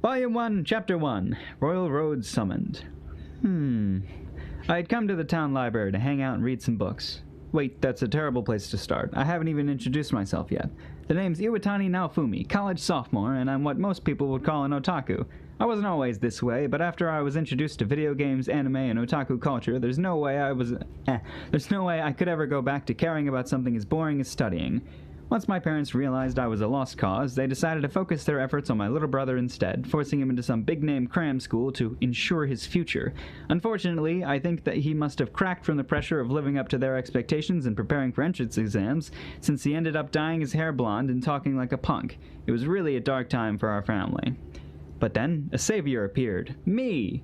Volume 1, Chapter 1, Royal Road Summoned. I had come to the town library to hang out and read some books. Wait, that's a terrible place to start. I haven't even introduced myself yet. The name's Iwatani Naofumi, college sophomore, and I'm what most people would call an otaku. I wasn't always this way, but after I was introduced to video games, anime, and otaku culture, there's no way I could ever go back to caring about something as boring as studying. Once my parents realized I was a lost cause, they decided to focus their efforts on my little brother instead, forcing him into some big-name cram school to ensure his future. Unfortunately, I think that he must have cracked from the pressure of living up to their expectations and preparing for entrance exams, since he ended up dyeing his hair blonde and talking like a punk. It was really a dark time for our family. But then, a savior appeared. Me!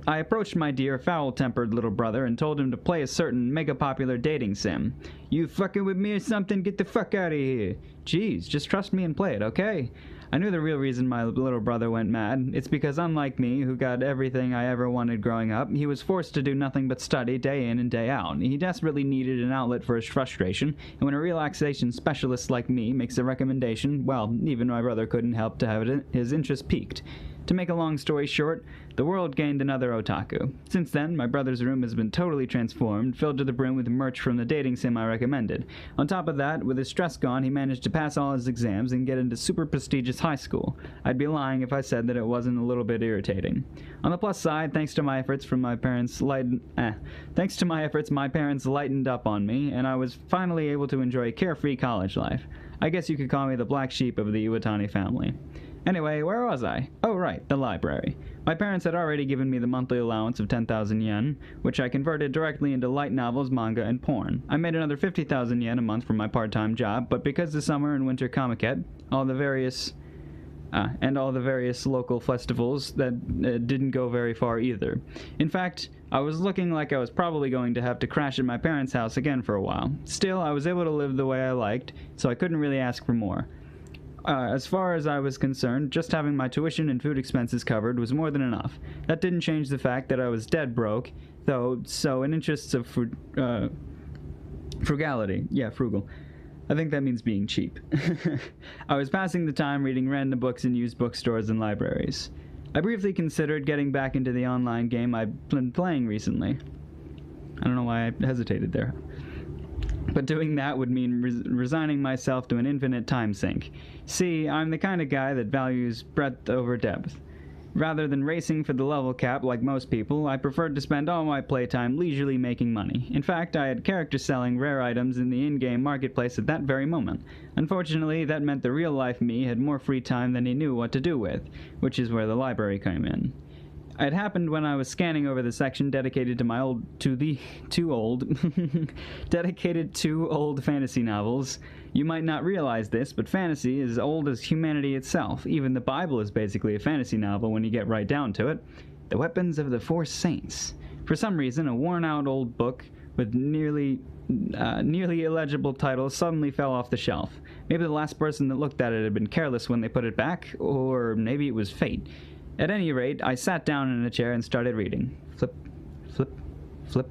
I approached my dear, foul-tempered little brother and told him to play a certain mega-popular dating sim. You fucking with me or something? Get the fuck out of here. Jeez, just trust me and play it, okay? I knew the real reason my little brother went mad. It's because unlike me, who got everything I ever wanted growing up, he was forced to do nothing but study day in and day out. He desperately needed an outlet for his frustration, and when a relaxation specialist like me makes a recommendation, well, even my brother couldn't help to have his interest piqued. To make a long story short, the world gained another otaku. Since then, my brother's room has been totally transformed, filled to the brim with merch from the dating sim I recommended. On top of that, with his stress gone, he managed to pass all his exams and get into super prestigious high school. I'd be lying if I said that it wasn't a little bit irritating. On the plus side, thanks to my efforts, my parents lightened up on me, and I was finally able to enjoy a carefree college life. I guess you could call me the black sheep of the Iwatani family. Anyway, where was I? Oh, right, the library. My parents had already given me the monthly allowance of 10,000 yen, which I converted directly into light novels, manga, and porn. I made another 50,000 yen a month from my part-time job, but because the summer and winter Comiket, all the various local festivals, that didn't go very far either. In fact, I was looking like I was probably going to have to crash at my parents' house again for a while. Still, I was able to live the way I liked, so I couldn't really ask for more. As far as I was concerned, just having my tuition and food expenses covered was more than enough. That didn't change the fact that I was dead broke, though, so in interests of frugality. Yeah, frugal. I think that means being cheap. I was passing the time reading random books in used bookstores and libraries. I briefly considered getting back into the online game I've been playing recently. I don't know why I hesitated there. But doing that would mean resigning myself to an infinite time sink. See, I'm the kind of guy that values breadth over depth. Rather than racing for the level cap like most people, I preferred to spend all my playtime leisurely making money. In fact, I had characters selling rare items in the in-game marketplace at that very moment. Unfortunately, that meant the real-life me had more free time than he knew what to do with, which is where the library came in. It happened when I was scanning over the section dedicated to dedicated to old fantasy novels. You might not realize this, but fantasy is as old as humanity itself. Even the Bible is basically a fantasy novel when you get right down to it. The Weapons of the Four Saints. For some reason, a worn-out old book with nearly illegible title suddenly fell off the shelf. Maybe the last person that looked at it had been careless when they put it back, or maybe it was fate. At any rate, I sat down in a chair and started reading. Flip, flip, flip.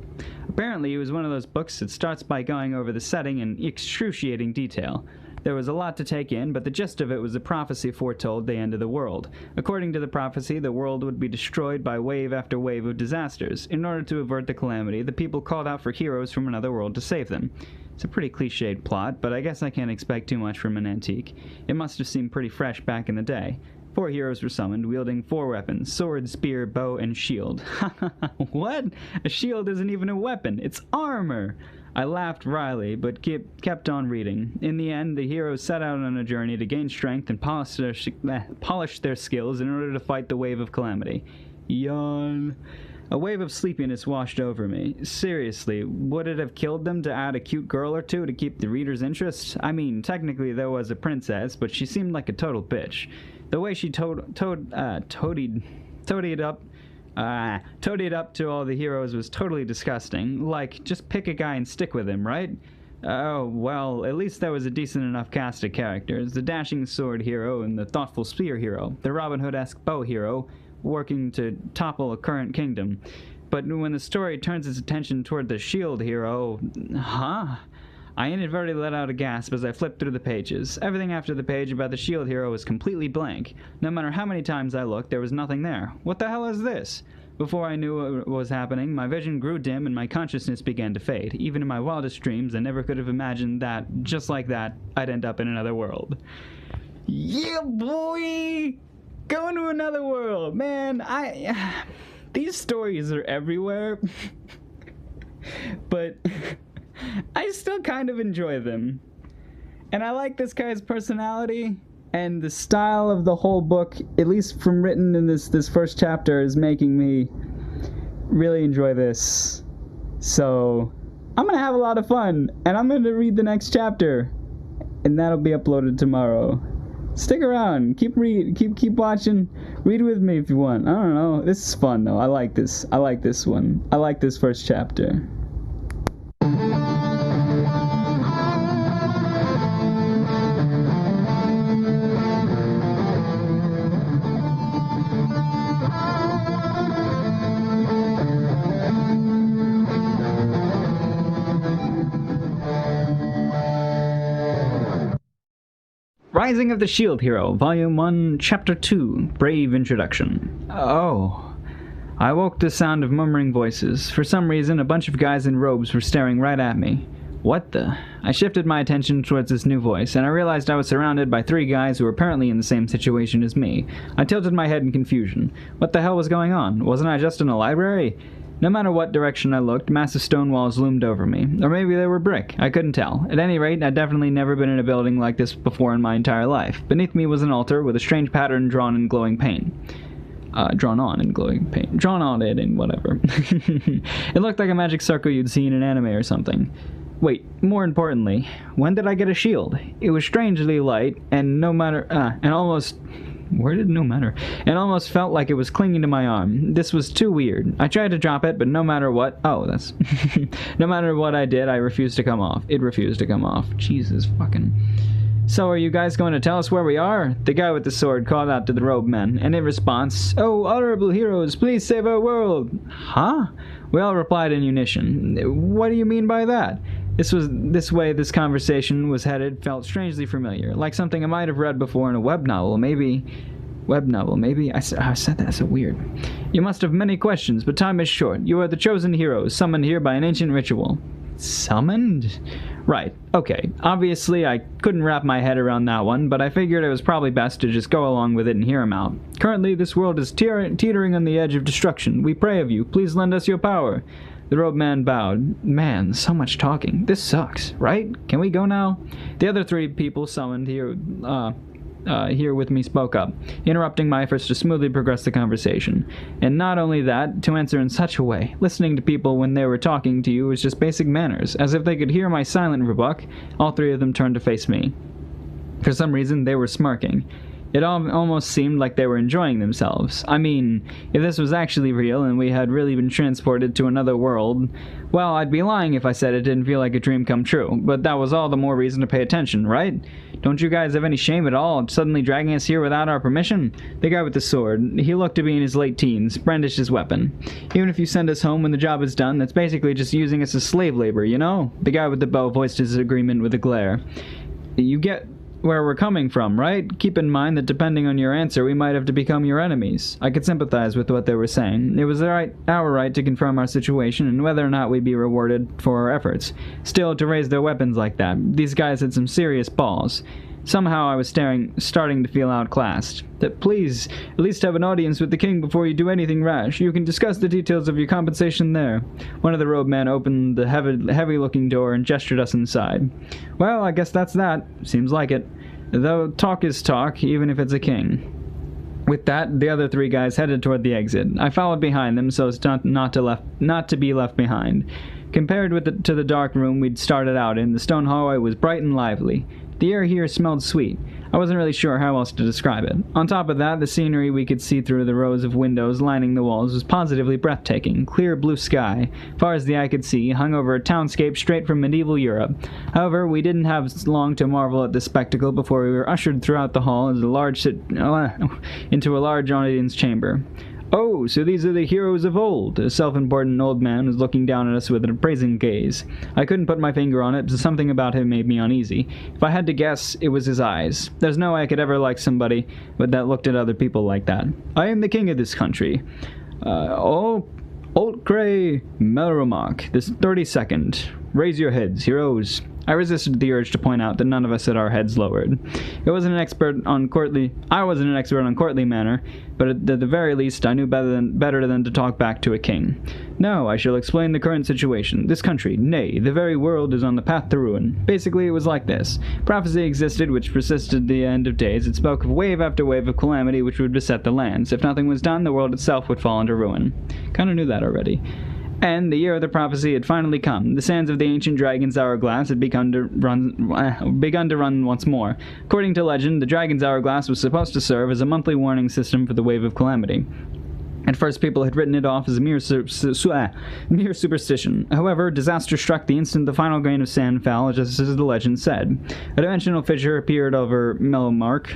Apparently, it was one of those books that starts by going over the setting in excruciating detail. There was a lot to take in, but the gist of it was a prophecy foretold the end of the world. According to the prophecy, the world would be destroyed by wave after wave of disasters. In order to avert the calamity, the people called out for heroes from another world to save them. It's a pretty cliched plot, but I guess I can't expect too much from an antique. It must have seemed pretty fresh back in the day. 4 heroes were summoned, wielding 4 weapons: sword, spear, bow, and shield. What? A shield isn't even a weapon. It's armor! I laughed wryly, but kept on reading. In the end, the heroes set out on a journey to gain strength and polish their skills in order to fight the wave of calamity. Yawn. A wave of sleepiness washed over me. Seriously, would it have killed them to add a cute girl or two to keep the reader's interest? I mean, technically there was a princess, but she seemed like a total bitch. The way she toadied up to all the heroes was totally disgusting. Like, just pick a guy and stick with him, right? Oh, well, at least there was a decent enough cast of characters. The dashing sword hero and the thoughtful spear hero. The Robin Hood-esque bow hero, working to topple a current kingdom. But when the story turns its attention toward the shield hero, I inadvertently let out a gasp as I flipped through the pages. Everything after the page about the shield hero was completely blank. No matter how many times I looked, there was nothing there. What the hell is this? Before I knew what was happening, my vision grew dim and my consciousness began to fade. Even in my wildest dreams, I never could have imagined that, just like that, I'd end up in another world. Yeah, boy! Going to another world! Man, these stories are everywhere. But I still kind of enjoy them. And I like this guy's personality. And the style of the whole book, at least from written in this first chapter, is making me really enjoy this. So, I'm going to have a lot of fun, and I'm going to read the next chapter, and that'll be uploaded tomorrow. Stick around, keep watching, read with me if you want. I don't know, this is fun though. I like this one. I like this first chapter. Rising of the Shield Hero, Volume 1, Chapter 2, Brave Introduction. Oh. I woke to the sound of murmuring voices. For some reason, a bunch of guys in robes were staring right at me. What the? I shifted my attention towards this new voice, and I realized I was surrounded by 3 guys who were apparently in the same situation as me. I tilted my head in confusion. What the hell was going on? Wasn't I just in a library? No matter what direction I looked, massive stone walls loomed over me. Or maybe they were brick. I couldn't tell. At any rate, I'd definitely never been in a building like this before in my entire life. Beneath me was an altar with a strange pattern drawn in glowing paint. Drawn on it in whatever. It looked like a magic circle you'd see in an anime or something. Wait, more importantly, when did I get a shield? It was strangely light, and almost felt like it was clinging to my arm. This was too weird. I tried to drop it, but no matter what no matter what I did, it refused to come off. Jesus fucking. So are you guys going to tell us where we are? The guy with the sword called out to the robed men, and in response, "Oh, honorable heroes, please save our world." Huh? We all replied in unison. What do you mean by that? This way this conversation was headed felt strangely familiar, like something I might have read before in a web novel, maybe. I said that so weird. You must have many questions, but time is short. You are the chosen heroes, summoned here by an ancient ritual. Summoned? Right, okay. Obviously, I couldn't wrap my head around that one, but I figured it was probably best to just go along with it and hear him out. Currently, this world is teetering on the edge of destruction. We pray of you. Please lend us your power. The robed man bowed. Man, so much talking. This sucks, right? Can we go now? The other 3 people summoned here with me spoke up, interrupting my efforts to smoothly progress the conversation. And not only that, to answer in such a way. Listening to people when they were talking to you was just basic manners. As if they could hear my silent rebuke, all 3 of them turned to face me. For some reason, they were smirking. It almost seemed like they were enjoying themselves. I mean, if this was actually real and we had really been transported to another world, well, I'd be lying if I said it didn't feel like a dream come true, but that was all the more reason to pay attention, right? Don't you guys have any shame at all suddenly dragging us here without our permission? The guy with the sword, he looked to be in his late teens, brandished his weapon. Even if you send us home when the job is done, that's basically just using us as slave labor, you know? The guy with the bow voiced his agreement with a glare. You get where we're coming from, right? Keep in mind that depending on your answer, we might have to become your enemies. I could sympathize with what they were saying. It was our right to confirm our situation and whether or not we'd be rewarded for our efforts. Still, to raise their weapons like that, these guys had some serious balls. Somehow I was starting to feel outclassed. That please, at least have an audience with the king before you do anything rash. You can discuss the details of your compensation there. One of the robed men opened the heavy-looking door and gestured us inside. Well, I guess that's that. Seems like it. Though talk is talk, even if it's a king. With that, the other 3 guys headed toward the exit. I followed behind them so as not to be left behind. Compared to the dark room we'd started out in, the stone hallway was bright and lively. The air here smelled sweet. I wasn't really sure how else to describe it. On top of that, the scenery we could see through the rows of windows lining the walls was positively breathtaking. Clear blue sky, far as the eye could see, hung over a townscape straight from medieval Europe. However, we didn't have long to marvel at the spectacle before we were ushered throughout the hall into a large audience chamber. Oh, so these are the heroes of old. A self-important old man was looking down at us with an appraising gaze. I couldn't put my finger on it, but something about him made me uneasy. If I had to guess, it was his eyes. There's no way I could ever like somebody that looked at other people like that. I am the king of this country. Old Grey Melromark, this 32nd. Raise your heads, heroes. I resisted the urge to point out that none of us had our heads lowered. I wasn't an expert on courtly manner, but at the very least I knew better than to talk back to a king. No, I shall explain the current situation. This country, nay, the very world is on the path to ruin. Basically, it was like this. Prophecy existed which persisted to the end of days. It spoke of wave after wave of calamity which would beset the lands. If nothing was done, the world itself would fall into ruin. Kinda knew that already. And the year of the prophecy had finally come. The sands of the ancient dragon's hourglass had begun to run once more. According to legend, the dragon's hourglass was supposed to serve as a monthly warning system for the wave of calamity. At first, people had written it off as a mere superstition. However, disaster struck the instant the final grain of sand fell, just as the legend said. A dimensional fissure appeared over Melromark,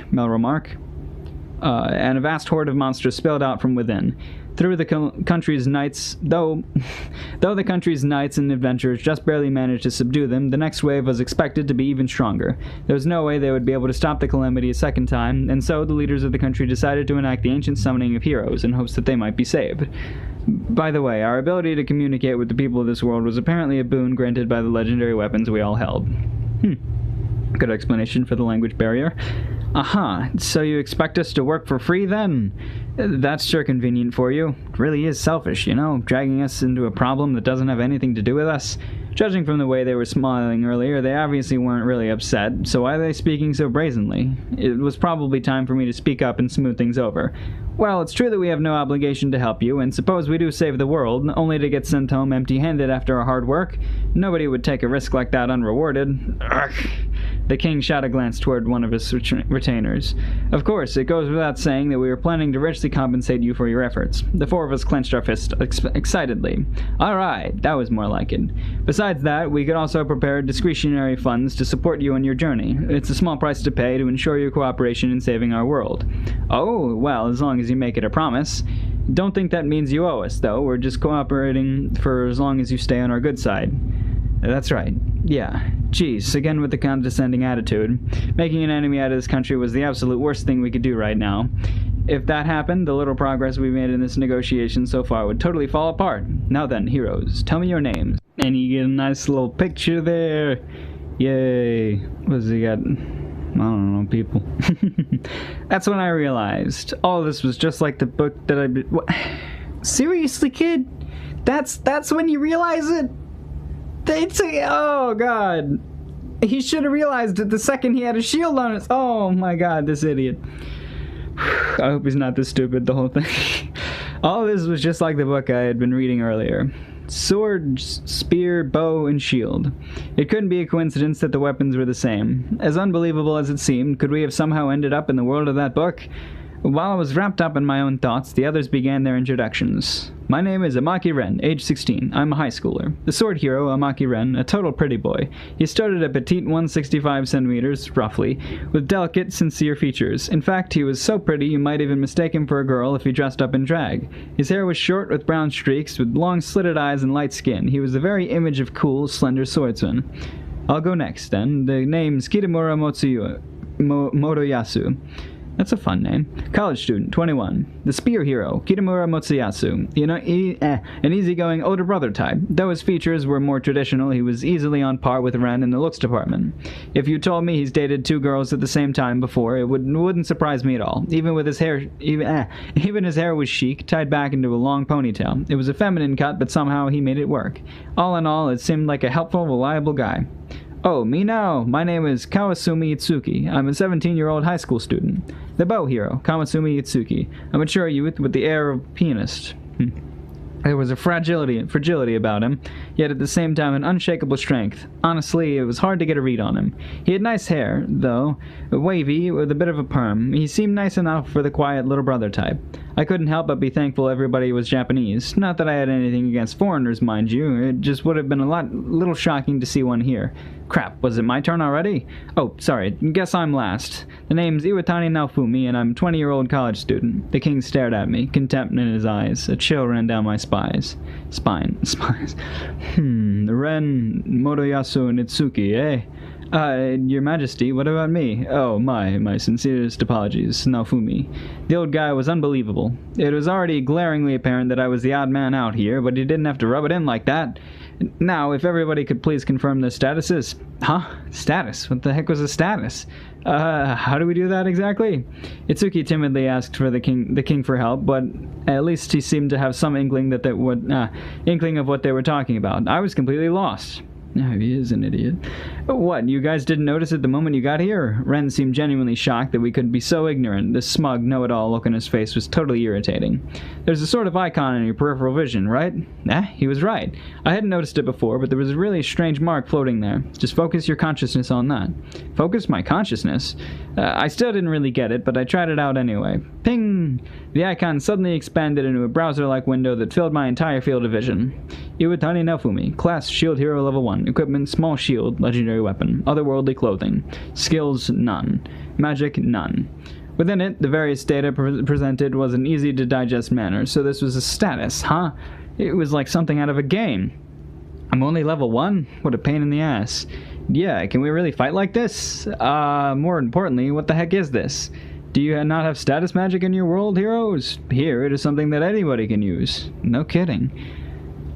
and a vast horde of monsters spilled out from within. Through the country's knights, though the country's knights and adventurers just barely managed to subdue them, the next wave was expected to be even stronger. There was no way they would be able to stop the calamity a second time, and so the leaders of the country decided to enact the ancient summoning of heroes in hopes that they might be saved. By the way, our ability to communicate with the people of this world was apparently a boon granted by the legendary weapons we all held. Good explanation for the language barrier. Aha, so you expect us to work for free then? That's sure convenient for you. It really is selfish, you know, dragging us into a problem that doesn't have anything to do with us. Judging from the way they were smiling earlier, they obviously weren't really upset, so why are they speaking so brazenly? It was probably time for me to speak up and smooth things over. Well, it's true that we have no obligation to help you, and suppose we do save the world, only to get sent home empty-handed after our hard work. Nobody would take a risk like that unrewarded. Ugh. The king shot a glance toward one of his retainers. Of course, it goes without saying that we were planning to richly compensate you for your efforts. The four of us clenched our fists excitedly. All right, that was more like it. Besides that, we could also prepare discretionary funds to support you on your journey. It's a small price to pay to ensure your cooperation in saving our world. Oh, well, as long as you make it a promise. Don't think that means you owe us, though. We're just cooperating for as long as you stay on our good side. That's right. Yeah. Geez, again with the condescending attitude. Making an enemy out of this country was the absolute worst thing we could do right now. If that happened, the little progress we've made in this negotiation so far would totally fall apart. Now then, heroes, tell me your names. And you get a nice little picture there. Yay. What's he got? I don't know, people. That's when I realized all this was just like the book that I'd been... What? Seriously, kid? That's when you realize it? Oh, God. He should have realized it the second he had a shield on his... Oh, my God, this idiot. I hope he's not this stupid, the whole thing. All of this was just like the book I had been reading earlier. Sword, spear, bow, and shield. It couldn't be a coincidence that the weapons were the same. As unbelievable as it seemed, could we have somehow ended up in the world of that book? While I was wrapped up in my own thoughts, the others began their introductions. My name is Amaki Ren, age 16. I'm a high schooler. The sword hero, Amaki Ren, a total pretty boy. He stood at a petite 165 centimeters, roughly, with delicate, sincere features. In fact, he was so pretty you might even mistake him for a girl if he dressed up in drag. His hair was short with brown streaks, with long slitted eyes and light skin. He was the very image of cool, slender swordsman. I'll go next, then. The name's Kitamura Motoyasu. That's a fun name. College student, 21. The spear hero, Kitamura Motsuyasu. You know, an easygoing older brother type. Though his features were more traditional, he was easily on par with Ren in the looks department. If you told me he's dated 2 girls at the same time before, it wouldn't surprise me at all. Even his hair was chic, tied back into a long ponytail. It was a feminine cut, but somehow he made it work. All in all, it seemed like a helpful, reliable guy. Oh, me now. My name is Kawasumi Itsuki. I'm a 17-year-old high school student. The bow hero, Kawasumi Itsuki. A mature youth with the air of a pianist. There was a fragility about him, yet at the same time an unshakable strength. Honestly, it was hard to get a read on him. He had nice hair, though, wavy, with a bit of a perm. He seemed nice enough for the quiet little brother type. I couldn't help but be thankful everybody was Japanese. Not that I had anything against foreigners, mind you. It just would have been little shocking to see one here. Crap, was it my turn already? Oh, sorry, guess I'm last. The name's Iwatani Naofumi, and I'm a 20-year-old college student. The king stared at me, contempt in his eyes. A chill ran down my spines. Ren Motoyasu Nitsuki, eh? Your Majesty, what about me? Oh, my sincerest apologies, Naofumi. The old guy was unbelievable. It was already glaringly apparent that I was the odd man out here, but he didn't have to rub it in like that. Now, if everybody could please confirm their statuses. Huh? Status? What the heck was a status? How do we do that exactly? Itsuki timidly asked for the king for help, but at least he seemed to have some inkling inkling of what they were talking about. I was completely lost. No, he is an idiot. What, you guys didn't notice it the moment you got here? Ren seemed genuinely shocked that we could be so ignorant. This smug, know-it-all look on his face was totally irritating. There's a sort of icon in your peripheral vision, right? He was right. I hadn't noticed it before, but there was a really strange mark floating there. Just focus your consciousness on that. Focus my consciousness? I still didn't really get it, but I tried it out anyway. Ping! The icon suddenly expanded into a browser-like window that filled my entire field of vision. Iwatani Naofumi, Class Shield Hero Level 1, Equipment Small Shield, Legendary Weapon, Otherworldly Clothing, Skills None, Magic None. Within it, the various data presented was in easy-to-digest manner, so this was a status, huh? It was like something out of a game. I'm only level 1? What a pain in the ass. Yeah, can we really fight like this? More importantly, what the heck is this? Do you not have status magic in your world, heroes? Here, it is something that anybody can use. No kidding.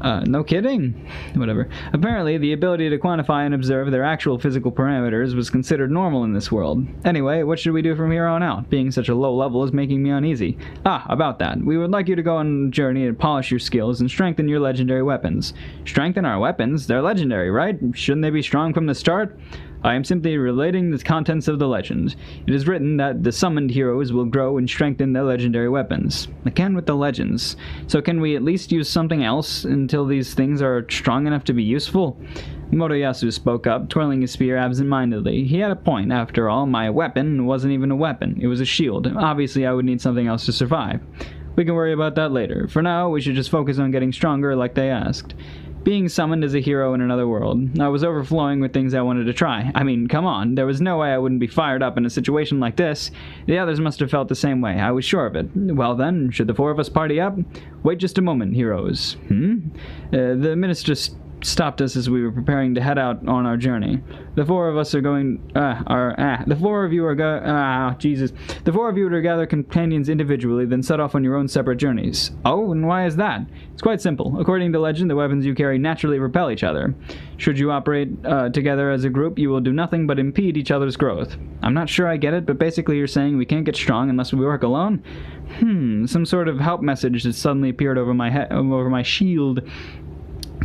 No kidding? Whatever. Apparently, the ability to quantify and observe their actual physical parameters was considered normal in this world. Anyway, what should we do from here on out? Being such a low level is making me uneasy. About that. We would like you to go on a journey to polish your skills and strengthen your legendary weapons. Strengthen our weapons? They're legendary, right? Shouldn't they be strong from the start? I am simply relating the contents of the legend. It is written that the summoned heroes will grow and strengthen their legendary weapons. Again with the legends. So can we at least use something else until these things are strong enough to be useful? Motoyasu spoke up, twirling his spear absent-mindedly. He had a point, after all. My weapon wasn't even a weapon. It was a shield. Obviously, I would need something else to survive. We can worry about that later. For now, we should just focus on getting stronger like they asked. Being summoned as a hero in another world, I was overflowing with things I wanted to try. I mean, come on, there was no way I wouldn't be fired up in a situation like this. The others must have felt the same way, I was sure of it. Well then, should the four of us party up? Wait just a moment, heroes. The minister stopped us as we were preparing to head out on our journey. The four of us are going, the four of you are The four of you are to gather companions individually, then set off on your own separate journeys. Oh, and why is that? It's quite simple. According to legend, the weapons you carry naturally repel each other. Should you operate together as a group, you will do nothing but impede each other's growth. I'm not sure I get it, but basically you're saying we can't get strong unless we work alone? Some sort of help message has suddenly appeared over my shield.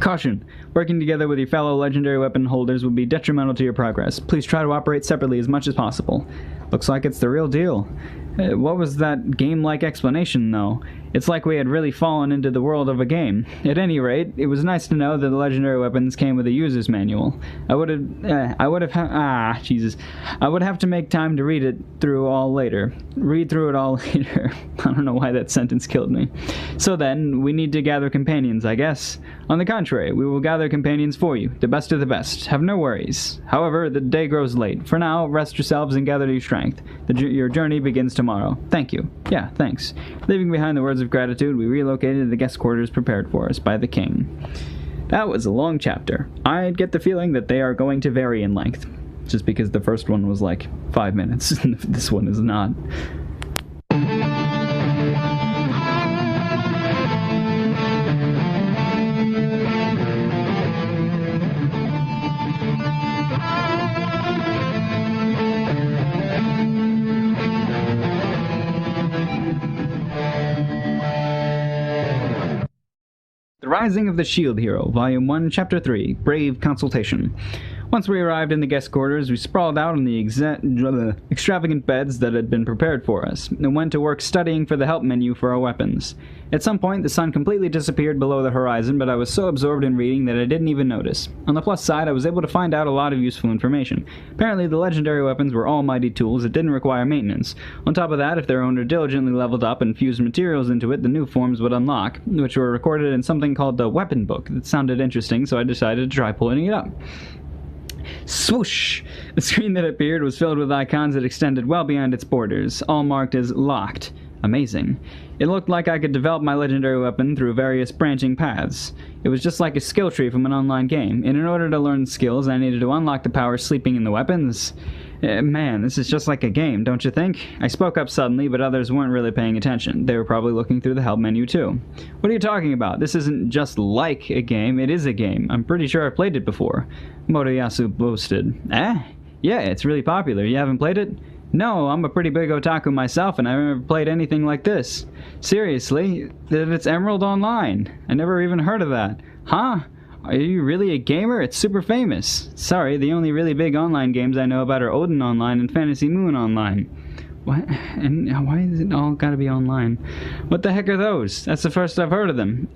Caution. Working together with your fellow legendary weapon holders will be detrimental to your progress. Please try to operate separately as much as possible. Looks like it's the real deal. What was that game-like explanation, though? It's like we had really fallen into the world of a game. At any rate, it was nice to know that the legendary weapons came with a user's manual. I would have to make time to read through it all later. I don't know why that sentence killed me. So then, we need to gather companions, I guess. On the contrary, we will gather companions for you, the best of the best. Have no worries. However, the day grows late. For now, rest yourselves and gather your strength. Your journey begins tomorrow. Thank you. Yeah, thanks. Leaving behind the words of gratitude, we relocated to the guest quarters prepared for us by the king. That was a long chapter. I get the feeling that they are going to vary in length, just because the first one was like 5 minutes, and this one is not. The Rising of the Shield Hero, Volume 1, Chapter 3, Brave Consultation. Once we arrived in the guest quarters, we sprawled out on the extravagant beds that had been prepared for us, and went to work studying for the help menu for our weapons. At some point, the sun completely disappeared below the horizon, but I was so absorbed in reading that I didn't even notice. On the plus side, I was able to find out a lot of useful information. Apparently, the legendary weapons were almighty tools that didn't require maintenance. On top of that, if their owner diligently leveled up and fused materials into it, the new forms would unlock, which were recorded in something called the Weapon Book. It sounded interesting, so I decided to try pulling it up. Swoosh! The screen that appeared was filled with icons that extended well beyond its borders, all marked as locked. Amazing. It looked like I could develop my legendary weapon through various branching paths. It was just like a skill tree from an online game, and in order to learn skills, I needed to unlock the power sleeping in the weapons. Man, this is just like a game, don't you think? I spoke up suddenly, but others weren't really paying attention. They were probably looking through the help menu too. What are you talking about? This isn't just like a game, it is a game. I'm pretty sure I've played it before. Motoyasu boasted. Yeah, it's really popular. You haven't played it? No, I'm a pretty big otaku myself, and I've never played anything like this. Seriously? That it's Emerald Online. I never even heard of that. Huh? Are you really a gamer? It's super famous. Sorry, the only really big online games I know about are Odin Online and Fantasy Moon Online. What? And why is it all gotta be online? What the heck are those? That's the first I've heard of them.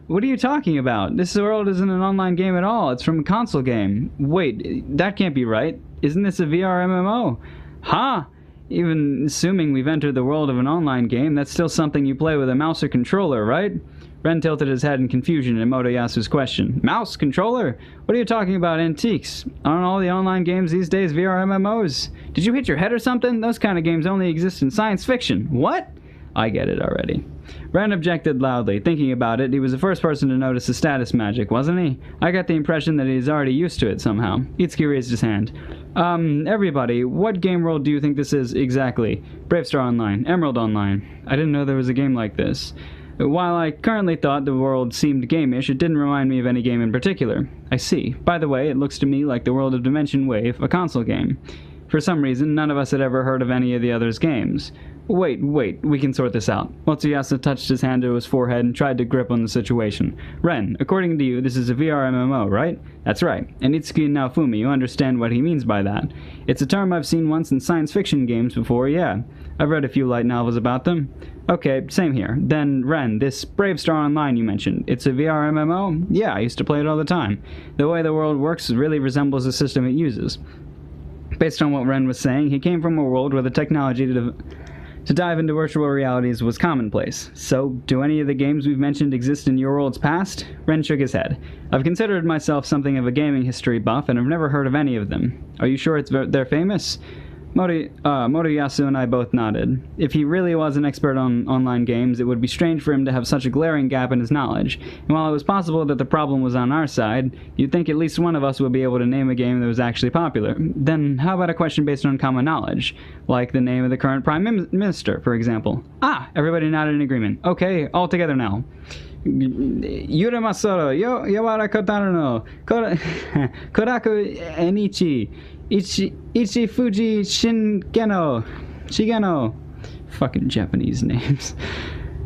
What are you talking about? This world isn't an online game at all. It's from a console game. Wait, that can't be right. Isn't this a VR MMO? Huh? Even assuming we've entered the world of an online game, that's still something you play with a mouse or controller, right? Ren tilted his head in confusion at Motoyasu's question. Mouse? Controller? What are you talking about, antiques? Aren't all the online games these days VR MMOs? Did you hit your head or something? Those kind of games only exist in science fiction. What? I get it already. Ren objected loudly. Thinking about it, he was the first person to notice the status magic, wasn't he? I got the impression that he's already used to it somehow. Itsuki raised his hand. Everybody, what game world do you think this is exactly? Bravestar Online. Emerald Online. I didn't know there was a game like this. While I currently thought the world seemed gamish, it didn't remind me of any game in particular. I see. By the way, it looks to me like the world of Dimension Wave, a console game. For some reason, none of us had ever heard of any of the others' games. Wait, we can sort this out. Motoyasu touched his hand to his forehead and tried to grip on the situation. Ren, according to you, this is a VR MMO, right? That's right. And Itsuki and Naofumi, you understand what he means by that. It's a term I've seen once in science fiction games before, yeah. I've read a few light novels about them. Okay, same here. Then, Ren, this Bravestar Online you mentioned, it's a VR MMO? Yeah, I used to play it all the time. The way the world works really resembles the system it uses. Based on what Ren was saying, he came from a world where the technology to dive into virtual realities was commonplace. So, do any of the games we've mentioned exist in your world's past? Ren shook his head. I've considered myself something of a gaming history buff, and I've never heard of any of them. Are you sure they're famous? Motoyasu and I both nodded. If he really was an expert on online games, it would be strange for him to have such a glaring gap in his knowledge. And while it was possible that the problem was on our side, you'd think at least one of us would be able to name a game that was actually popular. Then how about a question based on common knowledge? Like the name of the current Prime Minister, for example. Everybody nodded in agreement. Okay, all together now. Yura Masoro, Yawara Kotaro no, Koraku Enichi, Ichi Fuji Shigeno. Fucking Japanese names.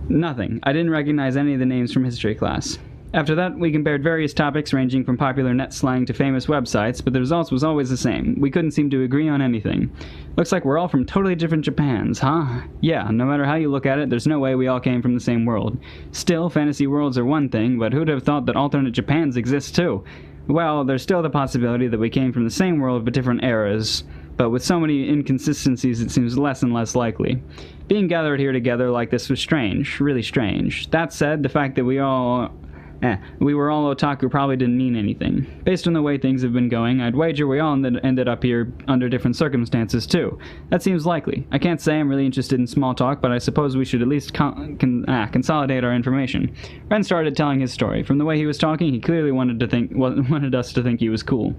Nothing. I didn't recognize any of the names from history class. After that, we compared various topics ranging from popular net slang to famous websites, but the results was always the same. We couldn't seem to agree on anything. Looks like we're all from totally different Japans, huh? Yeah, no matter how you look at it, there's no way we all came from the same world. Still, fantasy worlds are one thing, but who'd have thought that alternate Japans exist too? Well, there's still the possibility that we came from the same world but different eras. But with so many inconsistencies, it seems less and less likely. Being gathered here together like this was strange, really strange. That said, the fact that we were all otaku probably didn't mean anything. Based on the way things have been going, I'd wager we all ended up here under different circumstances too. That seems likely. I can't say I'm really interested in small talk, but I suppose we should at least consolidate our information. Ren started telling his story. From the way he was talking, he clearly wanted us to think he was cool.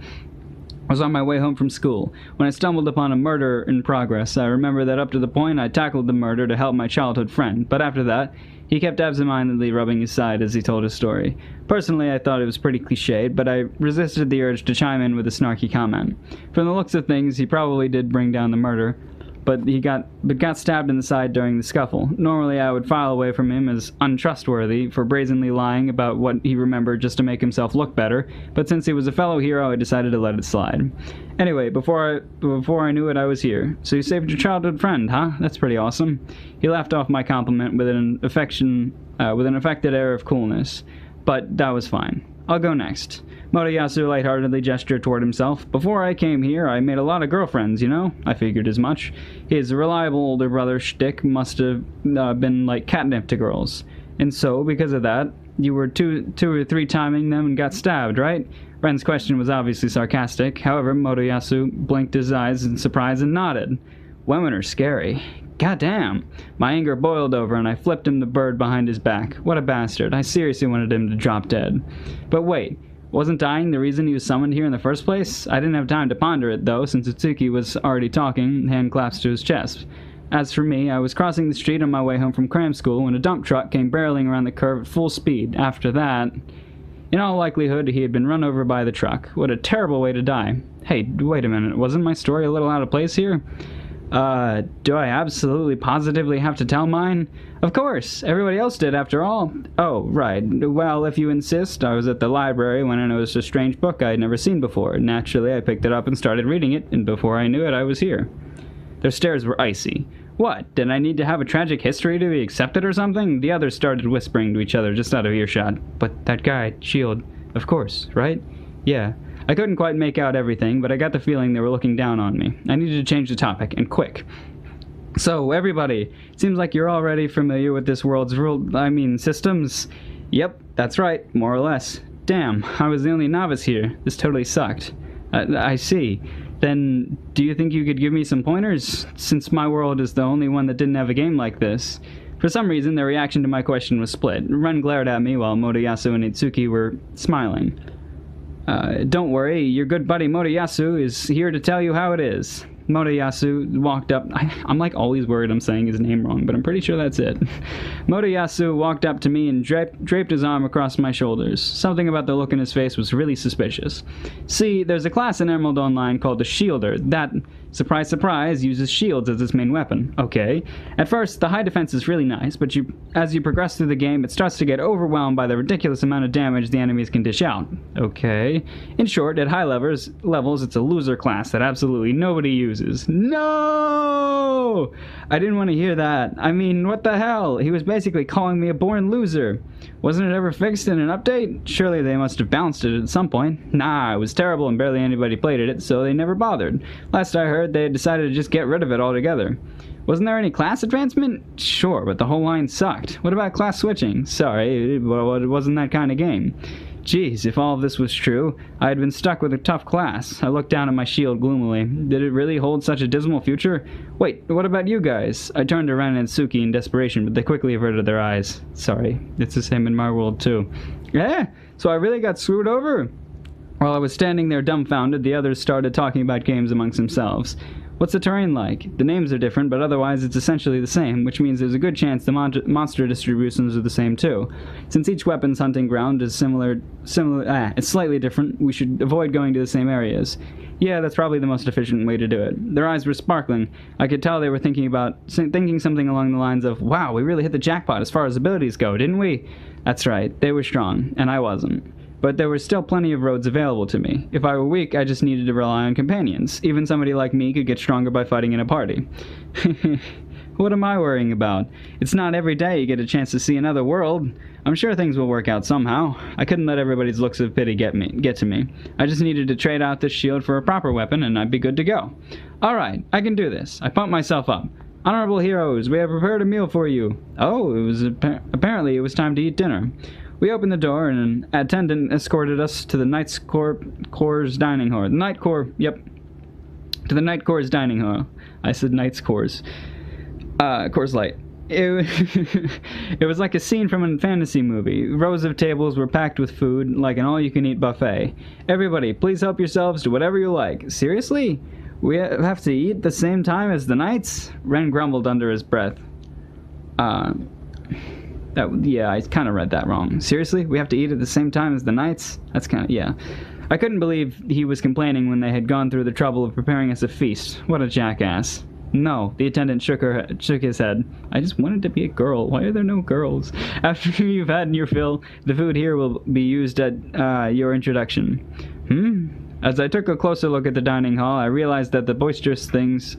I was on my way home from school when I stumbled upon a murder in progress. I remember that up to the point I tackled the murder to help my childhood friend, but after that, he kept absentmindedly rubbing his side as he told his story. Personally, I thought it was pretty cliched, but I resisted the urge to chime in with a snarky comment. From the looks of things, he probably did bring down the murder, but got stabbed in the side during the scuffle. Normally I would file away from him as untrustworthy for brazenly lying about what he remembered just to make himself look better, but since he was a fellow hero, I decided to let it slide. Anyway, before I knew it, I was here. So you saved your childhood friend, huh? That's pretty awesome. He laughed off my compliment with an affected air of coolness, but that was fine. I'll go next. Motoyasu lightheartedly gestured toward himself. Before I came here, I made a lot of girlfriends, you know? I figured as much. His reliable older brother shtick must have been like catnip to girls. And so, because of that, you were two or three timing them and got stabbed, right? Ren's question was obviously sarcastic. However, Motoyasu blinked his eyes in surprise and nodded. Women are scary. Goddamn! My anger boiled over and I flipped him the bird behind his back. What a bastard. I seriously wanted him to drop dead. But wait. Wasn't dying the reason he was summoned here in the first place? I didn't have time to ponder it, though, since Utsuki was already talking, hand clasped to his chest. As for me, I was crossing the street on my way home from cram school when a dump truck came barreling around the curve at full speed. After that... In all likelihood, he had been run over by the truck. What a terrible way to die. Hey, wait a minute, wasn't my story a little out of place here? Do I absolutely positively have to tell mine? Of course, everybody else did after all. Oh, right. Well, if you insist, I was at the library when I noticed a strange book I had never seen before. Naturally, I picked it up and started reading it, and before I knew it, I was here. Their stares were icy. What, did I need to have a tragic history to be accepted or something? The others started whispering to each other just out of earshot. But that guy, Shield, of course, right? Yeah. I couldn't quite make out everything, but I got the feeling they were looking down on me. I needed to change the topic, and quick. So, everybody, seems like you're already familiar with this world's systems. Yep, that's right, more or less. Damn, I was the only novice here. This totally sucked. I see. Then, do you think you could give me some pointers? Since my world is the only one that didn't have a game like this. For some reason, their reaction to my question was split. Ren glared at me while Motoyasu and Itsuki were smiling. Don't worry, your good buddy Motoyasu is here to tell you how it is. Motoyasu walked up... I'm like always worried I'm saying his name wrong, but I'm pretty sure that's it. Motoyasu walked up to me and draped his arm across my shoulders. Something about the look in his face was really suspicious. See, there's a class in Emerald Online called the Shielder that, surprise surprise, uses shields as its main weapon. Okay. At first, the high defense is really nice, but as you progress through the game, it starts to get overwhelmed by the ridiculous amount of damage the enemies can dish out. Okay. In short, at high levels, it's a loser class that absolutely nobody uses. No! I didn't want to hear that. I mean, what the hell? He was basically calling me a born loser. Wasn't it ever fixed in an update? Surely they must have balanced it at some point. Nah, it was terrible and barely anybody played it, so they never bothered. Last I heard, they had decided to just get rid of it altogether. Wasn't there any class advancement? Sure, but the whole line sucked. What about class switching? Sorry, it wasn't that kind of game. Geez, if all of this was true, I had been stuck with a tough class. I looked down at my shield gloomily. Did it really hold such a dismal future? Wait, what about you guys? I turned to Ren and Suki in desperation, but they quickly averted their eyes. Sorry, it's the same in my world too. Eh? So I really got screwed over? While I was standing there dumbfounded, the others started talking about games amongst themselves. What's the terrain like? The names are different, but otherwise it's essentially the same, which means there's a good chance the monster distributions are the same too. Since each weapon's hunting ground is it's slightly different, we should avoid going to the same areas. Yeah, that's probably the most efficient way to do it. Their eyes were sparkling. I could tell they were thinking something along the lines of, wow, we really hit the jackpot as far as abilities go, didn't we? That's right, they were strong, and I wasn't. But there were still plenty of roads available to me. If I were weak, I just needed to rely on companions. Even somebody like me could get stronger by fighting in a party. What am I worrying about? It's not every day you get a chance to see another world. I'm sure things will work out somehow. I couldn't let everybody's looks of pity get to me. I just needed to trade out this shield for a proper weapon, and I'd be good to go. Alright, I can do this. I pumped myself up. Honorable heroes, we have prepared a meal for you. Oh, apparently it was time to eat dinner. We opened the door, and an attendant escorted us to the Knights Corps' dining hall. The Knight Corps, yep. To the Knight Corps' dining hall. I said Knights Corps. Coors Light. It was like a scene from a fantasy movie. Rows of tables were packed with food, like an all-you-can-eat buffet. Everybody, please help yourselves to whatever you like. Seriously? We have to eat the same time as the knights? Ren grumbled under his breath. Yeah, I kind of read that wrong. Seriously? We have to eat at the same time as the knights? That's kind of, yeah. I couldn't believe he was complaining when they had gone through the trouble of preparing us a feast. What a jackass. No, the attendant shook his head. I just wanted to be a girl. Why are there no girls? After you've had your fill, the food here will be used at your introduction. As I took a closer look at the dining hall, I realized that the boisterous throngs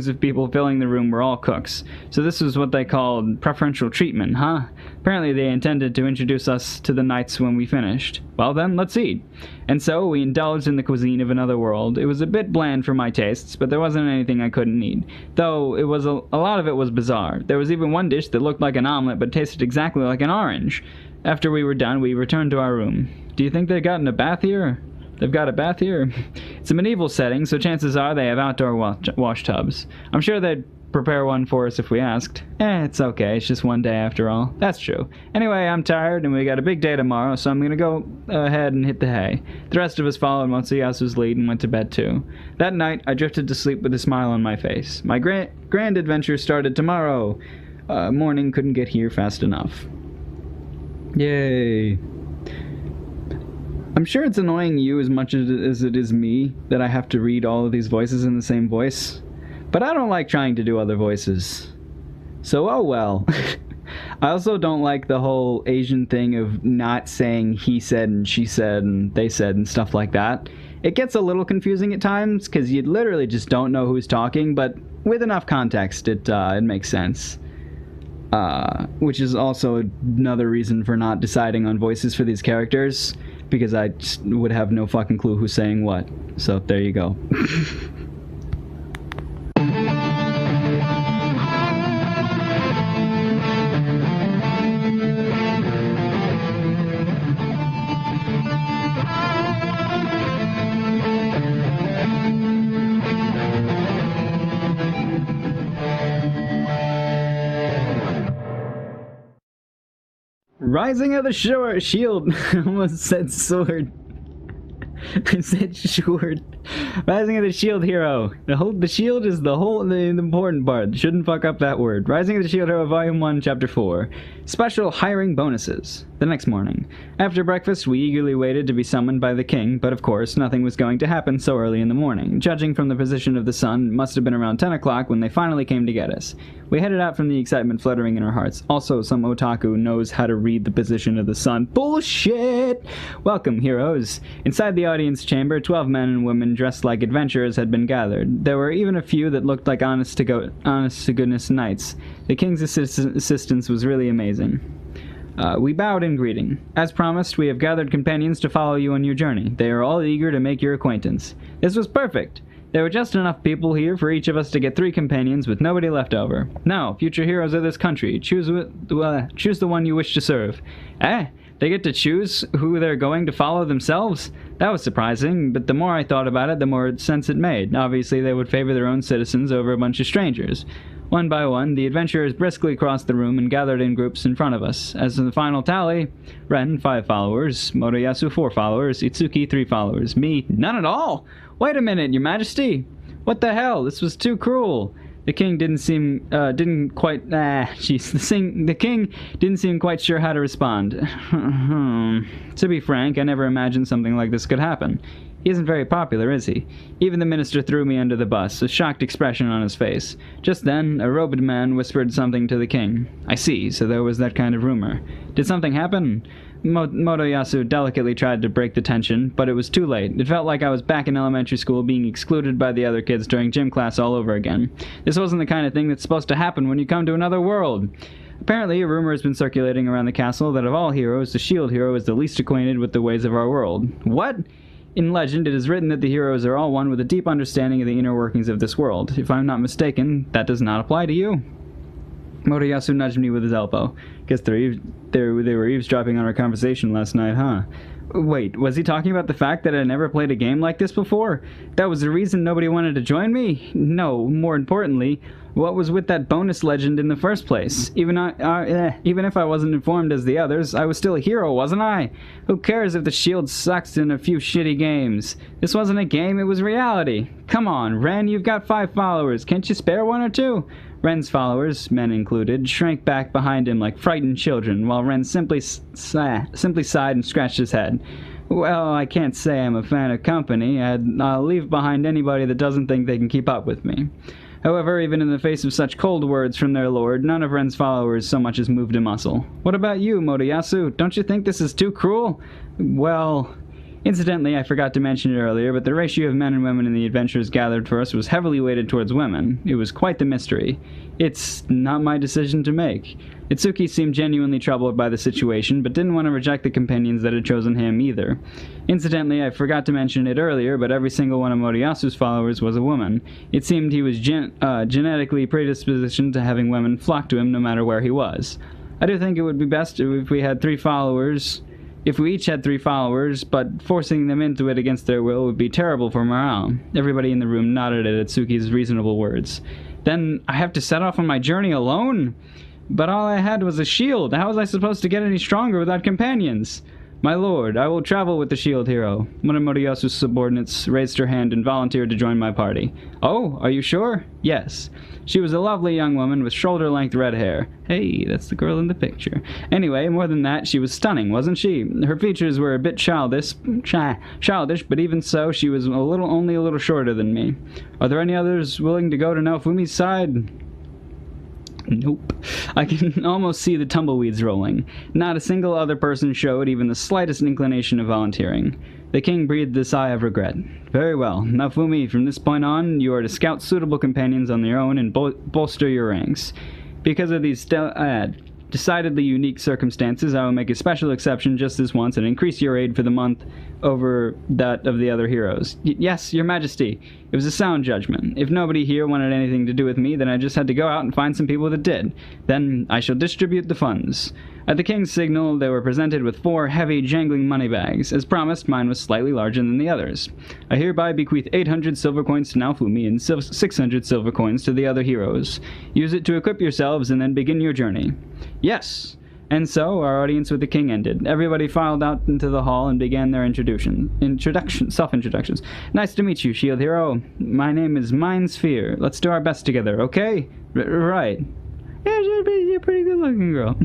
of people filling the room were all cooks. So this was what they called preferential treatment, huh? Apparently they intended to introduce us to the knights when we finished. Well then, let's eat. And so we indulged in the cuisine of another world. It was a bit bland for my tastes, but there wasn't anything I couldn't eat. Though it was a lot of it was bizarre. There was even one dish that looked like an omelet but tasted exactly like an orange. After we were done, we returned to our room. Do you think they've gotten a bath here? They've got a bath here? It's a medieval setting, so chances are they have outdoor wash tubs. I'm sure they'd prepare one for us if we asked. It's okay, it's just one day after all. That's true. Anyway, I'm tired, and we got a big day tomorrow, so I'm gonna go ahead and hit the hay. The rest of us followed Motoyasu's lead and went to bed too. That night, I drifted to sleep with a smile on my face. My grand adventure started tomorrow. Morning couldn't get here fast enough. Yay. I'm sure it's annoying you as much as it is me that I have to read all of these voices in the same voice. But I don't like trying to do other voices. So, oh well. I also don't like the whole Asian thing of not saying he said and she said and they said and stuff like that. It gets a little confusing at times because you literally just don't know who's talking, but with enough context it makes sense. Which is also another reason for not deciding on voices for these characters, because I just would have no fucking clue who's saying what. So there you go. Rising of the Shield. I almost said sword. I said sword. Rising of the Shield Hero. The shield is the important part. Shouldn't fuck up that word. Rising of the Shield Hero, Volume 1, Chapter 4. Special hiring bonuses. The next morning. After breakfast, we eagerly waited to be summoned by the king, but of course, nothing was going to happen so early in the morning. Judging from the position of the sun, it must have been around 10 o'clock when they finally came to get us. We headed out from the excitement fluttering in our hearts. Also, some otaku knows how to read the position of the sun. Bullshit! Welcome, heroes. Inside the audience chamber, 12 men and women dressed like adventurers had been gathered. There were even a few that looked like honest-to-goodness knights. The king's assistance was really amazing. We bowed in greeting. As promised, we have gathered companions to follow you on your journey. They are all eager to make your acquaintance. This was perfect. There were just enough people here for each of us to get 3 companions with nobody left over. Now, future heroes of this country, choose the one you wish to serve. They get to choose who they're going to follow themselves? That was surprising, but the more I thought about it, the more sense it made. Obviously, they would favor their own citizens over a bunch of strangers. One by one, the adventurers briskly crossed the room and gathered in groups in front of us. As in the final tally, Ren, 5 followers, Motoyasu, 4 followers, Itsuki, 3 followers, me, none at all! Wait a minute, your majesty! What the hell? This was too cruel! The king the king didn't seem quite sure how to respond. To be frank, I never imagined something like this could happen. He isn't very popular, is he? Even the minister threw me under the bus, a shocked expression on his face. Just then, a robed man whispered something to the king. I see, so there was that kind of rumor. Did something happen? Motoyasu delicately tried to break the tension, but it was too late. It felt like I was back in elementary school being excluded by the other kids during gym class all over again. This wasn't the kind of thing that's supposed to happen when you come to another world. Apparently, a rumor has been circulating around the castle that of all heroes, the shield hero is the least acquainted with the ways of our world. What? In legend, it is written that the heroes are all one with a deep understanding of the inner workings of this world. If I'm not mistaken, that does not apply to you. Motoyasu nudged me with his elbow. Guess they were eavesdropping on our conversation last night, huh? Wait, was he talking about the fact that I never played a game like this before? That was the reason nobody wanted to join me? No, more importantly, what was with that bonus legend in the first place? Even if I wasn't informed as the others, I was still a hero, wasn't I? Who cares if the shield sucks in a few shitty games? This wasn't a game, it was reality. Come on, Ren, you've got 5 followers. Can't you spare 1 or 2? Ren's followers, men included, shrank back behind him like frightened children, while Ren simply sighed and scratched his head. Well, I can't say I'm a fan of company. I'll leave behind anybody that doesn't think they can keep up with me. However, even in the face of such cold words from their lord, none of Ren's followers so much as moved a muscle. What about you, Motoyasu? Don't you think this is too cruel? Well... Incidentally, I forgot to mention it earlier, but the ratio of men and women in the adventures gathered for us was heavily weighted towards women. It was quite the mystery. It's not my decision to make. Itsuki seemed genuinely troubled by the situation, but didn't want to reject the companions that had chosen him either. Incidentally, I forgot to mention it earlier, but every single one of Motoyasu's followers was a woman. It seemed he was genetically predispositioned to having women flock to him no matter where he was. I do think it would be best if we had 3 followers... If we each had 3 followers, but forcing them into it against their will would be terrible for morale. Everybody in the room nodded at Itsuki's reasonable words. Then I have to set off on my journey alone? But all I had was a shield. How was I supposed to get any stronger without companions? My lord, I will travel with the shield hero. One of Motoyasu's subordinates raised her hand and volunteered to join my party. Oh, are you sure? Yes. She was a lovely young woman with shoulder-length red hair. Hey, that's the girl in the picture. Anyway, more than that, she was stunning, wasn't she? Her features were a bit childish, but even so, she was only a little shorter than me. Are there any others willing to go to Naofumi's side? Nope. I can almost see the tumbleweeds rolling. Not a single other person showed even the slightest inclination of volunteering. The king breathed a sigh of regret. Very well. Naofumi, from this point on, you are to scout suitable companions on your own and bolster your ranks. Because of these decidedly unique circumstances, I will make a special exception just this once and increase your aid for the month over that of the other heroes. Yes, your majesty. It was a sound judgment. If nobody here wanted anything to do with me, then I just had to go out and find some people that did. Then I shall distribute the funds. At the king's signal, they were presented with 4 heavy, jangling money bags. As promised, mine was slightly larger than the others. I hereby bequeath 800 silver coins to Naofumi and 600 silver coins to the other heroes. Use it to equip yourselves and then begin your journey. Yes. And so, our audience with the king ended. Everybody filed out into the hall and began their self-introductions. Nice to meet you, Shield Hero. My name is Mind Sphere. Let's do our best together, okay? Right. Yeah, you're a pretty good-looking girl.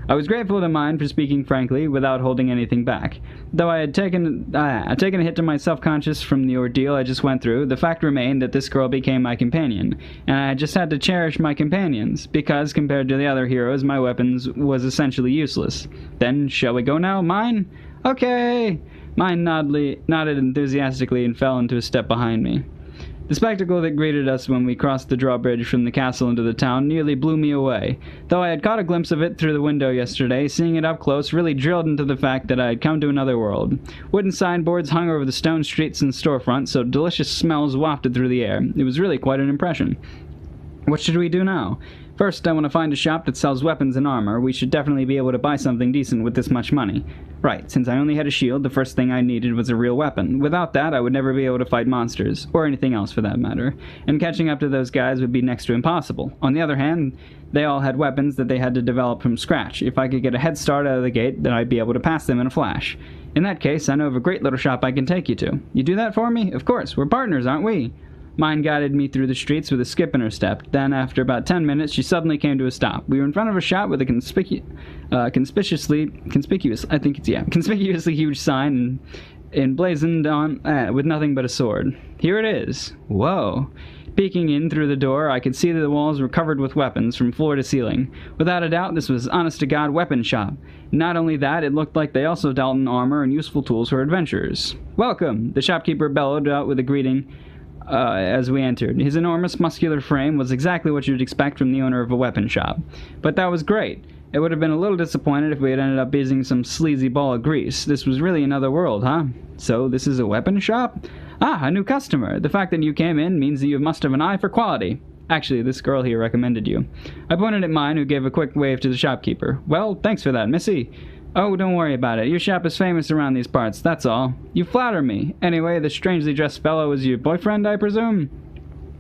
I was grateful to Mind for speaking frankly, without holding anything back. Though I had taken a hit to my self-conscious from the ordeal I just went through, the fact remained that this girl became my companion, and I just had to cherish my companions, because, compared to the other heroes, my weapons was essentially useless. Then, shall we go now, Mine? Okay! Mine nodded enthusiastically and fell into a step behind me. The spectacle that greeted us when we crossed the drawbridge from the castle into the town nearly blew me away. Though I had caught a glimpse of it through the window yesterday, seeing it up close really drilled into the fact that I had come to another world. Wooden signboards hung over the stone streets and storefronts, so delicious smells wafted through the air. It was really quite an impression. What should we do now? First, I want to find a shop that sells weapons and armor. We should definitely be able to buy something decent with this much money. Right, since I only had a shield, the first thing I needed was a real weapon. Without that, I would never be able to fight monsters, or anything else for that matter, and catching up to those guys would be next to impossible. On the other hand, they all had weapons that they had to develop from scratch. If I could get a head start out of the gate, then I'd be able to pass them in a flash. In that case, I know of a great little shop I can take you to. You do that for me? Of course, we're partners, aren't we? Mine guided me through the streets with a skip in her step. Then, after about 10 minutes, she suddenly came to a stop. We were in front of a shop with a conspicuously huge sign emblazoned on with nothing but a sword. Here it is. Whoa. Peeking in through the door, I could see that the walls were covered with weapons from floor to ceiling. Without a doubt, this was honest-to-God weapon shop. Not only that, it looked like they also dealt in armor and useful tools for adventurers. Welcome, the shopkeeper bellowed out with a greeting as we entered. His enormous muscular frame was exactly what you'd expect from the owner of a weapon shop. But that was great. It would have been a little disappointed if we had ended up using some sleazy ball of grease. This was really another world, huh? So this is a weapon shop? Ah, a new customer. The fact that you came in means that you must have an eye for quality. Actually, this girl here recommended you. I pointed at Mine, who gave a quick wave to the shopkeeper. Well, thanks for that, missy. Oh, don't worry about it. Your shop is famous around these parts, that's all. You flatter me. Anyway, the strangely dressed fellow is your boyfriend, I presume?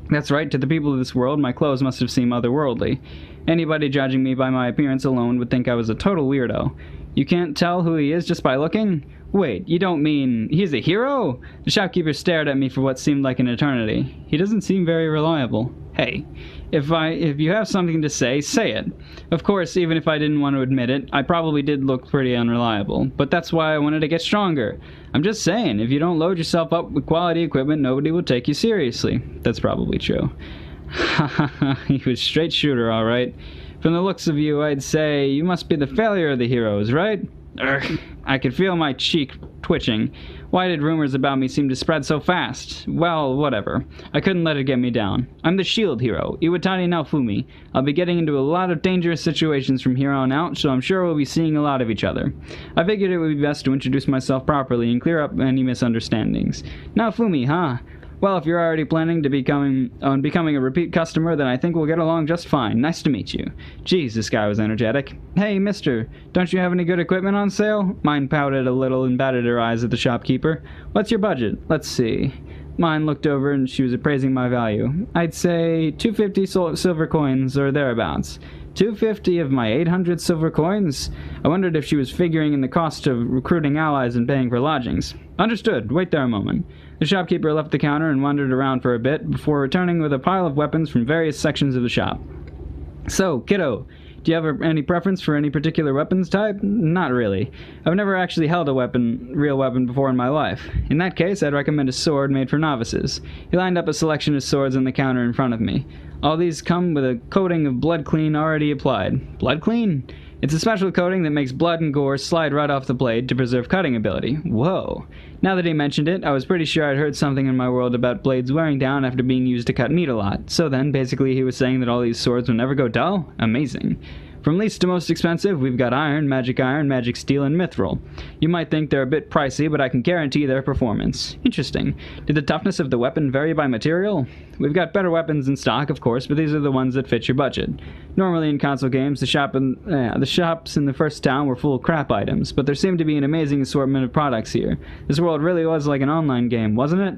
That's right, to the people of this world, my clothes must have seemed otherworldly. Anybody judging me by my appearance alone would think I was a total weirdo. You can't tell who he is just by looking? Wait, you don't mean he's a hero? The shopkeeper stared at me for what seemed like an eternity. He doesn't seem very reliable. Hey, if you have something to say, say it. Of course, even if I didn't want to admit it, I probably did look pretty unreliable, but that's why I wanted to get stronger. I'm just saying, if you don't load yourself up with quality equipment, nobody will take you seriously. That's probably true. Ha ha ha, he was straight shooter, all right. From the looks of you, I'd say you must be the failure of the heroes, right? Urgh. I could feel my cheek twitching. Why did rumors about me seem to spread so fast? Well, whatever. I couldn't let it get me down. I'm the shield hero, Iwatani Naofumi. I'll be getting into a lot of dangerous situations from here on out, so I'm sure we'll be seeing a lot of each other. I figured it would be best to introduce myself properly and clear up any misunderstandings. Naofumi, huh? Well, if you're already planning to becoming a repeat customer, then I think we'll get along just fine. Nice to meet you. Geez, this guy was energetic. Hey, mister, don't you have any good equipment on sale? Mine pouted a little and batted her eyes at the shopkeeper. What's your budget? Let's see. Mine looked over and she was appraising my value. I'd say 250 silver coins or thereabouts. 250 of my 800 silver coins? I wondered if she was figuring in the cost of recruiting allies and paying for lodgings. Understood. Wait there a moment. The shopkeeper left the counter and wandered around for a bit before returning with a pile of weapons from various sections of the shop. So, kiddo, do you have any preference for any particular weapons type? Not really. I've never actually held a real weapon before in my life. In that case, I'd recommend a sword made for novices. He lined up a selection of swords on the counter in front of me. All these come with a coating of blood clean already applied. Blood clean? It's a special coating that makes blood and gore slide right off the blade to preserve cutting ability. Whoa. Now that he mentioned it, I was pretty sure I'd heard something in my world about blades wearing down after being used to cut meat a lot. So then, basically he was saying that all these swords will never go dull? Amazing. From least to most expensive, we've got iron, magic steel, and mithril. You might think they're a bit pricey, but I can guarantee their performance. Interesting. Did the toughness of the weapon vary by material? We've got better weapons in stock, of course, but these are the ones that fit your budget. Normally in console games, the shops in the first town were full of crap items, but there seemed to be an amazing assortment of products here. This world really was like an online game, wasn't it?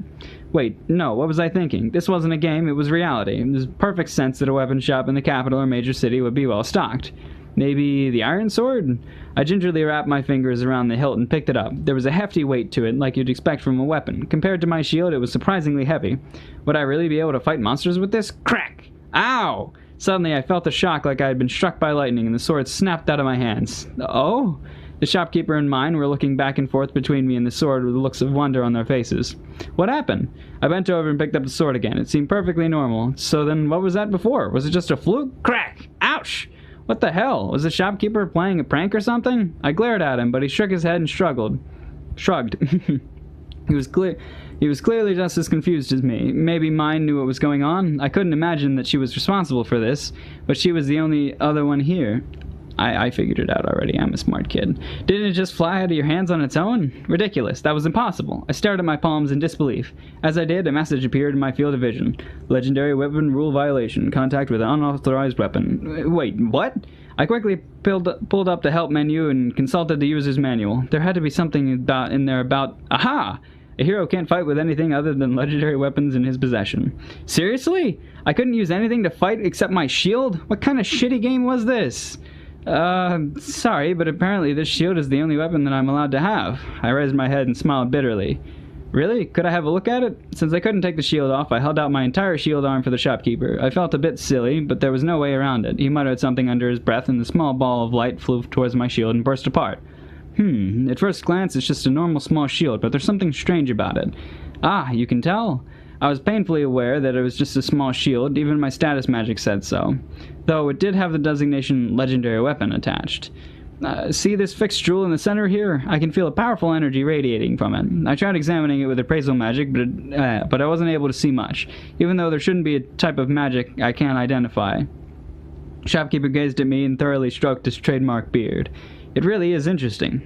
Wait, no, what was I thinking? This wasn't a game, it was reality. There's perfect sense that a weapon shop in the capital or major city would be well stocked. Maybe the iron sword? I gingerly wrapped my fingers around the hilt and picked it up. There was a hefty weight to it, like you'd expect from a weapon. Compared to my shield, it was surprisingly heavy. Would I really be able to fight monsters with this? Crack! Ow! Suddenly I felt a shock like I had been struck by lightning, and the sword snapped out of my hands. Oh? The shopkeeper and mine were looking back and forth between me and the sword with looks of wonder on their faces. What happened? I bent over and picked up the sword again. It seemed perfectly normal. So then what was that before? Was it just a fluke? Crack! Ouch! What the hell? Was the shopkeeper playing a prank or something? I glared at him, but he shook his head and shrugged. He was clearly just as confused as me. Maybe mine knew what was going on. I couldn't imagine that she was responsible for this, but she was the only other one here. I figured it out already. I'm a smart kid. Didn't it just fly out of your hands on its own? Ridiculous. That was impossible. I stared at my palms in disbelief. As I did, a message appeared in my field of vision. Legendary weapon rule violation. Contact with an unauthorized weapon. Wait, what? I quickly pulled up the help menu and consulted the user's manual. There had to be something in there about... Aha! A hero can't fight with anything other than legendary weapons in his possession. Seriously? I couldn't use anything to fight except my shield? What kind of shitty game was this? Sorry, but apparently this shield is the only weapon that I'm allowed to have. I raised my head and smiled bitterly. Really? Could I have a look at it? Since I couldn't take the shield off, I held out my entire shield arm for the shopkeeper. I felt a bit silly, but there was no way around it. He muttered something under his breath, and the small ball of light flew towards my shield and burst apart. At first glance, it's just a normal small shield, but there's something strange about it. Ah, you can tell? I was painfully aware that it was just a small shield, even my status magic said so. Though it did have the designation Legendary Weapon attached. See this fixed jewel in the center here? I can feel a powerful energy radiating from it. I tried examining it with appraisal magic, but I wasn't able to see much, even though there shouldn't be a type of magic I can't identify. Shopkeeper gazed at me and thoroughly stroked his trademark beard. It really is interesting.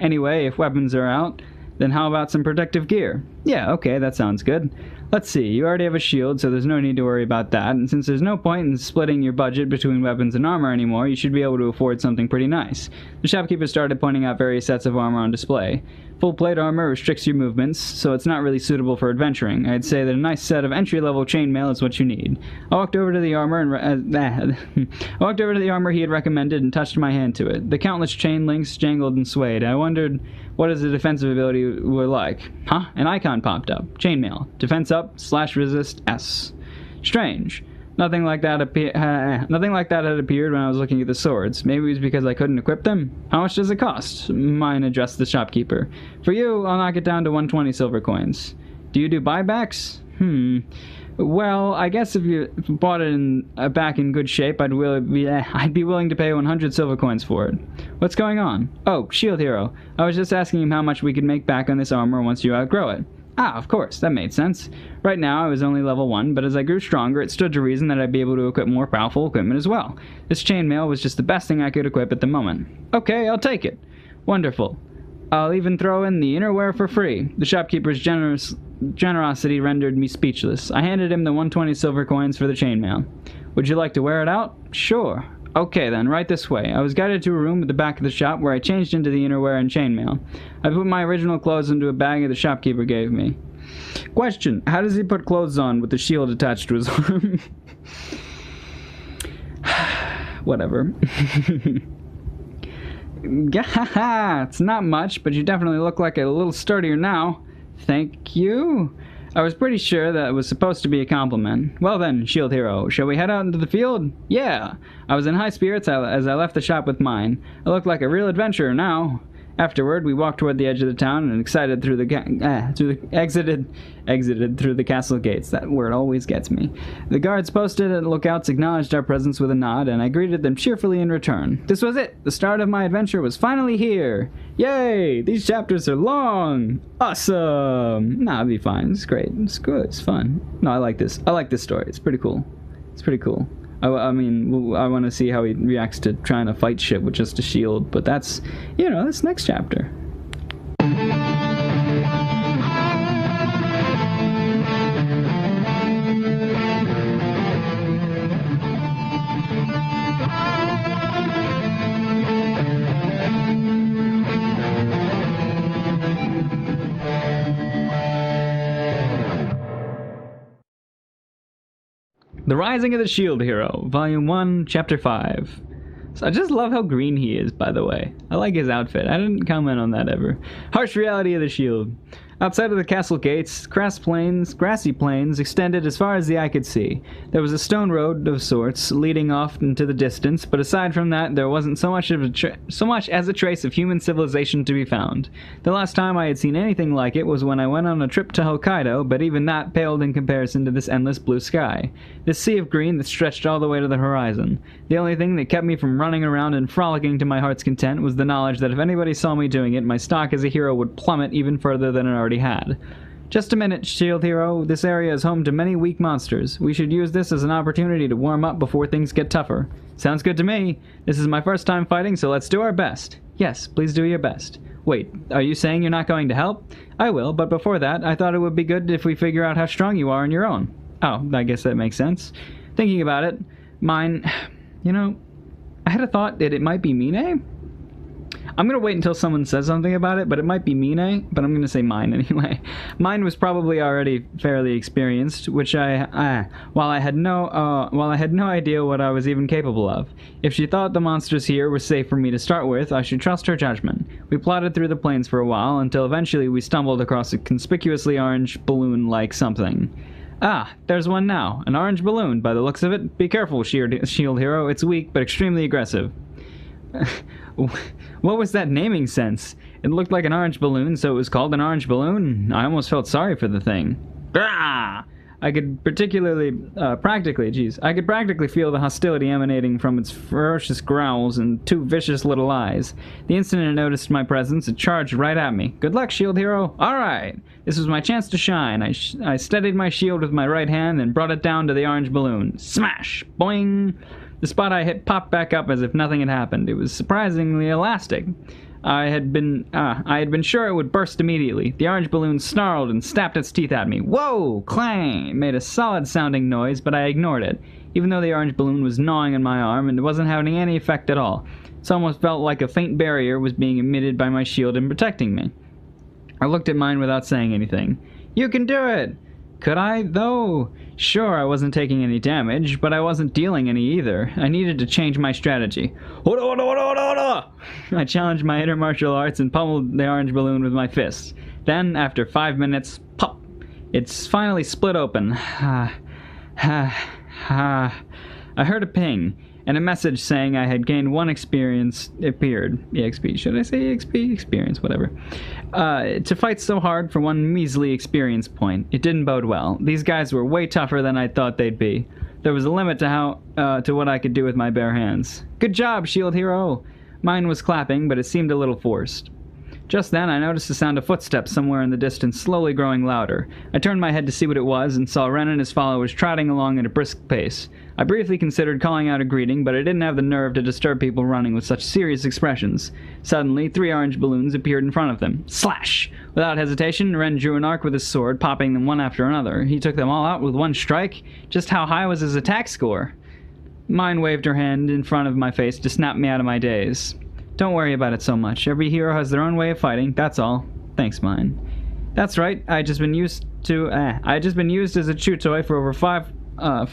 Anyway, if weapons are out, then how about some protective gear? Yeah, okay, that sounds good. Let's see, you already have a shield, so there's no need to worry about that, and since there's no point in splitting your budget between weapons and armor anymore, you should be able to afford something pretty nice. The shopkeeper started pointing out various sets of armor on display. Full plate armor restricts your movements, so it's not really suitable for adventuring. I'd say that a nice set of entry-level chainmail is what you need. I walked over to the armor he had recommended and touched my hand to it. The countless chain links jangled and swayed. I wondered what his defensive ability were like. Huh? An icon popped up. Chainmail. Defense up /resist S. Strange. Nothing like that had appeared when I was looking at the swords. Maybe it was because I couldn't equip them? How much does it cost? Mine addressed the shopkeeper. For you, I'll knock it down to 120 silver coins. Do you do buybacks? Well, I guess if you bought it back in good shape, I'd be willing to pay 100 silver coins for it. What's going on? Oh, Shield Hero. I was just asking him how much we could make back on this armor once you outgrow it. Ah, of course, that made sense. Right now, I was only level 1, but as I grew stronger, it stood to reason that I'd be able to equip more powerful equipment as well. This chainmail was just the best thing I could equip at the moment. Okay, I'll take it. Wonderful. I'll even throw in the innerwear for free. The shopkeeper's generosity rendered me speechless. I handed him the 120 silver coins for the chainmail. Would you like to wear it out? Sure. Okay then, right this way. I was guided to a room at the back of the shop where I changed into the innerwear and chainmail. I put my original clothes into a bag that the shopkeeper gave me. Question, how does he put clothes on with the shield attached to his arm? Whatever. It's not much, but you definitely look like a little sturdier now. Thank you. I was pretty sure that it was supposed to be a compliment. Well then, Shield Hero, shall we head out into the field? Yeah! I was in high spirits as I left the shop with mine. I look like a real adventurer now. Afterward, we walked toward the edge of the town and exited through the castle gates. That word always gets me. The guards posted at lookouts acknowledged our presence with a nod, and I greeted them cheerfully in return. This was it. The start of my adventure was finally here. Yay! These chapters are long. Awesome. Nah, it'll be fine. It's great. It's good. It's fun. No, I like this. I like this story. It's pretty cool. It's pretty cool. I mean, I want to see how he reacts to trying to fight shit with just a shield, but that's, that's next chapter. The Rising of the Shield Hero, Volume 1, Chapter 5. So I just love how green he is, by the way. I like his outfit. I didn't comment on that ever. Harsh reality of the shield. Outside of the castle gates, grassy plains extended as far as the eye could see. There was a stone road of sorts leading off into the distance, but aside from that, there wasn't so much as a trace of human civilization to be found. The last time I had seen anything like it was when I went on a trip to Hokkaido, but even that paled in comparison to this endless blue sky. This sea of green that stretched all the way to the horizon. The only thing that kept me from running around and frolicking to my heart's content was the knowledge that if anybody saw me doing it, my stock as a hero would plummet even further than it already had. Just a minute, Shield Hero. This area is home to many weak monsters. We should use this as an opportunity to warm up before things get tougher. Sounds good to me. This is my first time fighting, so let's do our best. Yes, please do your best. Wait, are you saying you're not going to help? I will, but before that, I thought it would be good if we figure out how strong you are on your own. Oh, I guess that makes sense. Thinking about it, mine... I had a thought that it might be Mine. I'm going to wait until someone says something about it, but it might be Mine, but I'm going to say mine anyway. Mine was probably already fairly experienced, which while I had no idea what I was even capable of. If she thought the monsters here were safe for me to start with, I should trust her judgment. We plodded through the plains for a while, until eventually we stumbled across a conspicuously orange balloon-like something. Ah, there's one now. An orange balloon, by the looks of it. Be careful, Shield Hero. It's weak, but extremely aggressive. What was that naming sense? It looked like an orange balloon, so it was called an orange balloon? I almost felt sorry for the thing. Grah! I could practically feel the hostility emanating from its ferocious growls and two vicious little eyes. The instant it noticed my presence, it charged right at me. Good luck, Shield Hero. All right. This was my chance to shine. I steadied my shield with my right hand and brought it down to the orange balloon. Smash! Boing! The spot I hit popped back up as if nothing had happened. It was surprisingly elastic. I had been sure it would burst immediately. The orange balloon snarled and snapped its teeth at me. Whoa! Clang! It made a solid-sounding noise, but I ignored it, even though the orange balloon was gnawing on my arm and it wasn't having any effect at all. It almost felt like a faint barrier was being emitted by my shield and protecting me. I looked at mine without saying anything. You can do it! Could I, though? Sure, I wasn't taking any damage, but I wasn't dealing any either. I needed to change my strategy. I challenged my inner martial arts and pummeled the orange balloon with my fists. Then, after 5 minutes, pop! It's finally split open. I heard a ping, and a message saying I had gained 1 experience appeared. EXP. Should I say EXP? Experience, whatever. To fight so hard for 1 measly experience point. It didn't bode well. These guys were way tougher than I thought they'd be. There was a limit to what I could do with my bare hands. Good job, shield hero! Mine was clapping, but it seemed a little forced. Just then, I noticed the sound of footsteps somewhere in the distance, slowly growing louder. I turned my head to see what it was, and saw Ren and his followers trotting along at a brisk pace. I briefly considered calling out a greeting, but I didn't have the nerve to disturb people running with such serious expressions. Suddenly, 3 orange balloons appeared in front of them. Slash! Without hesitation, Ren drew an arc with his sword, popping them one after another. He took them all out with 1 strike. Just how high was his attack score? Mine waved her hand in front of my face to snap me out of my daze. Don't worry about it so much. Every hero has their own way of fighting, that's all. Thanks, Mine. That's right, I just been used as a chew toy for over 5 whole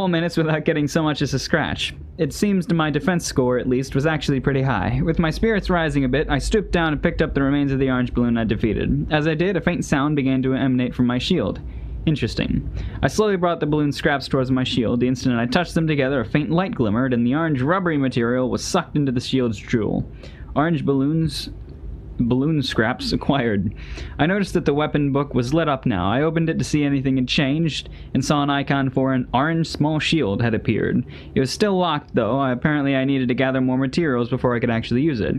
minutes without getting so much as a scratch. It seems my defense score, at least, was actually pretty high. With my spirits rising a bit, I stooped down and picked up the remains of the orange balloon I defeated. As I did, a faint sound began to emanate from my shield. Interesting. I slowly brought the balloon scraps towards my shield. The instant I touched them together, a faint light glimmered, and the orange rubbery material was sucked into the shield's jewel. Orange balloon scraps acquired. I noticed that the weapon book was lit up now. I opened it to see anything had changed, and saw an icon for an orange small shield had appeared. It was still locked, though. Apparently I needed to gather more materials before I could actually use it.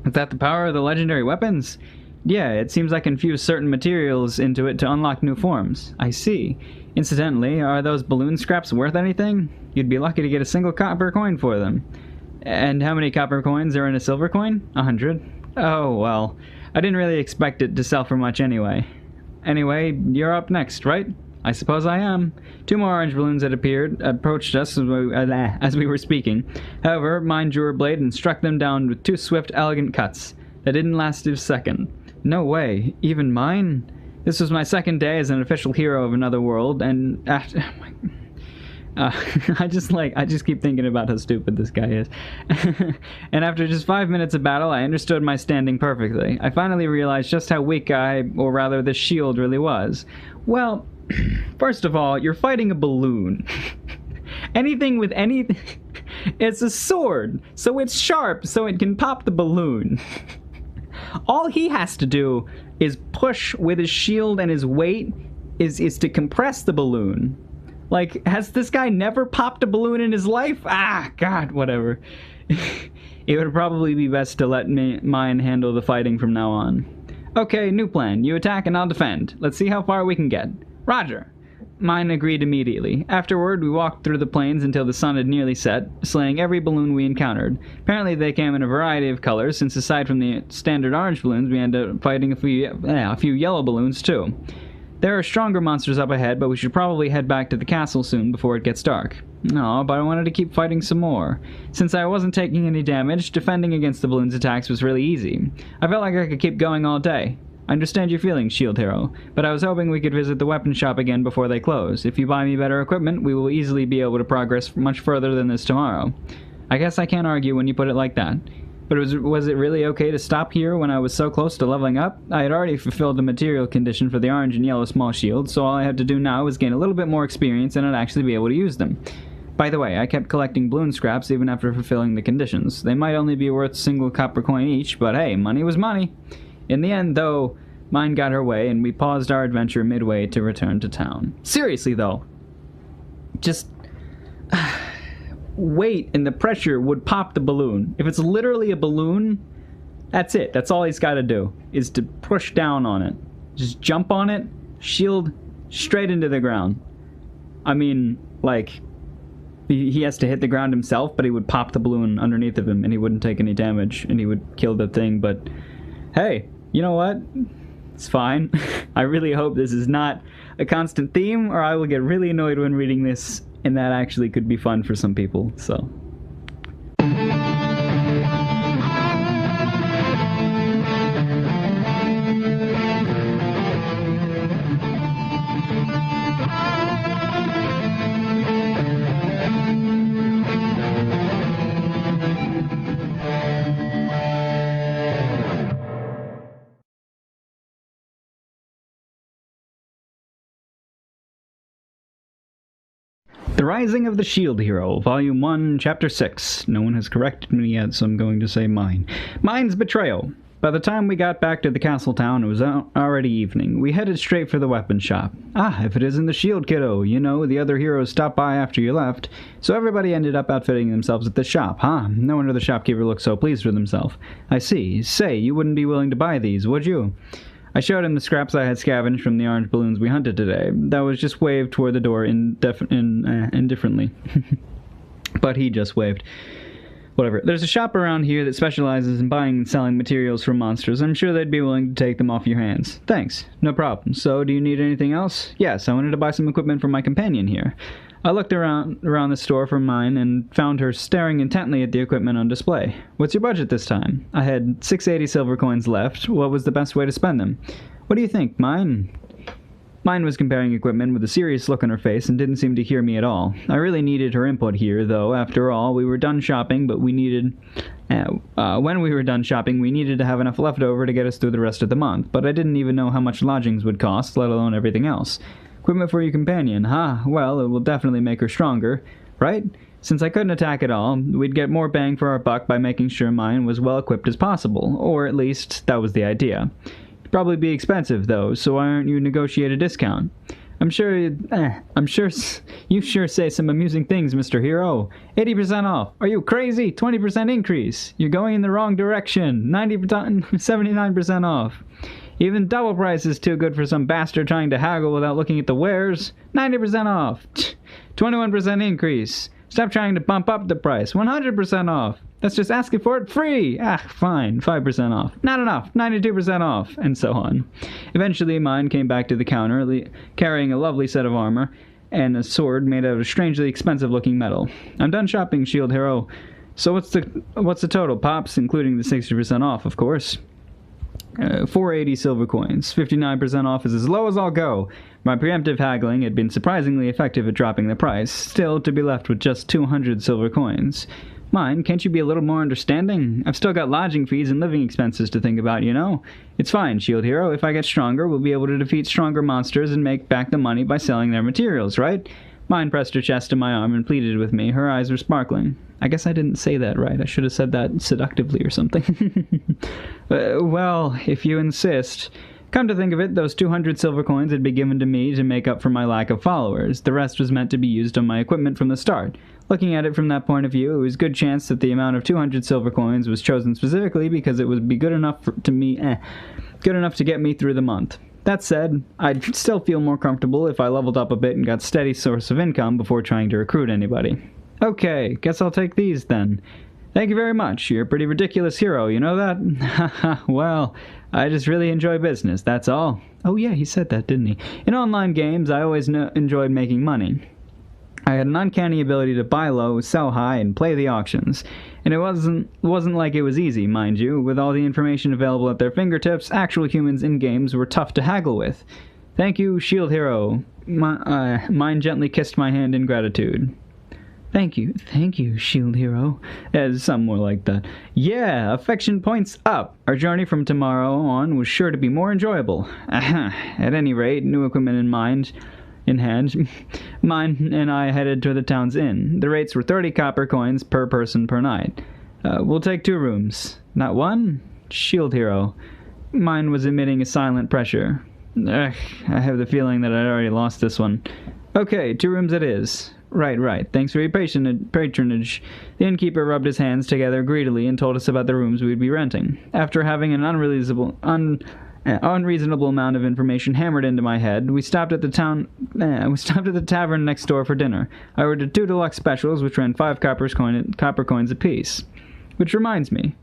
Is that the power of the legendary weapons? Yeah, it seems I can fuse certain materials into it to unlock new forms. I see. Incidentally, are those balloon scraps worth anything? You'd be lucky to get a single copper coin for them. And how many copper coins are in a silver coin? 100. Oh, well. I didn't really expect it to sell for much anyway. Anyway, you're up next, right? I suppose I am. 2 more orange balloons had approached us as we were speaking. However, mine drew her blade and struck them down with 2 swift, elegant cuts. That didn't last a second. No way. Even mine? This was my 2nd day as an official hero of another world, and after... I just keep thinking about how stupid this guy is. And after just 5 minutes of battle, I understood my standing perfectly. I finally realized just how weak or rather, this shield really was. Well, first of all, you're fighting a balloon. Anything with anything... It's a sword, so it's sharp, so it can pop the balloon. All he has to do is push with his shield, and his weight is to compress the balloon. Like, has this guy never popped a balloon in his life? Ah, God, whatever. It would probably be best to let mine handle the fighting from now on. Okay, new plan. You attack and I'll defend. Let's see how far we can get. Roger. Mine agreed immediately. Afterward, we walked through the plains until the sun had nearly set, slaying every balloon we encountered. Apparently they came in a variety of colors, since aside from the standard orange balloons, we ended up fighting a few yellow balloons, too. There are stronger monsters up ahead, but we should probably head back to the castle soon before it gets dark. No, but I wanted to keep fighting some more. Since I wasn't taking any damage, defending against the balloon's attacks was really easy. I felt like I could keep going all day. I understand your feelings, Shield Hero, but I was hoping we could visit the weapon shop again before they close. If you buy me better equipment, we will easily be able to progress much further than this tomorrow. I guess I can't argue when you put it like that. But was it really okay to stop here when I was so close to leveling up? I had already fulfilled the material condition for the orange and yellow small shields, so all I had to do now was gain a little bit more experience and I'd actually be able to use them. By the way, I kept collecting balloon scraps even after fulfilling the conditions. They might only be worth a single copper coin each, but hey, money was money. In the end, though, mine got her way, and we paused our adventure midway to return to town. Seriously, though, just... weight and the pressure would pop the balloon. If it's literally a balloon, that's it. That's all he's got to do, is to push down on it. Just jump on it, shield straight into the ground. I mean, like, he has to hit the ground himself, but he would pop the balloon underneath of him, and he wouldn't take any damage, and he would kill the thing, but hey, you know what? It's fine. I really hope this is not a constant theme, or I will get really annoyed when reading this, and that actually could be fun for some people, so... The Rising of the Shield Hero, Volume 1, Chapter 6. No one has corrected me yet, so I'm going to say mine. Mine's Betrayal. By the time we got back to the castle town, it was already evening. We headed straight for the weapon shop. Ah, if it isn't the Shield Kiddo. You know, the other heroes stopped by after you left. So everybody ended up outfitting themselves at the shop, huh? No wonder the shopkeeper looked so pleased with himself. I see. Say, you wouldn't be willing to buy these, would you? I showed him the scraps I had scavenged from the orange balloons we hunted today. That was just waved toward the door indifferently. But he just waved. Whatever. There's a shop around here that specializes in buying and selling materials for monsters. I'm sure they'd be willing to take them off your hands. Thanks. No problem. So, do you need anything else? Yes, I wanted to buy some equipment for my companion here. I looked around the store for mine and found her staring intently at the equipment on display. What's your budget this time? I had 680 silver coins left. What was the best way to spend them? What do you think, Mine? Mine was comparing equipment with a serious look on her face and didn't seem to hear me at all. I really needed her input here, though. After all, we were done shopping, but when we were done shopping, we needed to have enough left over to get us through the rest of the month. But I didn't even know how much lodgings would cost, let alone everything else. Equipment for your companion, huh? Well, it will definitely make her stronger, right? Since I couldn't attack at all, we'd get more bang for our buck by making sure mine was well equipped as possible, or at least that was the idea. It'd probably be expensive though, so why aren't you negotiate a discount? I'm sure you sure say some amusing things, Mr. Hero. 80% off. Are you crazy? 20% increase. You're going in the wrong direction. 79% off. Even double price is too good for some bastard trying to haggle without looking at the wares. 90% off. 21% increase. Stop trying to bump up the price. 100% off. That's just asking for it free. Ah, fine. 5% off. Not enough. 92% off. And so on. Eventually, mine came back to the counter, carrying a lovely set of armor and a sword made out of strangely expensive-looking metal. I'm done shopping, Shield Hero. So what's the total, Pops, including the 60% off, of course? 480 silver coins. 59% off is as low as I'll go. My preemptive haggling had been surprisingly effective at dropping the price, still to be left with just 200 silver coins. Mine, can't you be a little more understanding? I've still got lodging fees and living expenses to think about, you know? It's fine, Shield Hero. If I get stronger, we'll be able to defeat stronger monsters and make back the money by selling their materials, right? Mine pressed her chest to my arm and pleaded with me. Her eyes were sparkling. I guess I didn't say that right. I should have said that seductively or something. Well, if you insist. Come to think of it, those 200 silver coins had been given to me to make up for my lack of followers. The rest was meant to be used on my equipment from the start. Looking at it from that point of view, it was a good chance that the amount of 200 silver coins was chosen specifically because it would be good enough to get me through the month. That said, I'd still feel more comfortable if I leveled up a bit and got a steady source of income before trying to recruit anybody. Okay, guess I'll take these then. Thank you very much. You're a pretty ridiculous hero, you know that? Haha, well, I just really enjoy business, that's all. Oh yeah, he said that, didn't he? In online games, I always enjoyed making money. I had an uncanny ability to buy low, sell high, and play the auctions. And it wasn't like it was easy, mind you. With all the information available at their fingertips, actual humans in games were tough to haggle with. Thank you, Shield Hero. Mine gently kissed my hand in gratitude. Thank you, Shield Hero. Some more like that. Yeah, affection points up. Our journey from tomorrow on was sure to be more enjoyable. At any rate, new equipment in hand, mine and I headed to the town's inn. The rates were 30 copper coins per person per night. We'll take 2 rooms. Not one? Shield Hero. Mine was emitting a silent pressure. I have the feeling that I'd already lost this one. Okay, 2 rooms it is. Right. Thanks for your patronage. The innkeeper rubbed his hands together greedily and told us about the rooms we'd be renting. After having an unreasonable amount of information hammered into my head, we stopped at the tavern next door for dinner. I ordered 2 deluxe specials, which ran 5 copper coins apiece. Which reminds me.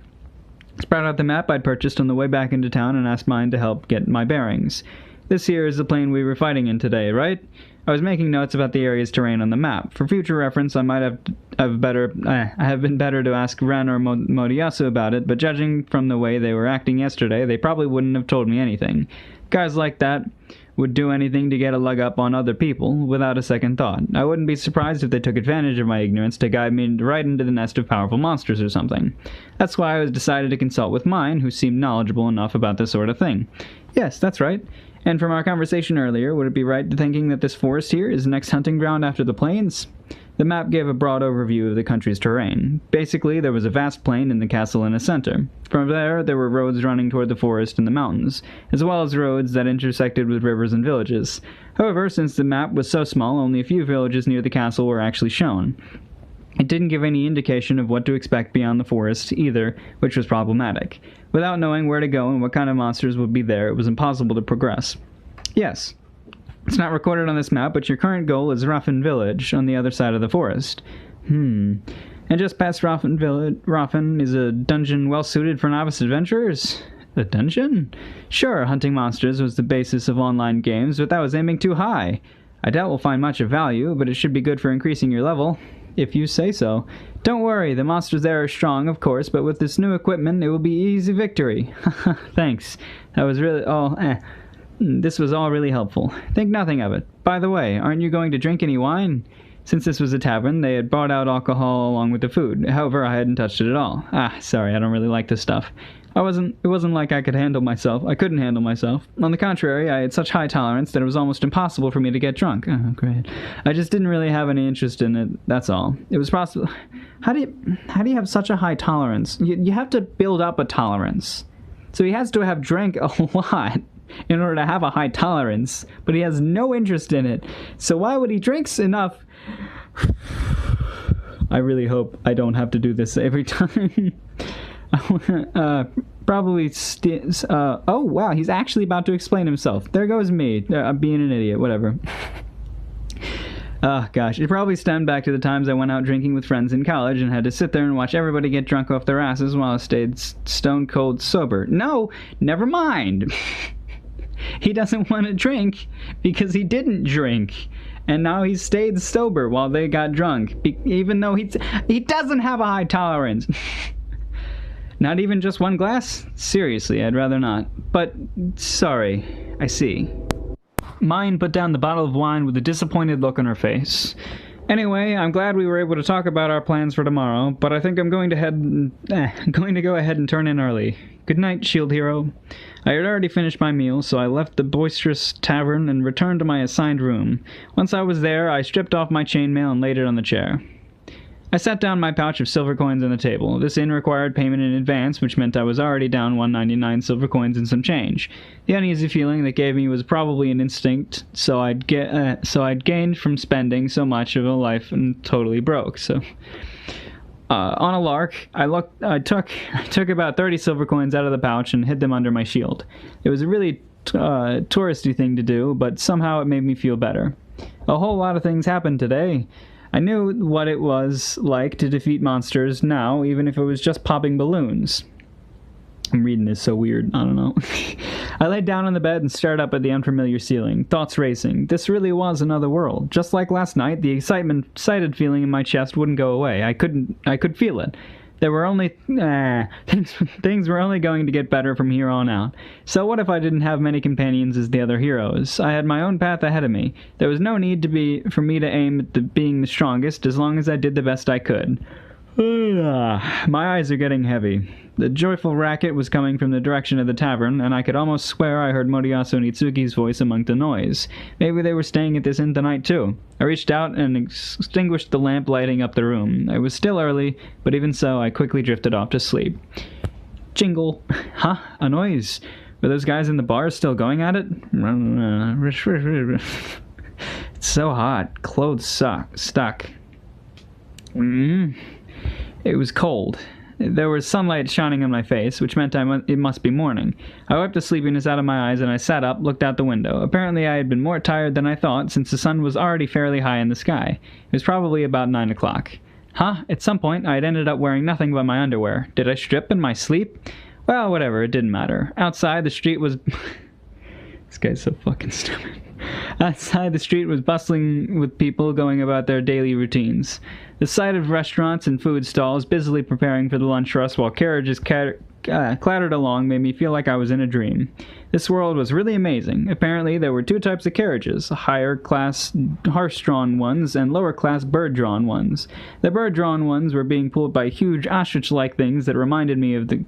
Sprout out the map I'd purchased on the way back into town and asked mine to help get my bearings. This here is the plane we were fighting in today, right? I was making notes about the area's terrain on the map. For future reference, I might have been better to ask Ren or Modiyasu about it, but judging from the way they were acting yesterday, they probably wouldn't have told me anything. Guys like that would do anything to get a leg up on other people, without a second thought. I wouldn't be surprised if they took advantage of my ignorance to guide me right into the nest of powerful monsters or something. That's why I decided to consult with mine, who seemed knowledgeable enough about this sort of thing. Yes, that's right. And from our conversation earlier, would it be right to thinking that this forest here is the next hunting ground after the plains? The map gave a broad overview of the country's terrain. Basically, there was a vast plain and the castle in the center. From there were roads running toward the forest and the mountains, as well as roads that intersected with rivers and villages. However, since the map was so small, only a few villages near the castle were actually shown. It didn't give any indication of what to expect beyond the forest either, which was problematic. Without knowing where to go and what kind of monsters would be there, it was impossible to progress. Yes, it's not recorded on this map, but your current goal is Raffen Village, on the other side of the forest. And just past Raffen is a dungeon well-suited for novice adventurers? A dungeon? Sure, hunting monsters was the basis of online games, but that was aiming too high. I doubt we'll find much of value, but it should be good for increasing your level. If you say so. Don't worry, the monsters there are strong, of course, but with this new equipment, it will be easy victory. Thanks. That was really This was all really helpful. Think nothing of it. By the way, aren't you going to drink any wine? Since this was a tavern, they had brought out alcohol along with the food. However, I hadn't touched it at all. Sorry, I don't really like this stuff. It wasn't like I couldn't handle myself. On the contrary, I had such high tolerance that it was almost impossible for me to get drunk. Oh, great. I just didn't really have any interest in it, that's all. It was possible. How do you have such a high tolerance? You have to build up a tolerance. So he has to have drank a lot in order to have a high tolerance, but he has no interest in it. So why would he drink enough? I really hope I don't have to do this every time. Oh wow, he's actually about to explain himself. There goes me, I'm being an idiot, whatever. Oh gosh, it probably stemmed back to the times I went out drinking with friends in college and had to sit there and watch everybody get drunk off their asses while I stayed stone cold sober. No, never mind. He doesn't want to drink because he didn't drink. And now he stayed sober while they got drunk, even though he doesn't have a high tolerance. Not even just one glass? Seriously, I'd rather not. But, sorry, I see. Mine put down the bottle of wine with a disappointed look on her face. Anyway, I'm glad we were able to talk about our plans for tomorrow, but I think I'm going to go ahead and turn in early. Good night, Shield Hero. I had already finished my meal, so I left the boisterous tavern and returned to my assigned room. Once I was there, I stripped off my chainmail and laid it on the chair. I set down my pouch of silver coins on the table. This inn required payment in advance, which meant I was already down 199 silver coins and some change. The uneasy feeling that gave me was probably an instinct, so I'd gained from spending so much of a life and totally broke. So, on a lark, I took about 30 silver coins out of the pouch and hid them under my shield. It was a really touristy thing to do, but somehow it made me feel better. A whole lot of things happened today. I knew what it was like to defeat monsters now, even if it was just popping balloons. I'm reading this so weird, I don't know. I laid down on the bed and stared up at the unfamiliar ceiling, thoughts racing. This really was another world. Just like last night, the excited feeling in my chest wouldn't go away. I could feel it. There were only... things were only going to get better from here on out. So what if I didn't have many companions as the other heroes? I had my own path ahead of me. There was no need for me to aim at being the strongest, as long as I did the best I could. My eyes are getting heavy. The joyful racket was coming from the direction of the tavern, and I could almost swear I heard Moriyasu Nitsuki's voice among the noise. Maybe they were staying at this inn tonight, too. I reached out and extinguished the lamp lighting up the room. It was still early, but even so, I quickly drifted off to sleep. Jingle. Huh? A noise. Were those guys in the bar still going at it? It's so hot. Clothes stuck. It was cold. There was sunlight shining on my face, which meant it must be morning. I wiped the sleepiness out of my eyes and I sat up, looked out the window. Apparently I had been more tired than I thought, since the sun was already fairly high in the sky. It was probably about 9 o'clock. At some point I had ended up wearing nothing but my underwear. Did I strip in my sleep? Well, whatever, it didn't matter. Outside, the street was... This guy's so fucking stupid. Outside, the street was bustling with people going about their daily routines. The sight of restaurants and food stalls busily preparing for the lunch rush while carriages clattered along made me feel like I was in a dream. This world was really amazing. Apparently, there were two types of carriages, higher-class horse-drawn ones and lower-class bird-drawn ones. The bird-drawn ones were being pulled by huge ostrich-like things that reminded me of the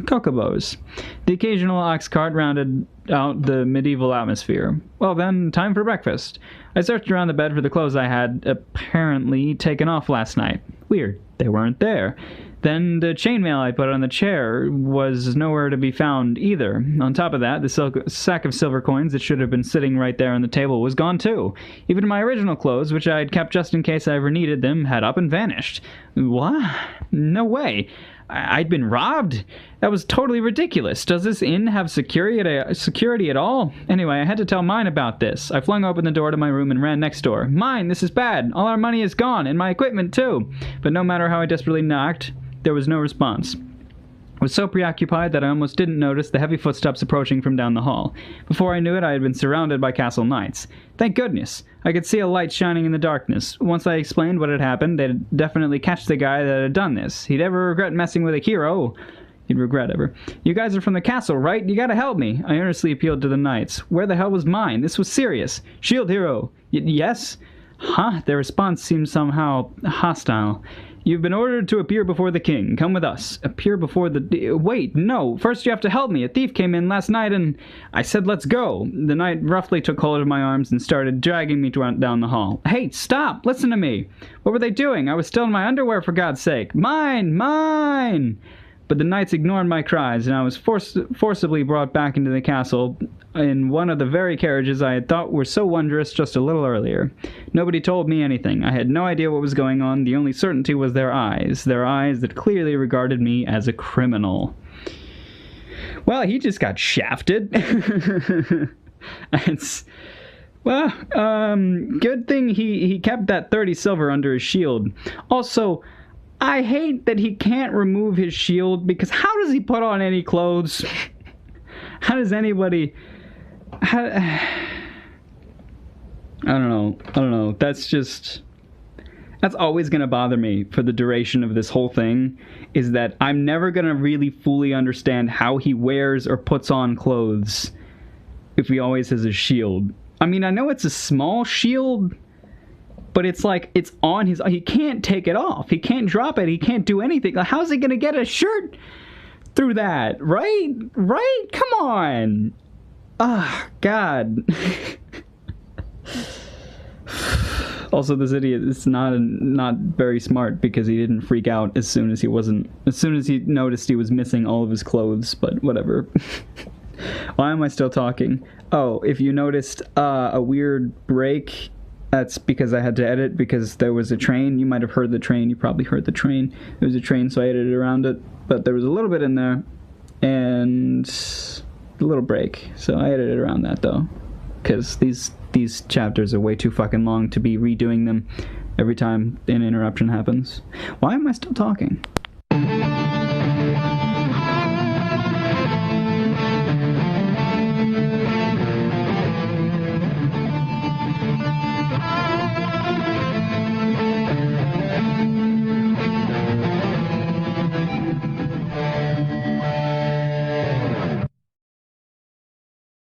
chocobos. The occasional ox cart rounded out the medieval atmosphere. Well then, time for breakfast. I searched around the bed for the clothes I had apparently taken off last night. Weird, they weren't there. Then the chainmail I put on the chair was nowhere to be found either. On top of that, the sack of silver coins that should have been sitting right there on the table was gone too. Even my original clothes, which I had kept just in case I ever needed them, had up and vanished. What? No way. I'd been robbed? That was totally ridiculous. Does this inn have security at all? Anyway, I had to tell Mine about this. I flung open the door to my room and ran next door. Mine, this is bad. All our money is gone, and my equipment too. But no matter how I desperately knocked, there was no response. I was so preoccupied that I almost didn't notice the heavy footsteps approaching from down the hall. Before I knew it, I had been surrounded by castle knights. Thank goodness. I could see a light shining in the darkness. Once I explained what had happened, they'd definitely catch the guy that had done this. He'd ever regret messing with a hero. He'd regret ever. You guys are from the castle, right? You gotta help me. I earnestly appealed to the knights. Where the hell was Mine? This was serious. Shield hero. Yes? Huh? Their response seemed somehow hostile. You've been ordered to appear before the king. Come with us. Appear before the... Wait, no. First you have to help me. A thief came in last night and... I said, let's go. The knight roughly took hold of my arms and started dragging me down the hall. Hey, stop. Listen to me. What were they doing? I was still in my underwear, for God's sake. Mine! Mine! But the knights ignored my cries, and I was forcibly brought back into the castle in one of the very carriages I had thought were so wondrous just a little earlier. Nobody told me anything. I had no idea what was going on. The only certainty was their eyes that clearly regarded me as a criminal. Well, he just got shafted. Good thing he kept that 30 silver under his shield. Also, I hate that he can't remove his shield, because how does he put on any clothes? How does anybody... I don't know. That's always going to bother me for the duration of this whole thing, is that I'm never going to really fully understand how he wears or puts on clothes if he always has a shield. I mean, I know it's a small shield, but it's like, it's on his... He can't take it off. He can't drop it. He can't do anything. Like, how's he going to get a shirt through that? Right? Right? Come on. Ah, God. Also, this idiot is not very smart, because he didn't freak out as soon as he noticed he was missing all of his clothes, but whatever. Why am I still talking? Oh, if you noticed a weird break... That's because I had to edit, because there was a train. You might have heard the train. You probably heard the train. There was a train, so I edited around it. But there was a little bit in there, and a little break. So I edited around that, though. Because these chapters are way too fucking long to be redoing them every time an interruption happens. Why am I still talking?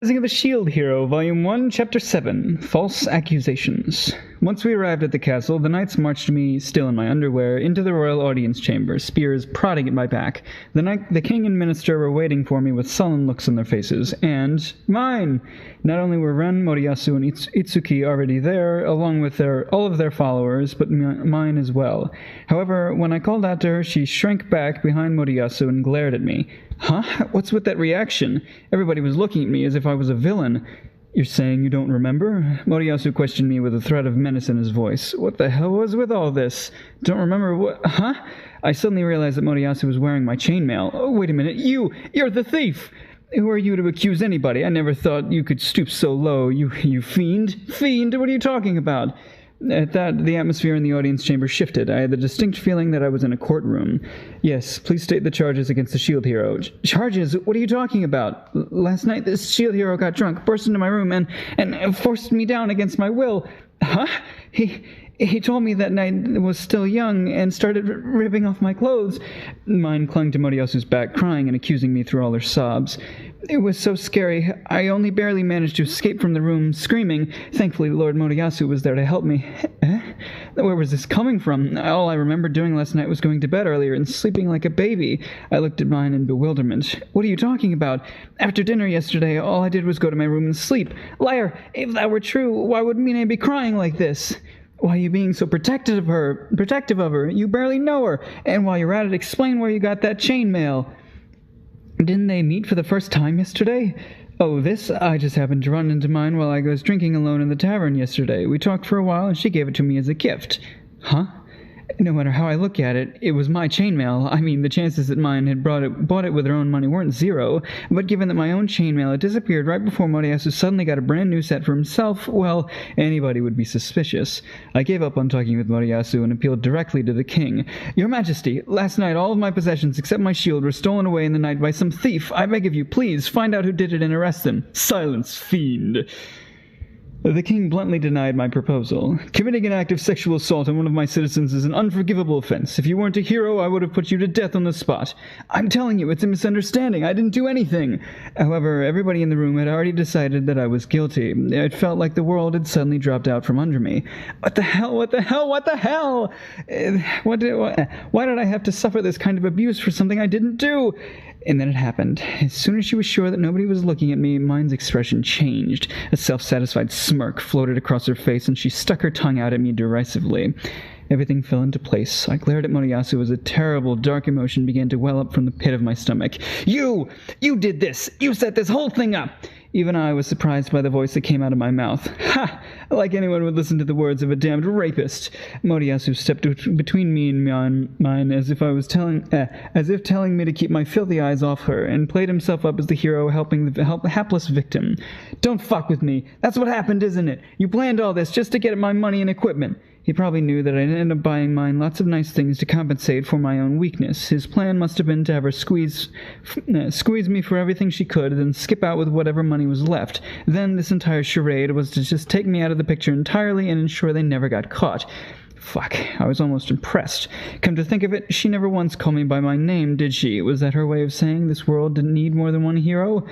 Rising of the Shield Hero, Volume 1, Chapter 7, False Accusations. Once we arrived at the castle, the knights marched me, still in my underwear, into the royal audience chamber, spears prodding at my back. The king and minister were waiting for me with sullen looks on their faces, and Mine! Not only were Ren, Moriyasu, and Itsuki already there, along with all of their followers, but Mine as well. However, when I called out to her, she shrank back behind Moriyasu and glared at me. Huh? What's with that reaction? Everybody was looking at me as if I was a villain. You're saying you don't remember? Moriyasu questioned me with a threat of menace in his voice. What the hell was with all this? Don't remember what... Huh? I suddenly realized that Moriyasu was wearing my chainmail. Oh, wait a minute. You're the thief! Who are you to accuse anybody? I never thought you could stoop so low. You fiend? Fiend? What are you talking about? At that, the atmosphere in the audience chamber shifted. I had the distinct feeling that I was in a courtroom. Yes, please state the charges against the shield hero. Charges? What are you talking about? Last night, this shield hero got drunk, burst into my room, and forced me down against my will. Huh? He told me that night was still young and started ripping off my clothes. Mine clung to Moriyasu's back, crying and accusing me through all her sobs. It was so scary. I only barely managed to escape from the room, screaming. Thankfully, Lord Moriyasu was there to help me. Where was this coming from? All I remember doing last night was going to bed earlier and sleeping like a baby. I looked at mine in bewilderment. What are you talking about? After dinner yesterday, all I did was go to my room and sleep. Liar! If that were true, why would Mine be crying like this? Why are you being so protective of her? You barely know her. And while you're at it, explain where you got that chainmail. Didn't they meet for the first time yesterday? Oh, this? I just happened to run into mine while I was drinking alone in the tavern yesterday. We talked for a while, and she gave it to me as a gift. Huh? No matter how I look at it, it was my chainmail. I mean, the chances that mine had bought it with her own money weren't zero, but given that my own chainmail had disappeared right before Moriyasu suddenly got a brand new set for himself, well, anybody would be suspicious. I gave up on talking with Moriyasu and appealed directly to the king. Your Majesty, last night all of my possessions except my shield were stolen away in the night by some thief. I beg of you, please, find out who did it and arrest them. Silence, fiend. The king bluntly denied my proposal. Committing an act of sexual assault on one of my citizens is an unforgivable offense. If you weren't a hero, I would have put you to death on the spot. I'm telling you, it's a misunderstanding. I didn't do anything. However, everybody in the room had already decided that I was guilty. It felt like the world had suddenly dropped out from under me. What the hell? What the hell? What the hell? Why did I have to suffer this kind of abuse for something I didn't do? And then it happened. As soon as she was sure that nobody was looking at me, mine's expression changed. A self-satisfied smirk floated across her face, and she stuck her tongue out at me derisively. Everything fell into place. I glared at Moriyasu as a terrible, dark emotion began to well up from the pit of my stomach. You did this! You set this whole thing up! Even I was surprised by the voice that came out of my mouth. Ha! Like anyone would listen to the words of a damned rapist. Moriyasu stepped between me and mine as if telling me to keep my filthy eyes off her, and played himself up as the hero helping the hapless victim. Don't fuck with me. That's what happened, isn't it? You planned all this just to get at my money and equipment. He probably knew that I'd end up buying mine lots of nice things to compensate for my own weakness. His plan must have been to have her squeeze me for everything she could, then skip out with whatever money was left. Then this entire charade was to just take me out of the picture entirely and ensure they never got caught. Fuck, I was almost impressed. Come to think of it, she never once called me by my name, did she? Was that her way of saying this world didn't need more than one hero?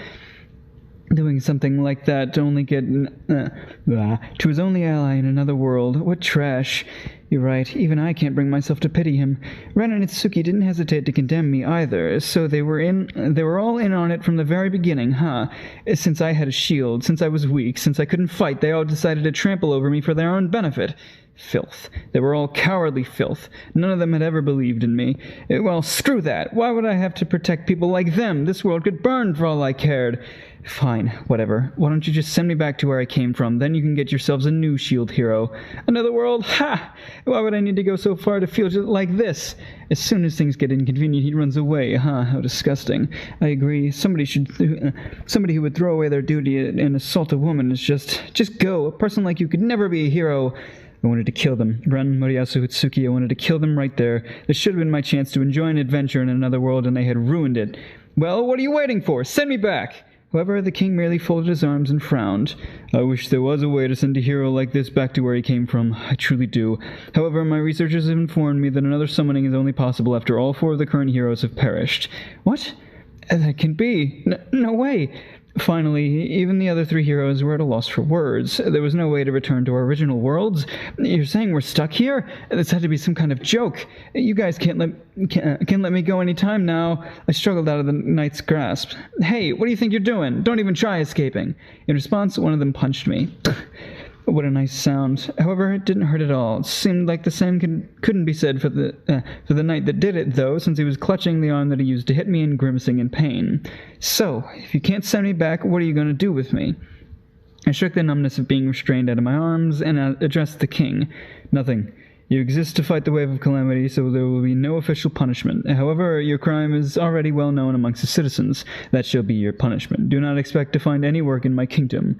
Doing something like that to only get to his only ally in another world. What trash. You're right, even I can't bring myself to pity him. Ren and Itsuki didn't hesitate to condemn me either, so they were all in on it from the very beginning, huh? Since I had a shield, since I was weak, since I couldn't fight, they all decided to trample over me for their own benefit. Filth. They were all cowardly filth. None of them had ever believed in me. Well, screw that. Why would I have to protect people like them? This world could burn for all I cared. Fine, whatever. Why don't you just send me back to where I came from? Then you can get yourselves a new shield hero. Another world? Ha! Why would I need to go so far to feel just like this? As soon as things get inconvenient, he runs away. Huh, how disgusting. I agree. Somebody who would throw away their duty and assault a woman is just go. A person like you could never be a hero. I wanted to kill them. Ren, Moriyasu, Itsuki, I wanted to kill them right there. This should have been my chance to enjoy an adventure in another world, and they had ruined it. Well, what are you waiting for? Send me back! However, the king merely folded his arms and frowned. I wish there was a way to send a hero like this back to where he came from. I truly do. However, my researchers have informed me that another summoning is only possible after all 4 of the current heroes have perished. What? That can be. No way. Finally, even the other 3 heroes were at a loss for words. There was no way to return to our original worlds. You're saying we're stuck here? This had to be some kind of joke. You guys can't let me go any time now. I struggled out of the knight's grasp. Hey, what do you think you're doing? Don't even try escaping. In response, one of them punched me. What a nice sound. However, it didn't hurt at all. It seemed like the same couldn't be said for the knight that did it, though, since he was clutching the arm that he used to hit me and grimacing in pain. So, if you can't send me back, what are you going to do with me? I shook the numbness of being restrained out of my arms and addressed the king. Nothing. You exist to fight the wave of calamity, so there will be no official punishment. However, your crime is already well known amongst the citizens. That shall be your punishment. Do not expect to find any work in my kingdom.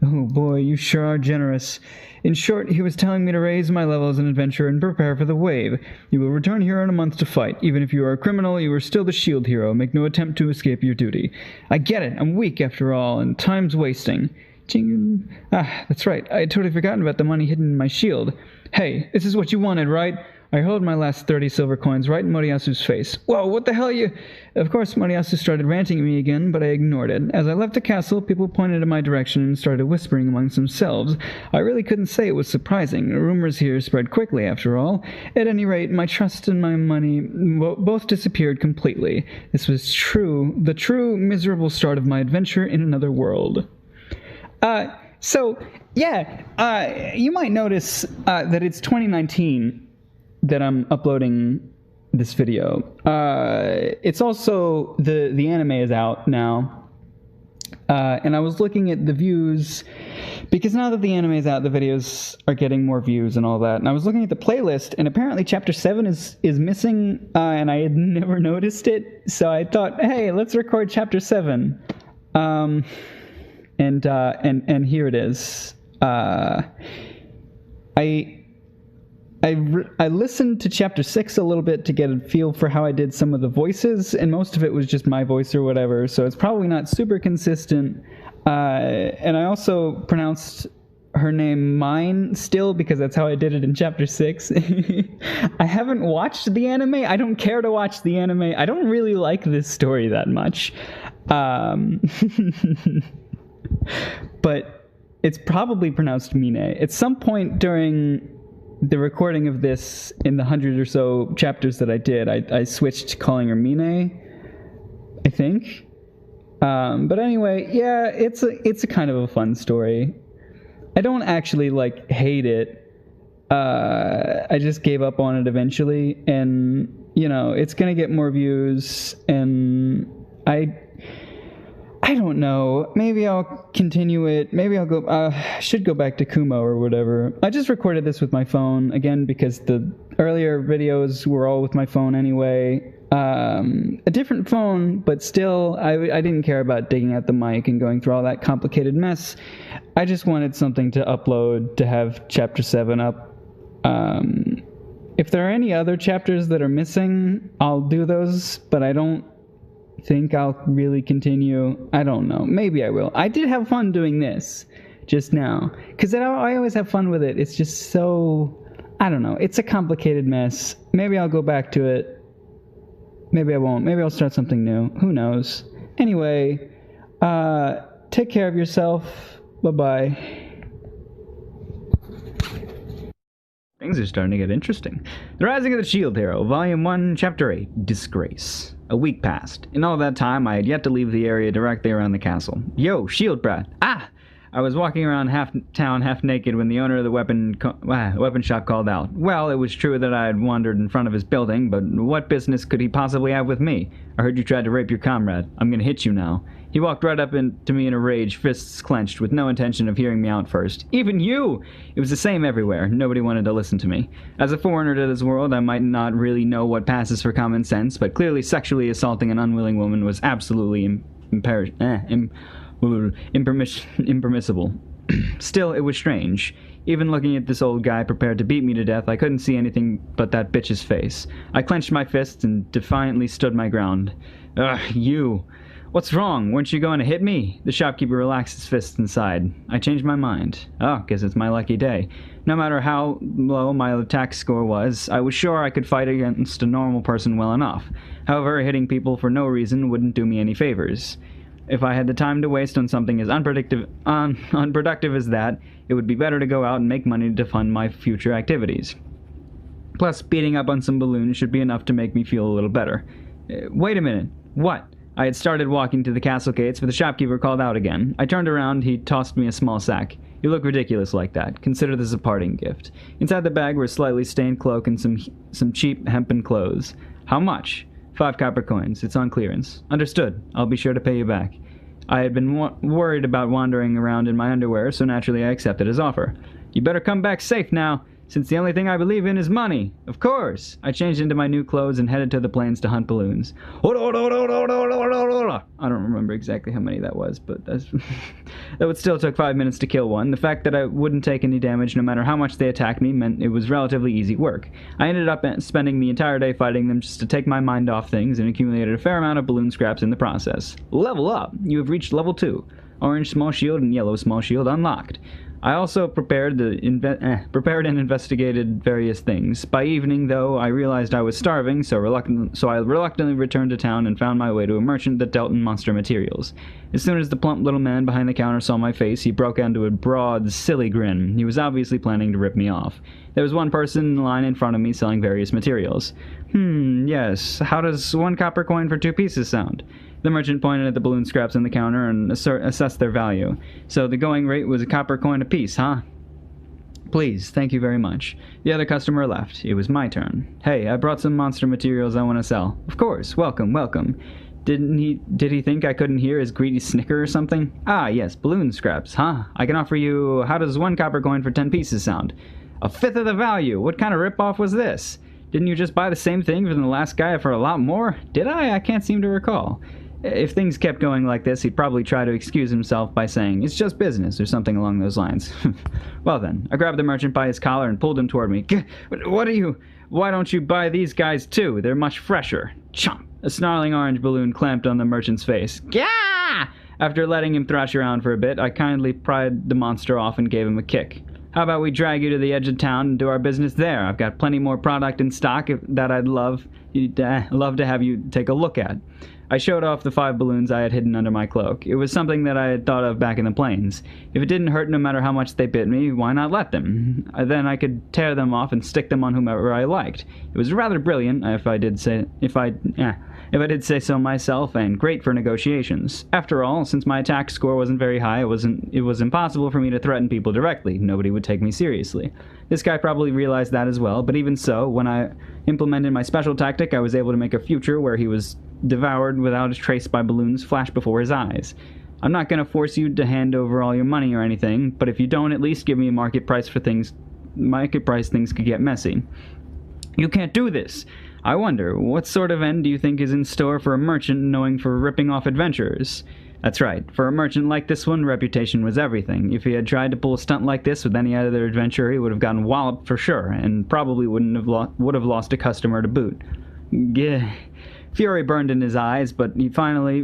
Oh boy, you sure are generous. In short, he was telling me to raise my level as an adventurer and prepare for the wave. You will return here in a month to fight. Even if you are a criminal, you are still the shield hero. Make no attempt to escape your duty. I get it. I'm weak after all, and time's wasting. That's right. I had totally forgotten about the money hidden in my shield. Hey, this is what you wanted, right? I hurled my last 30 silver coins right in Moriyasu's face. Whoa, what the hell you... Of course, Moriyasu started ranting at me again, but I ignored it. As I left the castle, people pointed in my direction and started whispering amongst themselves. I really couldn't say it was surprising. Rumors here spread quickly, after all. At any rate, my trust and my money both disappeared completely. This was the true miserable start of my adventure in another world. You might notice that it's 2019 that I'm uploading this video. It's also, the anime is out now. And I was looking at the views, because now that the anime is out, the videos are getting more views and all that. And I was looking at the playlist, and apparently Chapter 7 is missing, and I had never noticed it. So I thought, hey, let's record Chapter 7. And here it is. I listened to Chapter 6 a little bit to get a feel for how I did some of the voices, and most of it was just my voice or whatever, so it's probably not super consistent. And I also pronounced her name Mine still, because that's how I did it in Chapter 6. I haven't watched the anime. I don't care to watch the anime. I don't really like this story that much. But it's probably pronounced Mine. At some point during the recording of this, in the 100 or so chapters that I did, I switched to calling her Mine, I think. But anyway, yeah, it's a kind of a fun story. I don't actually, hate it. I just gave up on it eventually, and, it's gonna get more views, and I don't know. Maybe I'll continue it. Maybe I'll go... should go back to Kumo or whatever. I just recorded this with my phone, again, because the earlier videos were all with my phone anyway. A different phone, but still, I didn't care about digging out the mic and going through all that complicated mess. I just wanted something to upload to have Chapter 7 up. If there are any other chapters that are missing, I'll do those, but I don't think I'll really continue. I don't know. Maybe I will. I did have fun doing this just now, because I always have fun with it. It's just so... I don't know. It's a complicated mess. Maybe I'll go back to it. Maybe I won't. Maybe I'll start something new. Who knows? Anyway, take care of yourself. Bye-bye. Things are starting to get interesting. The Rising of the Shield Hero, Volume 1, Chapter 8, Disgrace. A week passed. In all that time, I had yet to leave the area directly around the castle. Yo, shield brat. Ah! I was walking around half-town, half-naked when the owner of the weapon shop called out. Well, it was true that I had wandered in front of his building, but what business could he possibly have with me? I heard you tried to rape your comrade. I'm gonna hit you now. He walked right up to me in a rage, fists clenched, with no intention of hearing me out first. Even you! It was the same everywhere. Nobody wanted to listen to me. As a foreigner to this world, I might not really know what passes for common sense, but clearly sexually assaulting an unwilling woman was absolutely impermissible. Still, it was strange. Even looking at this old guy prepared to beat me to death, I couldn't see anything but that bitch's face. I clenched my fists and defiantly stood my ground. Ugh, you! What's wrong? Weren't you going to hit me? The shopkeeper relaxed his fists and sighed. I changed my mind. Oh, guess it's my lucky day. No matter how low my attack score was, I was sure I could fight against a normal person well enough. However, hitting people for no reason wouldn't do me any favors. If I had the time to waste on something as unproductive as that, it would be better to go out and make money to fund my future activities. Plus, beating up on some balloons should be enough to make me feel a little better. Wait a minute. What? I had started walking to the castle gates, but the shopkeeper called out again. I turned around. He tossed me a small sack. You look ridiculous like that. Consider this a parting gift. Inside the bag were a slightly stained cloak and some cheap hempen clothes. How much? 5 copper coins. It's on clearance. Understood. I'll be sure to pay you back. I had been worried about wandering around in my underwear, so naturally I accepted his offer. You better come back safe now, since the only thing I believe in is money. Of course. I changed into my new clothes and headed to the plains to hunt balloons. I don't remember exactly how many that was, but that would still took 5 minutes to kill one. The fact that I wouldn't take any damage no matter how much they attacked me meant it was relatively easy work. I ended up spending the entire day fighting them just to take my mind off things and accumulated a fair amount of balloon scraps in the process. Level up! You have reached level 2. Orange small shield and yellow small shield unlocked. I also prepared and investigated various things. By evening, though, I realized I was starving, so I reluctantly returned to town and found my way to a merchant that dealt in monster materials. As soon as the plump little man behind the counter saw my face, he broke into a broad, silly grin. He was obviously planning to rip me off. There was one person in line in front of me selling various materials. Yes. How does 1 copper coin for 2 pieces sound? The merchant pointed at the balloon scraps on the counter and assessed their value. So the going rate was a copper coin apiece, huh? Please, thank you very much. The other customer left. It was my turn. Hey, I brought some monster materials I want to sell. Of course, welcome, welcome. Did he think I couldn't hear his greedy snicker or something? Ah, yes, balloon scraps, huh? I can offer you, how does 1 copper coin for 10 pieces sound? 1/5 of the value. What kind of ripoff was this? Didn't you just buy the same thing from the last guy for a lot more? Did I? I can't seem to recall. If things kept going like this, he'd probably try to excuse himself by saying, it's just business, or something along those lines. Well then, I grabbed the merchant by his collar and pulled him toward me. Why don't you buy these guys too? They're much fresher. Chomp! A snarling orange balloon clamped on the merchant's face. Gah! After letting him thrash around for a bit, I kindly pried the monster off and gave him a kick. How about we drag you to the edge of town and do our business there? I've got plenty more product in stock that I'd love to have you take a look at. I showed off the 5 balloons I had hidden under my cloak. It was something that I had thought of back in the plains. If it didn't hurt no matter how much they bit me, why not let them? Then I could tear them off and stick them on whomever I liked. It was rather brilliant, if I did say so myself, and great for negotiations. After all, since my attack score wasn't very high, it was impossible for me to threaten people directly. Nobody would take me seriously. This guy probably realized that as well, but even so, when I implemented my special tactic, I was able to make a future where he was devoured without a trace by balloons flash before his eyes. I'm not going to force you to hand over all your money or anything, but if you don't at least give me a market price, things could get messy. You can't do this! I wonder, what sort of end do you think is in store for a merchant knowing for ripping off adventurers? That's right, for a merchant like this one, reputation was everything. If he had tried to pull a stunt like this with any other adventurer, he would have gotten walloped for sure, and probably would have lost a customer to boot. Gah. Fury burned in his eyes, but finally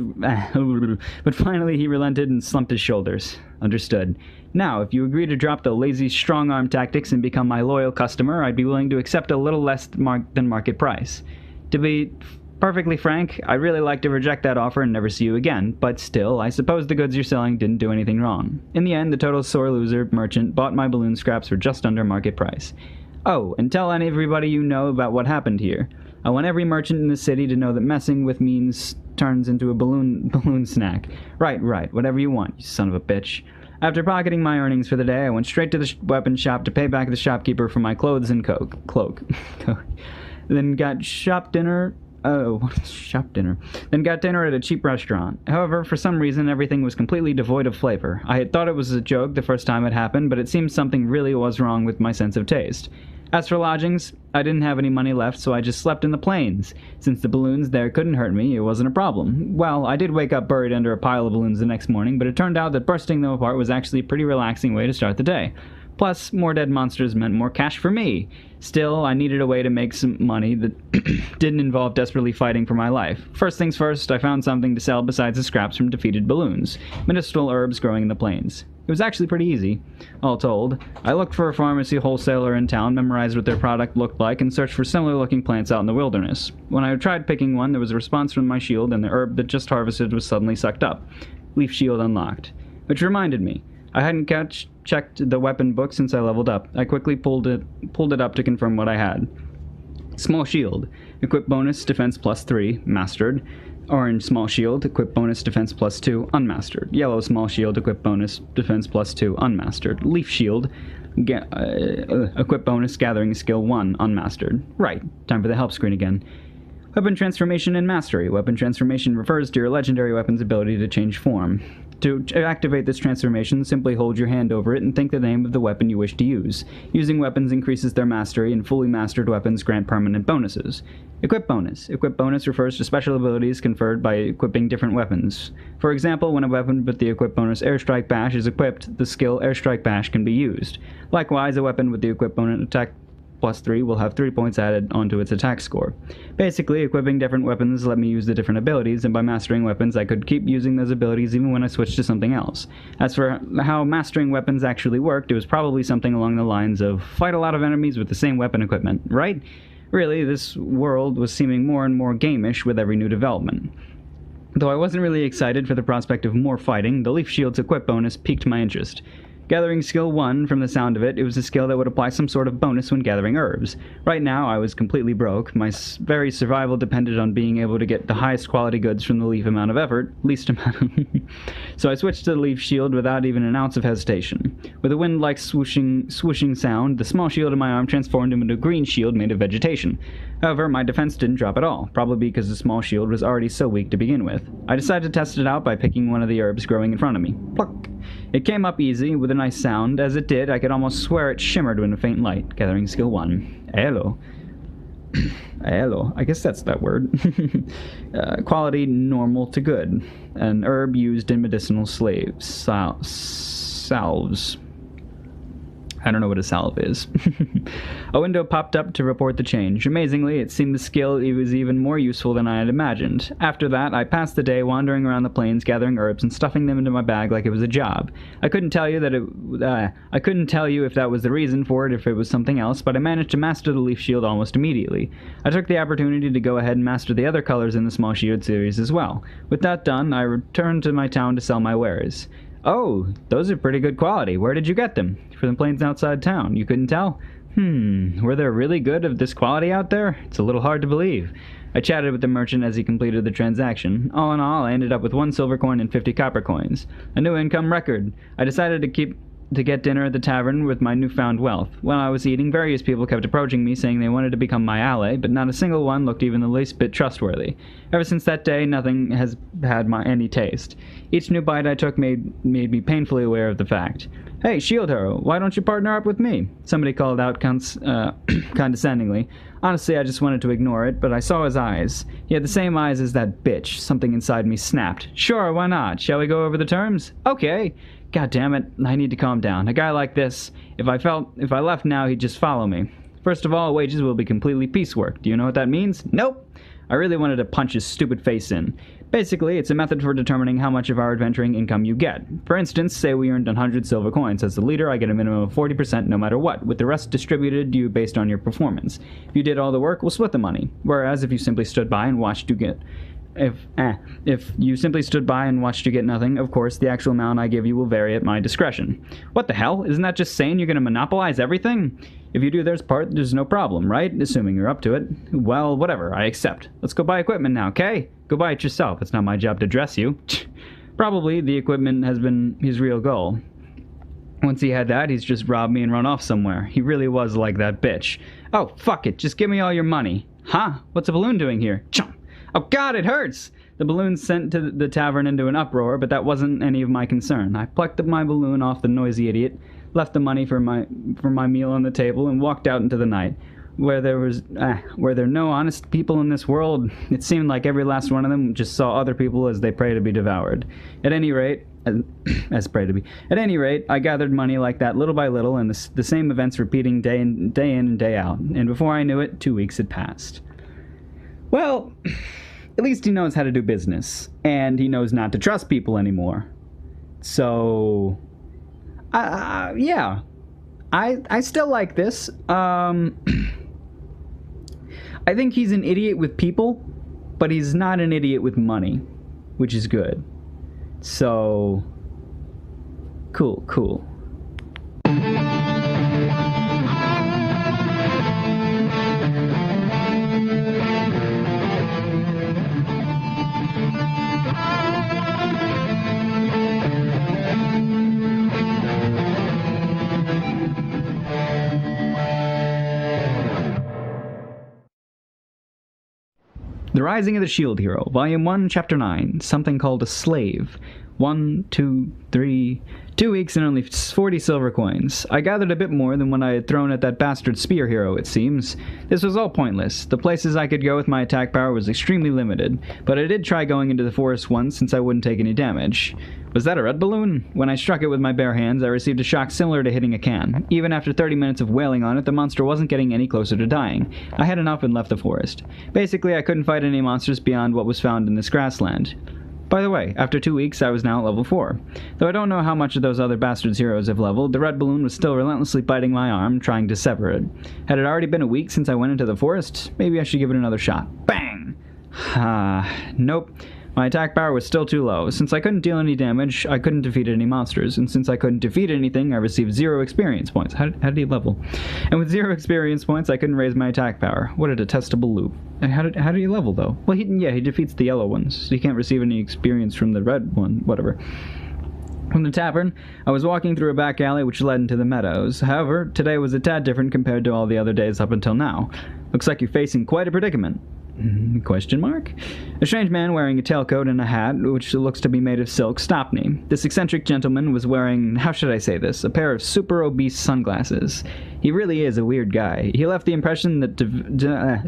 he relented and slumped his shoulders. Understood. Now, if you agree to drop the lazy strong-arm tactics and become my loyal customer, I'd be willing to accept a little less than market price. To be perfectly frank, I'd really like to reject that offer and never see you again, but still, I suppose the goods you're selling didn't do anything wrong. In the end, the total sore loser merchant bought my balloon scraps for just under market price. Oh, and tell everybody you know about what happened here. I want every merchant in the city to know that messing with means turns into a balloon snack. Right, whatever you want, you son of a bitch. After pocketing my earnings for the day, I went straight to the weapon shop to pay back the shopkeeper for my clothes and cloak. Then got dinner Then got dinner at a cheap restaurant. However, for some reason, everything was completely devoid of flavor. I had thought it was a joke the first time it happened, but it seemed something really was wrong with my sense of taste. As for lodgings, I didn't have any money left, so I just slept in the plains. Since the balloons there couldn't hurt me, it wasn't a problem. Well, I did wake up buried under a pile of balloons the next morning, but it turned out that bursting them apart was actually a pretty relaxing way to start the day. Plus, more dead monsters meant more cash for me. Still, I needed a way to make some money that didn't involve desperately fighting for my life. First things first, I found something to sell besides the scraps from defeated balloons. Medicinal herbs growing in the plains. It was actually pretty easy, all told. I looked for a pharmacy wholesaler in town, memorized what their product looked like, and searched for similar-looking plants out in the wilderness. When I tried picking one, there was a response from my shield, and the herb that just harvested was suddenly sucked up. Leaf shield unlocked. Which reminded me, I hadn't checked the weapon book since I leveled up. I quickly pulled it up to confirm what I had. Small shield. Equip bonus, defense plus 3, mastered. Orange small shield, equip bonus, defense plus 2, unmastered. Yellow small shield, equip bonus, defense plus 2, unmastered. Leaf shield, equip bonus, gathering skill 1, unmastered. Right, time for the help screen again. Weapon transformation and mastery. Weapon transformation refers to your legendary weapon's ability to change form. To activate this transformation, simply hold your hand over it and think the name of the weapon you wish to use. Using weapons increases their mastery, and fully mastered weapons grant permanent bonuses. Equip bonus. Equip bonus refers to special abilities conferred by equipping different weapons. For example, when a weapon with the equip bonus Airstrike Bash is equipped, the skill Airstrike Bash can be used. Likewise, a weapon with the equip bonus plus 3 will have 3 points added onto its attack score. Basically, equipping different weapons let me use the different abilities, and by mastering weapons I could keep using those abilities even when I switched to something else. As for how mastering weapons actually worked, it was probably something along the lines of fight a lot of enemies with the same weapon equipment, right? Really, this world was seeming more and more gamish with every new development. Though I wasn't really excited for the prospect of more fighting, the Leaf Shield's equip bonus piqued my interest. Gathering skill 1, from the sound of it, it was a skill that would apply some sort of bonus when gathering herbs. Right now, I was completely broke. My very survival depended on being able to get the highest quality goods from the leaf amount of effort, least amount. So I switched to the Leaf Shield without even an ounce of hesitation. With a wind-like swooshing sound, the small shield in my arm transformed into a green shield made of vegetation. However, my defense didn't drop at all, probably because the small shield was already so weak to begin with. I decided to test it out by picking one of the herbs growing in front of me. Pluck! It came up easy, with a nice sound. As it did, I could almost swear it shimmered in a faint light. Gathering skill 1. Hello. Hello. I guess that's that word. Quality normal to good. An herb used in medicinal salves. I don't know what a salve is. A window popped up to report the change. Amazingly, it seemed the skill was even more useful than I had imagined. After that, I passed the day wandering around the plains gathering herbs and stuffing them into my bag like it was a job. I couldn't tell you if that was the reason for it, if it was something else, but I managed to master the Leaf Shield almost immediately. I took the opportunity to go ahead and master the other colors in the Small Shield series as well. With that done, I returned to my town to sell my wares. Oh, those are pretty good quality. Where did you get them? From the plains outside town. You couldn't tell? Were there really good of this quality out there? It's a little hard to believe. I chatted with the merchant as he completed the transaction. All in all, I ended up with 1 silver coin and 50 copper coins. A new income record. I decided to get dinner at the tavern with my newfound wealth. While I was eating, various people kept approaching me saying they wanted to become my ally, but not a single one looked even the least bit trustworthy. Ever since that day, nothing has had any taste. Each new bite I took made me painfully aware of the fact. Hey, Shield Hero, why don't you partner up with me? Somebody called out condescendingly. Honestly, I just wanted to ignore it, but I saw his eyes. He had the same eyes as that bitch. Something inside me snapped. Sure, why not? Shall we go over the terms? Okay. God damn it, I need to calm down. A guy like this, if I left now, he'd just follow me. First of all, wages will be completely piecework. Do you know what that means? Nope. I really wanted to punch his stupid face in. Basically, it's a method for determining how much of our adventuring income you get. For instance, say we earned 100 silver coins. As the leader, I get a minimum of 40% no matter what, with the rest distributed to you based on your performance. If you did all the work, we'll split the money. Whereas if you simply stood by and watched you get... If you simply stood by and watched you get nothing, of course, the actual amount I give you will vary at my discretion. What the hell? Isn't that just saying you're going to monopolize everything? If you do there's no problem, right? Assuming you're up to it. Well, whatever, I accept. Let's go buy equipment now, okay? Go buy it yourself. It's not my job to dress you. Probably the equipment has been his real goal. Once he had that, he's just robbed me and run off somewhere. He really was like that bitch. Oh, fuck it. Just give me all your money. Huh? What's a balloon doing here? Chomp! Oh God, it hurts! The balloon sent to the tavern into an uproar, but that wasn't any of my concern. I plucked up my balloon off the noisy idiot, left the money for my meal on the table, and walked out into the night. Where there are no honest people in this world, it seemed like every last one of them just saw other people as they pray to be devoured. At any rate, I gathered money like that little by little, and the same events repeating day in and day out. And before I knew it, 2 weeks had passed. Well, at least he knows how to do business, and he knows not to trust people anymore. So, yeah, I still like this. I think he's an idiot with people, but he's not an idiot with money, which is good. So, cool. The Rising of the Shield Hero, Volume 1, Chapter 9, Something Called a Slave. 1, 2, 3... 2 weeks and only 40 silver coins. I gathered a bit more than when I had thrown at that bastard spear hero, it seems. This was all pointless. The places I could go with my attack power was extremely limited, but I did try going into the forest once since I wouldn't take any damage. Was that a red balloon? When I struck it with my bare hands, I received a shock similar to hitting a can. Even after 30 minutes of wailing on it, the monster wasn't getting any closer to dying. I had enough and left the forest. Basically, I couldn't fight any monsters beyond what was found in this grassland. By the way, after 2 weeks, I was now at level 4. Though I don't know how much of those other bastards' heroes have leveled, the red balloon was still relentlessly biting my arm, trying to sever it. Had it already been a week since I went into the forest? Maybe I should give it another shot. Bang! Nope. My attack power was still too low. Since I couldn't deal any damage, I couldn't defeat any monsters. And since I couldn't defeat anything, I received 0 experience points. How did he level? And with 0 experience points, I couldn't raise my attack power. What a detestable loop. And how did he level, though? Well, he defeats the yellow ones, so he can't receive any experience from the red one, whatever. From the tavern, I was walking through a back alley which led into the meadows. However, today was a tad different compared to all the other days up until now. Looks like you're facing quite a predicament. Question mark? A strange man wearing a tailcoat and a hat, which looks to be made of silk, stopped me. This eccentric gentleman was wearing, how should I say this, a pair of super obese sunglasses. He really is a weird guy. He left the impression that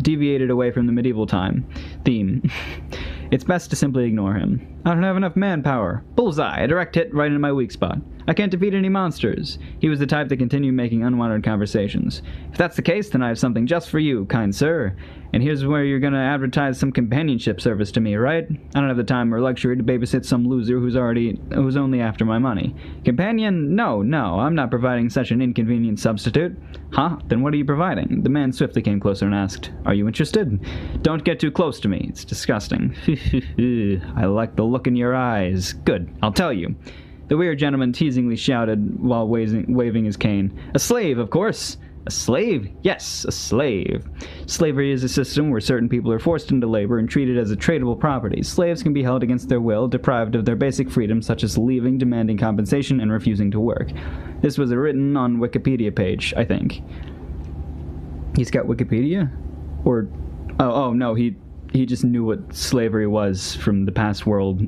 deviated away from the medieval theme. It's best to simply ignore him. I don't have enough manpower. Bullseye, a direct hit right into my weak spot. I can't defeat any monsters. He was the type to continue making unwanted conversations. If that's the case, then I have something just for you, kind sir. And here's where you're gonna advertise some companionship service to me, right? I don't have the time or luxury to babysit some loser who's only after my money. Companion? No, I'm not providing such an inconvenient substitute. Huh? Then what are you providing? The man swiftly came closer and asked, Are you interested? Don't get too close to me. It's disgusting. I like the look in your eyes. Good, I'll tell you. The weird gentleman teasingly shouted while waving his cane. A slave, of course. A slave? Yes, a slave. Slavery is a system where certain people are forced into labor and treated as a tradable property. Slaves can be held against their will, deprived of their basic freedoms such as leaving, demanding compensation, and refusing to work. This was written on Wikipedia page, I think. He's got Wikipedia? Or... Oh no, he just knew what slavery was from the past world.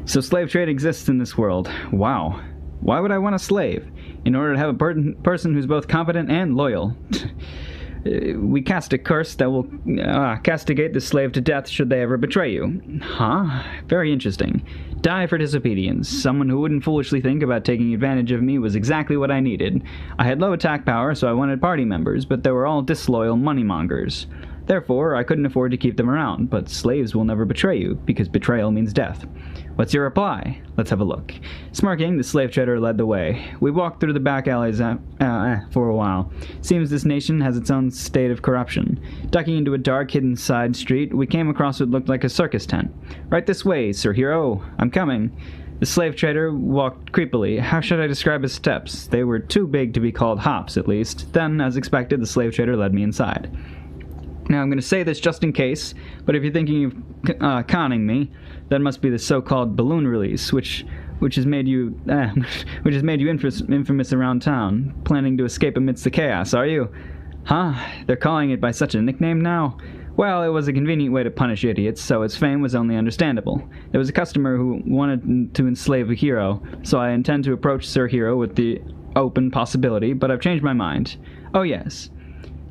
So slave trade exists in this world. Wow. Why would I want a slave? In order to have a person who's both competent and loyal. We cast a curse that will castigate the slave to death should they ever betray you. Huh? Very interesting. Die for disobedience. Someone who wouldn't foolishly think about taking advantage of me was exactly what I needed. I had low attack power, so I wanted party members, but they were all disloyal moneymongers. Therefore, I couldn't afford to keep them around, but slaves will never betray you, because betrayal means death. What's your reply? Let's have a look. Smirking, the slave trader led the way. We walked through the back alleys for a while. Seems this nation has its own state of corruption. Ducking into a dark, hidden side street, we came across what looked like a circus tent. Right this way, Sir Hero. I'm coming. The slave trader walked creepily. How should I describe his steps? They were too big to be called hops, at least. Then, as expected, the slave trader led me inside. Now, I'm going to say this just in case, but if you're thinking of conning me, that must be the so-called balloon release, which has made you infamous around town, planning to escape amidst the chaos, are you? Huh? They're calling it by such a nickname now? Well, it was a convenient way to punish idiots, so its fame was only understandable. There was a customer who wanted to enslave a hero, so I intend to approach Sir Hero with the open possibility, but I've changed my mind. Oh yes.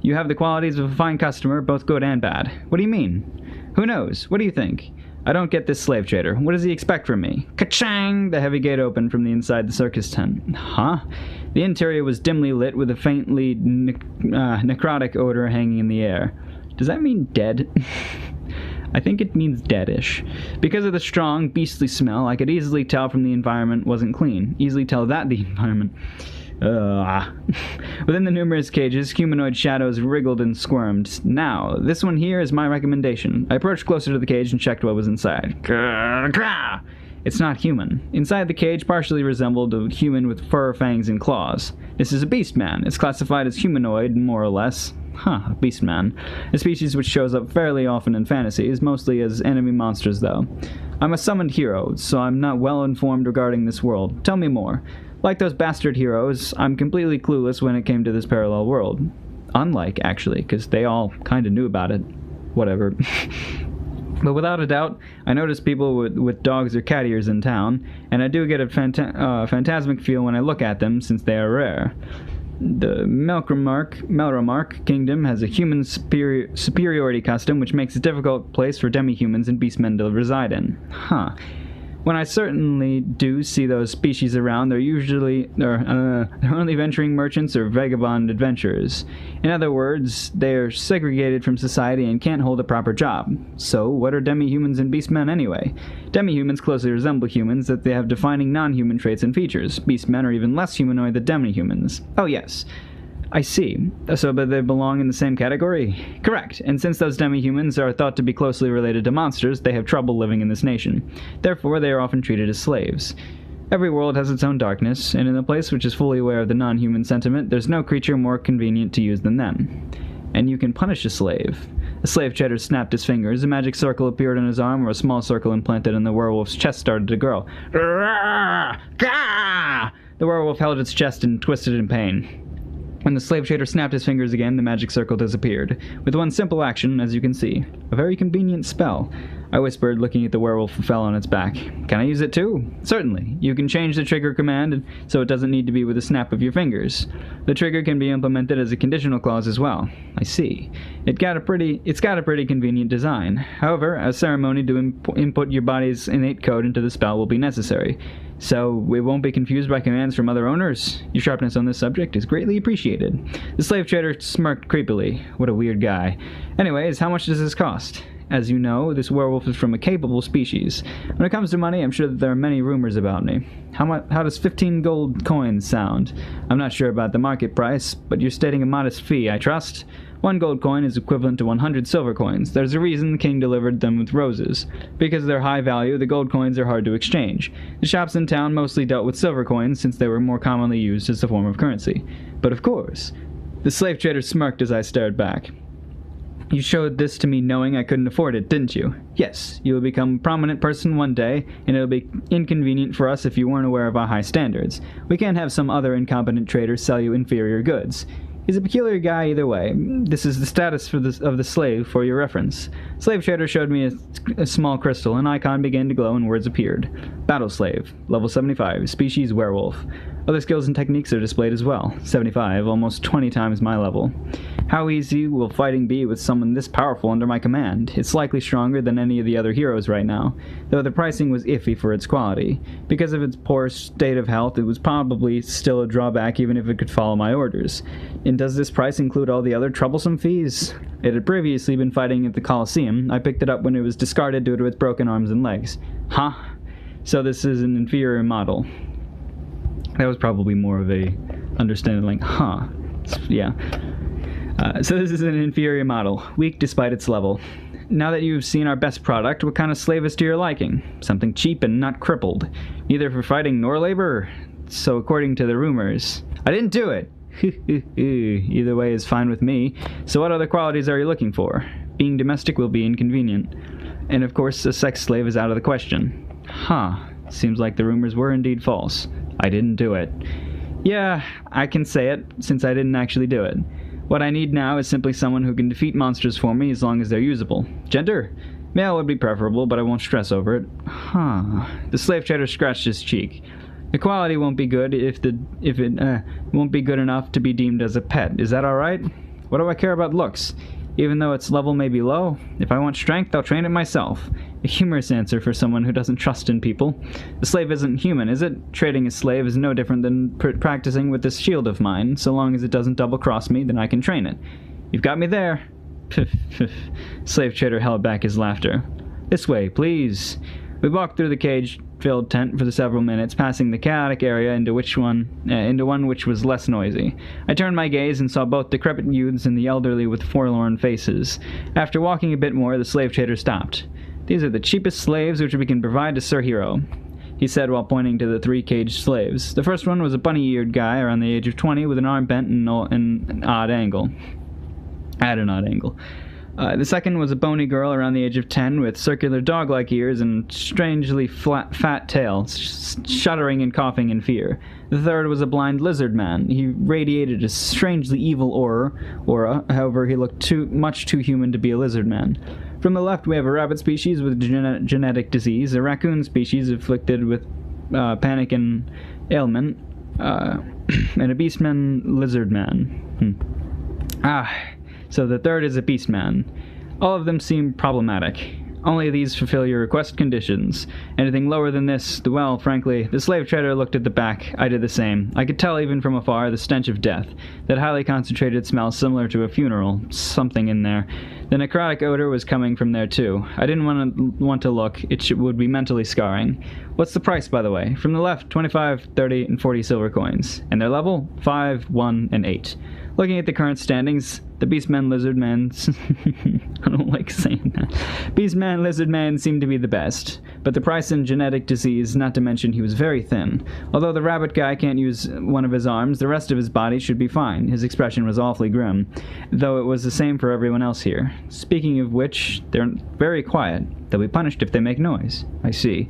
You have the qualities of a fine customer, both good and bad. What do you mean? Who knows? What do you think? I don't get this slave trader. What does he expect from me? Ka-chang! The heavy gate opened from the inside the circus tent. Huh? The interior was dimly lit with a faintly necrotic odor hanging in the air. Does that mean dead? I think it means deadish. Because of the strong, beastly smell, I could easily tell from the environment wasn't clean. Easily tell that the environment... Within the numerous cages, humanoid shadows wriggled and squirmed. Now, this one here is my recommendation. I approached closer to the cage and checked what was inside. It's not human. Inside the cage partially resembled a human with fur, fangs, and claws. This is a beast man. It's classified as humanoid, more or less. A beast man. A species which shows up fairly often in fantasies, mostly as enemy monsters, though. I'm a summoned hero, so I'm not well informed regarding this world. Tell me more. Like those bastard heroes, I'm completely clueless when it came to this parallel world. Unlike, actually, because they all kind of knew about it. Whatever. But without a doubt, I notice people with dogs or cat ears in town, and I do get a phantasmic feel when I look at them, since they are rare. The Melramark Kingdom has a human superiority custom which makes it a difficult place for demi-humans and beastmen to reside in. Huh. When I certainly do see those species around, they're only venturing merchants or vagabond adventurers. In other words, they're segregated from society and can't hold a proper job. So, what are demi-humans and beastmen anyway? Demi-humans closely resemble humans, that they have defining non-human traits and features. Beastmen are even less humanoid than demi-humans. Oh yes. I see. So, but they belong in the same category? Correct. And since those demi-humans are thought to be closely related to monsters, they have trouble living in this nation. Therefore, they are often treated as slaves. Every world has its own darkness, and in a place which is fully aware of the non-human sentiment, there's no creature more convenient to use than them. And you can punish a slave. A slave trader snapped his fingers, a magic circle appeared on his arm, or a small circle implanted in the werewolf's chest started to grow. The werewolf held its chest and twisted in pain. When the slave trader snapped his fingers again, the magic circle disappeared. With one simple action, as you can see. A very convenient spell. I whispered, looking at the werewolf who fell on its back. Can I use it too? Certainly. You can change the trigger command, so it doesn't need to be with a snap of your fingers. The trigger can be implemented as a conditional clause as well. I see. It's got a pretty convenient design. However, a ceremony to input your body's innate code into the spell will be necessary. So, we won't be confused by commands from other owners? Your sharpness on this subject is greatly appreciated. The slave trader smirked creepily. What a weird guy. Anyways, how much does this cost? As you know, this werewolf is from a capable species. When it comes to money, I'm sure that there are many rumors about me. How does 15 gold coins sound? I'm not sure about the market price, but you're stating a modest fee, I trust. 1 gold coin is equivalent to 100 silver coins. There's a reason the king delivered them with roses. Because of their high value, the gold coins are hard to exchange. The shops in town mostly dealt with silver coins, since they were more commonly used as a form of currency. But of course. The slave trader smirked as I stared back. You showed this to me knowing I couldn't afford it, didn't you? Yes, you will become a prominent person one day, and it'll be inconvenient for us if you weren't aware of our high standards. We can't have some other incompetent trader sell you inferior goods. He's a peculiar guy either way. This is the status of the slave for your reference. Slave trader showed me a small crystal. An icon began to glow and words appeared. Battle slave, level 75, species werewolf. Other skills and techniques are displayed as well. 75, almost 20 times my level. How easy will fighting be with someone this powerful under my command? It's likely stronger than any of the other heroes right now, though the pricing was iffy for its quality. Because of its poor state of health, it was probably still a drawback even if it could follow my orders. And does this price include all the other troublesome fees? It had previously been fighting at the Colosseum. I picked it up when it was discarded due to its broken arms and legs. Huh? So this is an inferior model. That was probably more of a understanding, like, huh. Yeah. So this is an inferior model, weak despite its level. Now that you've seen our best product, what kind of slave is to your liking? Something cheap and not crippled. Neither for fighting nor labor. So according to the rumors. I didn't do it! Either way is fine with me. So what other qualities are you looking for? Being domestic will be inconvenient. And of course, a sex slave is out of the question. Huh. Seems like the rumors were indeed false. I didn't do it. Yeah, I can say it, since I didn't actually do it. What I need now is simply someone who can defeat monsters for me as long as they're usable. Gender? Male would be preferable, but I won't stress over it. Huh. The slave trader scratched his cheek. The quality won't be good if it won't be good enough to be deemed as a pet. Is that alright? What do I care about looks? Even though its level may be low, if I want strength, I'll train it myself. A humorous answer for someone who doesn't trust in people. The slave isn't human, is it? Trading a slave is no different than practicing with this shield of mine. So long as it doesn't double-cross me, then I can train it. You've got me there. Slave trader held back his laughter. This way, please. We walked through the cage-filled tent for several minutes, passing the chaotic area into one which was less noisy. I turned my gaze and saw both decrepit youths and the elderly with forlorn faces. After walking a bit more, the slave trader stopped. These are the cheapest slaves which we can provide to Sir Hero, he said while pointing to the 3 caged slaves. The first one was a bunny-eared guy around the age of 20 with an arm bent at an odd angle. The second was a bony girl around the age of 10 with circular dog-like ears and strangely fat tail, shuddering and coughing in fear. The third was a blind lizard man. He radiated a strangely evil aura, however he looked much too human to be a lizard man. From the left we have a rabbit species with genetic disease, a raccoon species afflicted with panic and ailment, and a beastman lizard man. So the third is a beastman. All of them seem problematic. Only these fulfill your request conditions. Anything lower than this, well, frankly, the slave trader looked at the back. I did the same. I could tell even from afar the stench of death. That highly concentrated smell similar to a funeral. Something in there. The necrotic odor was coming from there too. I didn't want to look. It would be mentally scarring. What's the price, by the way? From the left, 25, 30, and 40 silver coins. And their level? 5, 1, and 8. Looking at the current standings, the Beastman Lizard Man... I don't like saying that. Beastman Lizard Man seemed to be the best, but the price in genetic disease, not to mention he was very thin. Although the rabbit guy can't use one of his arms, the rest of his body should be fine. His expression was awfully grim, though it was the same for everyone else here. Speaking of which, they're very quiet. They'll be punished if they make noise. I see.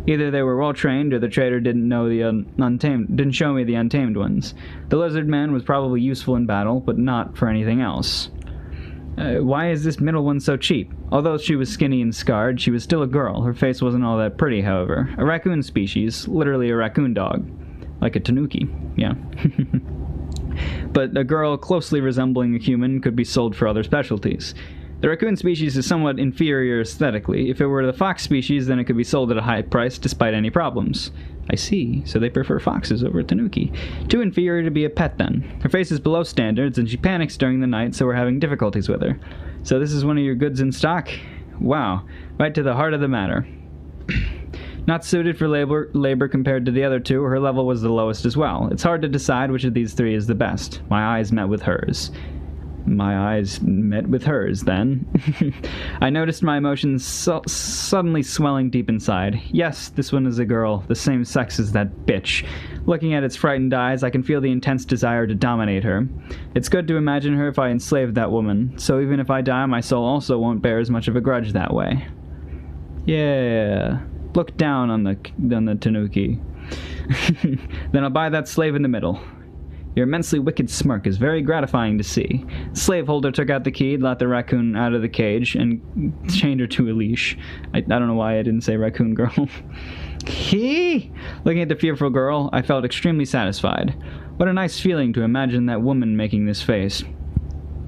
Either they were well trained, or the trader didn't show me the untamed ones. The lizard man was probably useful in battle, but not for anything else. Why is this middle one so cheap? Although she was skinny and scarred, she was still a girl. Her face wasn't all that pretty, however. A raccoon species, literally a raccoon dog. Like a tanuki, yeah. But a girl closely resembling a human could be sold for other specialties. The raccoon species is somewhat inferior aesthetically. If it were the fox species, then it could be sold at a high price despite any problems. I see, so they prefer foxes over tanuki. Too inferior to be a pet, then. Her face is below standards, and she panics during the night, so we're having difficulties with her. So this is one of your goods in stock? Wow, right to the heart of the matter. Not suited for labor compared to the other two, her level was the lowest as well. It's hard to decide which of these three is the best. My eyes met with hers. My eyes met with hers, then. I noticed my emotions suddenly swelling deep inside. Yes, this one is a girl, the same sex as that bitch. Looking at its frightened eyes, I can feel the intense desire to dominate her. It's good to imagine her if I enslaved that woman, so even if I die, my soul also won't bear as much of a grudge that way. Yeah. Look down on the tanuki. Then I'll buy that slave in the middle. Your immensely wicked smirk is very gratifying to see. The slaveholder took out the key, let the raccoon out of the cage, and chained her to a leash. I don't know why I didn't say raccoon girl. He? Looking at the fearful girl, I felt extremely satisfied. What a nice feeling to imagine that woman making this face.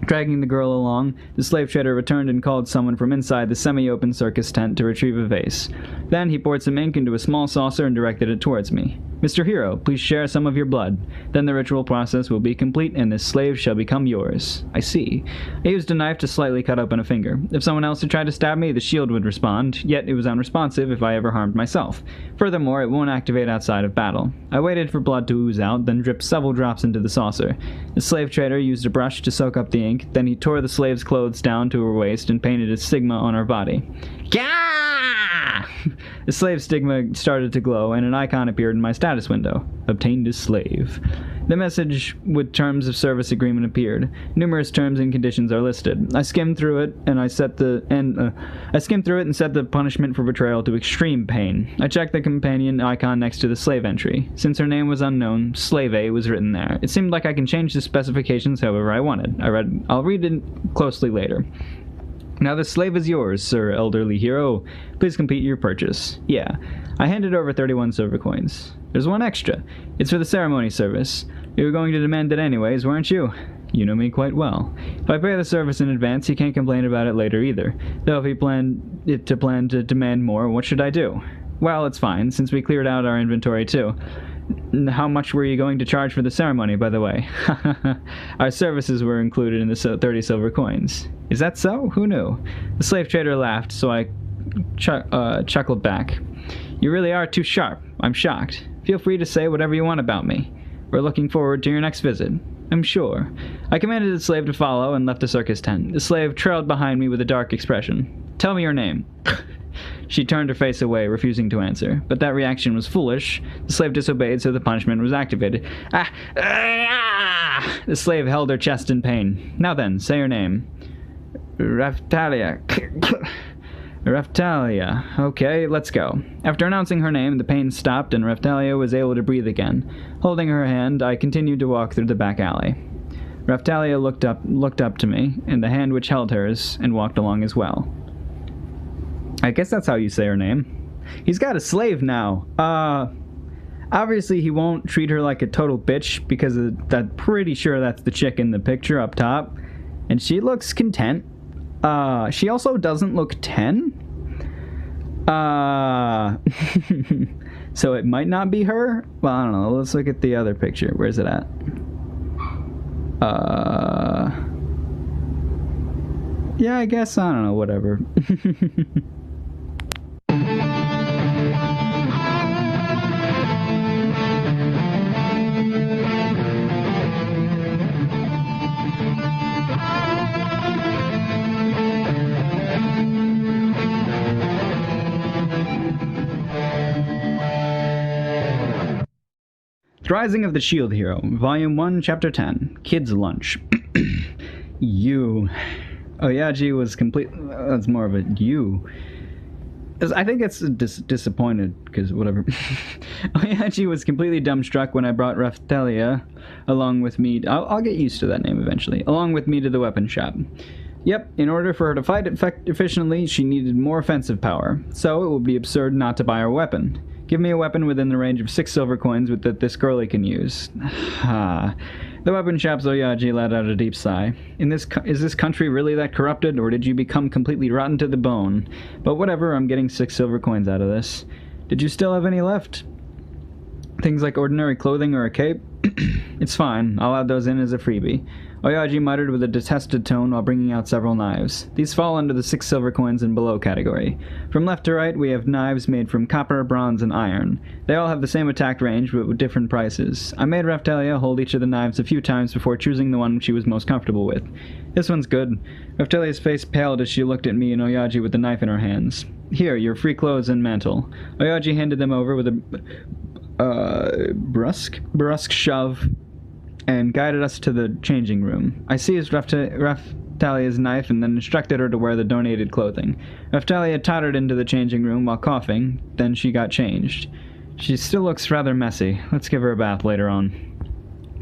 Dragging the girl along, the slave trader returned and called someone from inside the semi-open circus tent to retrieve a vase. Then he poured some ink into a small saucer and directed it towards me. Mr. Hero, please share some of your blood. Then the ritual process will be complete and this slave shall become yours. I see. I used a knife to slightly cut open a finger. If someone else had tried to stab me, the shield would respond, yet it was unresponsive if I ever harmed myself. Furthermore, it won't activate outside of battle. I waited for blood to ooze out, then dripped several drops into the saucer. The slave trader used a brush to soak up the ink, then he tore the slave's clothes down to her waist and painted a stigma on her body. Gah! The slave stigma started to glow, and an icon appeared in my status window. Obtained as slave. The message with terms of service agreement appeared. Numerous terms and conditions are listed. I skimmed through it and set the punishment for betrayal to extreme pain. I checked the companion icon next to the slave entry. Since her name was unknown, Slave A was written there. It seemed like I can change the specifications however I wanted. I'll read it closely later. Now the slave is yours, sir elderly hero. Please complete your purchase. Yeah. I handed over 31 silver coins. There's one extra. It's for the ceremony service. You were going to demand it anyways, weren't you? You know me quite well. If I pay the service in advance, he can't complain about it later either. Though if he planned to demand more, what should I do? Well, it's fine, since we cleared out our inventory too. How much were you going to charge for the ceremony, by the way? Our services were included in the 30 silver coins. Is that so? Who knew? The slave trader laughed, so I chuckled back. You really are too sharp. I'm shocked. Feel free to say whatever you want about me. We're looking forward to your next visit. I'm sure. I commanded the slave to follow and left the circus tent. The slave trailed behind me with a dark expression. Tell me your name. She turned her face away, refusing to answer. But that reaction was foolish. The slave disobeyed, so the punishment was activated. The slave held her chest in pain. Now then, say your name. Raftalia. Raftalia. Okay, let's go. After announcing her name, the pain stopped and Raftalia was able to breathe again. Holding her hand, I continued to walk through the back alley. Raftalia looked up to me, and the hand which held hers, and walked along as well. I guess that's how you say her name. He's got a slave now. Obviously he won't treat her like a total bitch, because I'm pretty sure that's the chick in the picture up top. And she looks content. She also doesn't look 10. So it might not be her. Well, I don't know. Let's look at the other picture. Where's it at? Yeah, I guess, I don't know, whatever. The Rising of the Shield Hero, Volume 1, Chapter 10, Kids' Lunch. You. Oyaji was complete... That's more of a you. I think it's disappointed, because whatever. Oyaji was completely dumbstruck when I brought Raftalia along with me... I'll get used to that name eventually. Along with me to the weapon shop. Yep, in order for her to fight efficiently, she needed more offensive power. So it would be absurd not to buy her a weapon. Give me a weapon within the range of 6 silver coins that this girlie can use. The weapon shop's Oyaji let out a deep sigh. Is this country really that corrupted, or did you become completely rotten to the bone? But whatever, I'm getting 6 silver coins out of this. Did you still have any left? Things like ordinary clothing or a cape? It's fine, I'll add those in as a freebie. Oyaji muttered with a detested tone while bringing out several knives. These fall under the 6 silver coins and below category. From left to right, we have knives made from copper, bronze, and iron. They all have the same attack range, but with different prices. I made Raftalia hold each of the knives a few times before choosing the one she was most comfortable with. This one's good. Raftalia's face paled as she looked at me and Oyaji with the knife in her hands. Here, your free clothes and mantle. Oyaji handed them over with a brusque shove and guided us to the changing room. I seized Raftalia's knife and then instructed her to wear the donated clothing. Raftalia tottered into the changing room while coughing, then she got changed. She still looks rather messy. Let's give her a bath later on.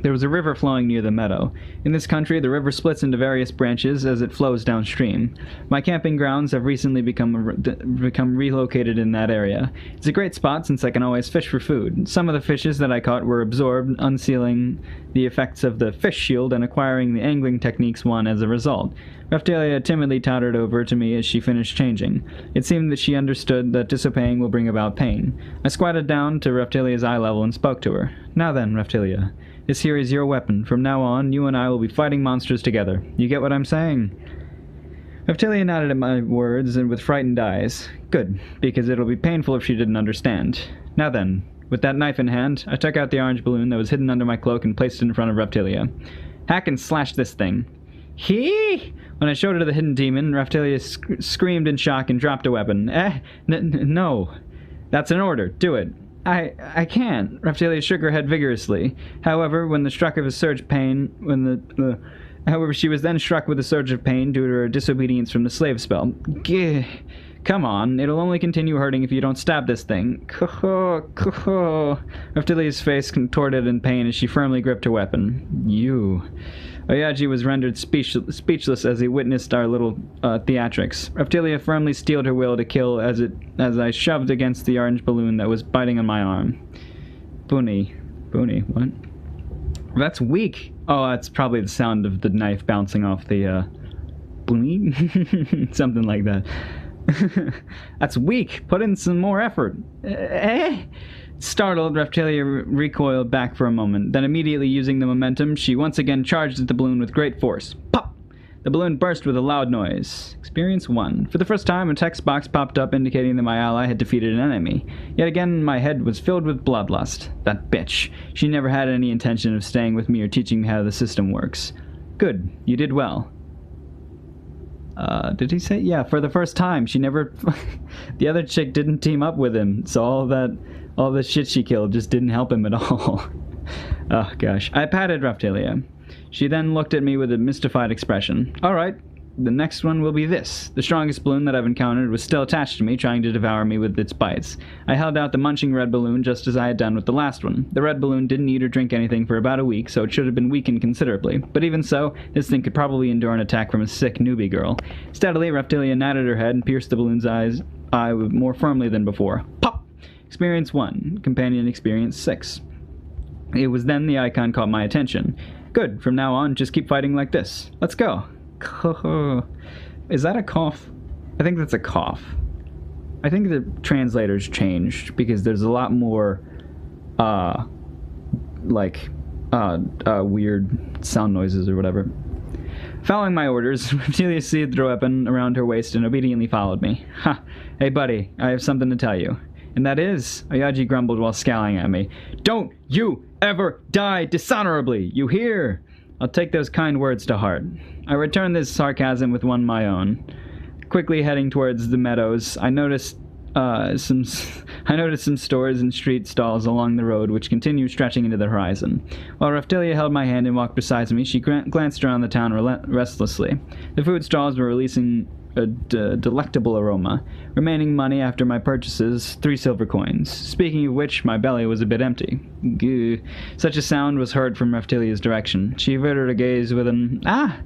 There was a river flowing near the meadow. In this country, the river splits into various branches as it flows downstream. My camping grounds have recently become relocated in that area. It's a great spot since I can always fish for food. Some of the fishes that I caught were absorbed, unsealing the effects of the fish shield and acquiring the angling techniques won as a result. Raftalia timidly tottered over to me as she finished changing. It seemed that she understood that disobeying will bring about pain. I squatted down to Raftalia's eye level and spoke to her. Now then, Raftalia. This here is your weapon. From now on, you and I will be fighting monsters together. You get what I'm saying? Raftalia nodded at my words and with frightened eyes. Good, because it'll be painful if she didn't understand. Now then, with that knife in hand, I took out the orange balloon that was hidden under my cloak and placed it in front of Raftalia. Hack and slash this thing. Hee! When I showed it to the hidden demon, Raftalia screamed in shock and dropped a weapon. No. That's an order. Do it. I can't. Raftalia shook her head vigorously. However, she was then struck with a surge of pain due to her disobedience from the slave spell. Gah. Come on, it'll only continue hurting if you don't stab this thing. Raftalia's face contorted in pain as she firmly gripped her weapon. You. Oyaji was rendered speechless as he witnessed our little theatrics. Raftalia firmly steeled her will to kill as I shoved against the orange balloon that was biting on my arm. Boony, what? That's weak. Oh, that's probably the sound of the knife bouncing off the, boony? Something like that. That's weak. Put in some more effort. Startled, Raftalia recoiled back for a moment. Then immediately using the momentum, she once again charged at the balloon with great force. Pop! The balloon burst with a loud noise. Experience 1. For the first time, a text box popped up indicating that my ally had defeated an enemy. Yet again, my head was filled with bloodlust. That bitch. She never had any intention of staying with me or teaching me how the system works. Good. You did well. Did he say? Yeah, for the first time. She never... The other chick didn't team up with him, so all the shit she killed just didn't help him at all. Oh, gosh. I patted Raftalia. She then looked at me with a mystified expression. All right, The next one will be this. The strongest balloon that I've encountered was still attached to me, trying to devour me with its bites. I held out the munching red balloon just as I had done with the last one. The red balloon didn't eat or drink anything for about a week, so it should have been weakened considerably. But even so, this thing could probably endure an attack from a sick newbie girl. Steadily, Reptilia nodded her head and pierced the balloon's eye more firmly than before. Pop! Experience 1. Companion experience 6. It was then the icon caught my attention. Good. From now on, just keep fighting like this. Let's go. Is that a cough? I think that's a cough. I think the translators changed because there's a lot more weird sound noises or whatever. Following my orders, Reptilia seized the weapon around her waist and obediently followed me. Ha! Hey buddy, I have something to tell you. And that is, Oyaji grumbled while scowling at me, don't you ever die dishonorably, you hear? I'll take those kind words to heart. I returned this sarcasm with one my own. Quickly heading towards the meadows, I noticed some stores and street stalls along the road which continued stretching into the horizon. While Reptilia held my hand and walked beside me, she glanced around the town restlessly. The food stalls were releasing a delectable aroma. Remaining money after my purchases, 3 silver coins. Speaking of which, my belly was a bit empty. Gah. Such a sound was heard from Reptilia's direction. She averted her gaze with an "ah!"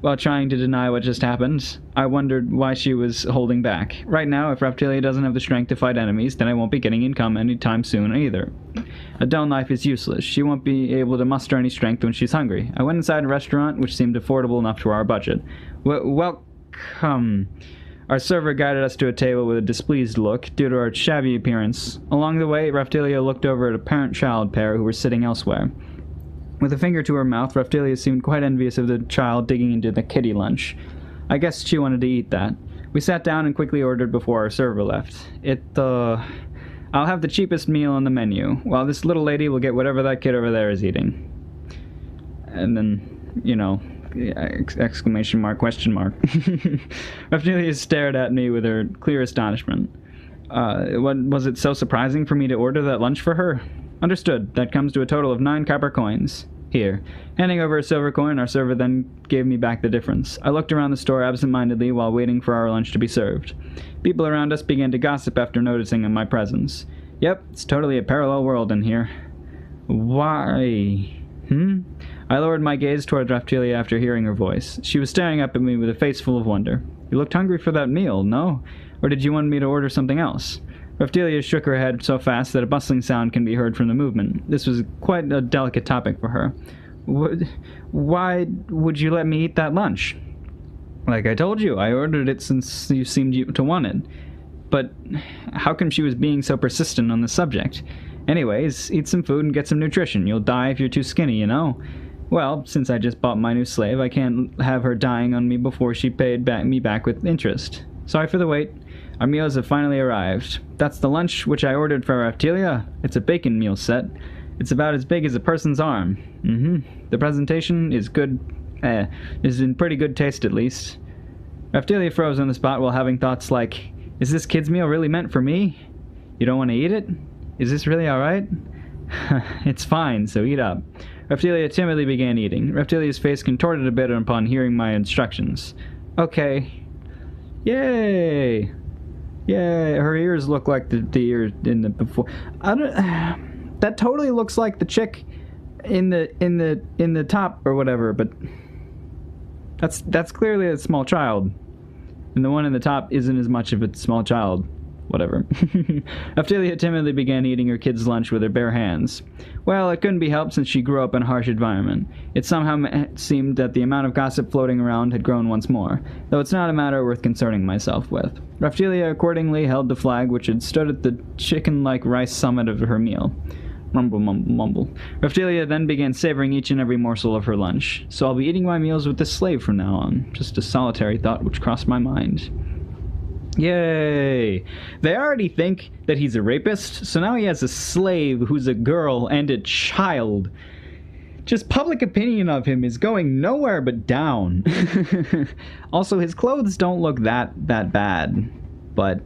while trying to deny what just happened. I wondered why she was holding back. Right now, if Reptilia doesn't have the strength to fight enemies, then I won't be getting income anytime soon either. A dull knife is useless. She won't be able to muster any strength when she's hungry. I went inside a restaurant, which seemed affordable enough to our budget. Welcome. Our server guided us to a table with a displeased look due to our shabby appearance. Along the way, Reptilia looked over at a parent-child pair who were sitting elsewhere. With a finger to her mouth, Reptilia seemed quite envious of the child digging into the kiddie lunch. I guess she wanted to eat that. We sat down and quickly ordered before our server left. I'll have the cheapest meal on the menu, while this little lady will get whatever that kid over there is eating. And then, exclamation mark, question mark. Reptilia stared at me with her clear astonishment. Was it so surprising for me to order that lunch for her? Understood. That comes to a total of 9 copper coins. Here. Handing over a silver coin, our server then gave me back the difference. I looked around the store absent-mindedly while waiting for our lunch to be served. People around us began to gossip after noticing my presence. Yep, it's totally a parallel world in here. Why? I lowered my gaze toward Reptilia after hearing her voice. She was staring up at me with a face full of wonder. You looked hungry for that meal, no? Or did you want me to order something else? Reptilia shook her head so fast that a bustling sound can be heard from the movement. This was quite a delicate topic for her. Why would you let me eat that lunch? Like I told you, I ordered it since you seemed to want it. But how come she was being so persistent on the subject? Anyways, eat some food and get some nutrition. You'll die if you're too skinny, you know? Well, since I just bought my new slave, I can't have her dying on me before she paid me back with interest. Sorry for the wait. Our meals have finally arrived. That's the lunch which I ordered for Reptilia. It's a bacon meal set. It's about as big as a person's arm. The presentation is good. Is in pretty good taste at least. Reptilia froze on the spot while having thoughts like, is this kid's meal really meant for me? You don't want to eat it? Is this really alright? It's fine, so eat up. Reptilia timidly began eating. Reptilia's face contorted a bit upon hearing my instructions. Okay. Yay! Yay! Her ears look like the ears in the before. That totally looks like the chick in the top or whatever, but that's clearly a small child. And the one in the top isn't as much of a small child. Whatever. Reptilia timidly began eating her kid's lunch with her bare hands. Well, it couldn't be helped since she grew up in a harsh environment. It somehow seemed that the amount of gossip floating around had grown once more, though it's not a matter worth concerning myself with. Reptilia accordingly held the flag which had stood at the chicken-like rice summit of her meal. Mumble, mumble, mumble. Reptilia then began savoring each and every morsel of her lunch. So I'll be eating my meals with this slave from now on. Just a solitary thought which crossed my mind. Yay! They already think that he's a rapist, so now he has a slave who's a girl and a child. Just public opinion of him is going nowhere but down. Also, his clothes don't look that bad, but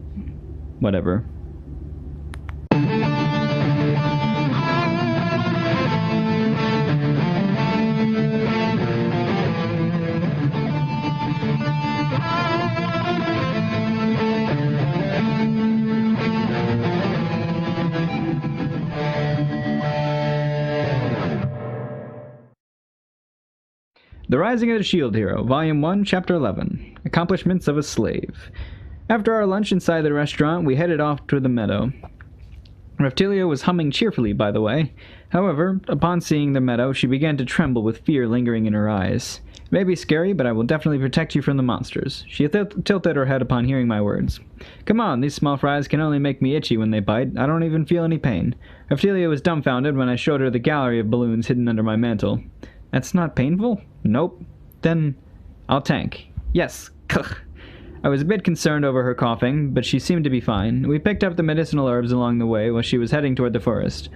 whatever. The Rising of the Shield Hero, Volume 1, Chapter 11. Accomplishments of a Slave. After our lunch inside the restaurant, we headed off to the meadow. Reptilia was humming cheerfully, by the way. However, upon seeing the meadow, she began to tremble with fear lingering in her eyes. It may be scary, but I will definitely protect you from the monsters. She tilted her head upon hearing my words. Come on, these small fries can only make me itchy when they bite. I don't even feel any pain. Reptilia was dumbfounded when I showed her the gallery of balloons hidden under my mantle. That's not painful? Nope. Then I'll tank. Yes. I was a bit concerned over her coughing, but she seemed to be fine. We picked up the medicinal herbs along the way while she was heading toward the forest.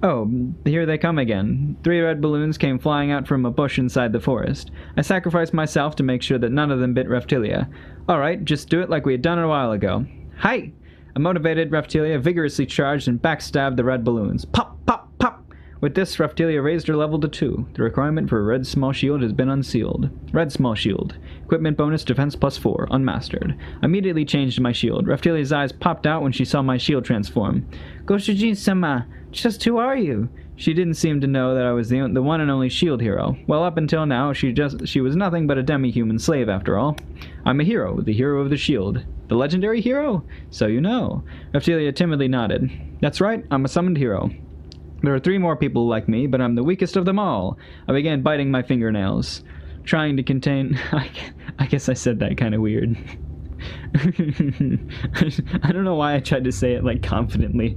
Oh, here they come again. 3 red balloons came flying out from a bush inside the forest. I sacrificed myself to make sure that none of them bit Reptilia. Alright, just do it like we had done a while ago. Hi! A motivated Reptilia vigorously charged and backstabbed the red balloons. Pop, pop, pop! With this, Reptilia raised her level to 2. The requirement for a red small shield has been unsealed. Red small shield. Equipment bonus defense plus 4. Unmastered. I immediately changed my shield. Reptilia's eyes popped out when she saw my shield transform. Goshijin-sama, just who are you? She didn't seem to know that I was the one and only shield hero. Well, up until now, she was nothing but a demi-human slave after all. I'm a hero, the hero of the shield. The legendary hero? So you know. Reptilia timidly nodded. That's right, I'm a summoned hero. There are 3 more people like me, but I'm the weakest of them all. I began biting my fingernails, trying to contain... I guess I said that kind of weird. I don't know why I tried to say it, like, confidently.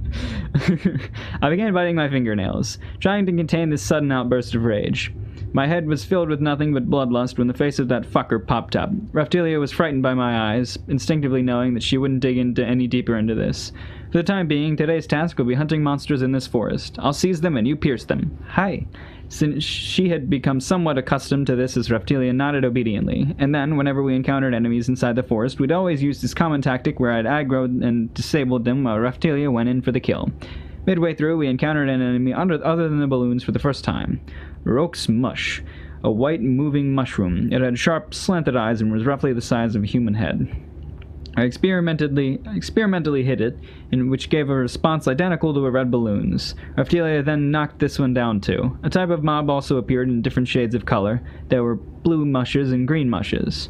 I began biting my fingernails, trying to contain this sudden outburst of rage. My head was filled with nothing but bloodlust when the face of that fucker popped up. Reptilia was frightened by my eyes, instinctively knowing that she wouldn't dig any deeper into this. For the time being, today's task will be hunting monsters in this forest. I'll seize them and you pierce them. Hi. Since she had become somewhat accustomed to this as Reptilia nodded obediently, and then, whenever we encountered enemies inside the forest, we'd always use this common tactic where I'd aggroed and disabled them while Reptilia went in for the kill. Midway through, we encountered an enemy other than the balloons for the first time. Roke's Mush, a white moving mushroom. It had sharp, slanted eyes and was roughly the size of a human head. I experimentally hit it, which gave a response identical to a red balloon's. Reptilia then knocked this one down too. A type of mob also appeared in different shades of color. There were blue mushes and green mushes.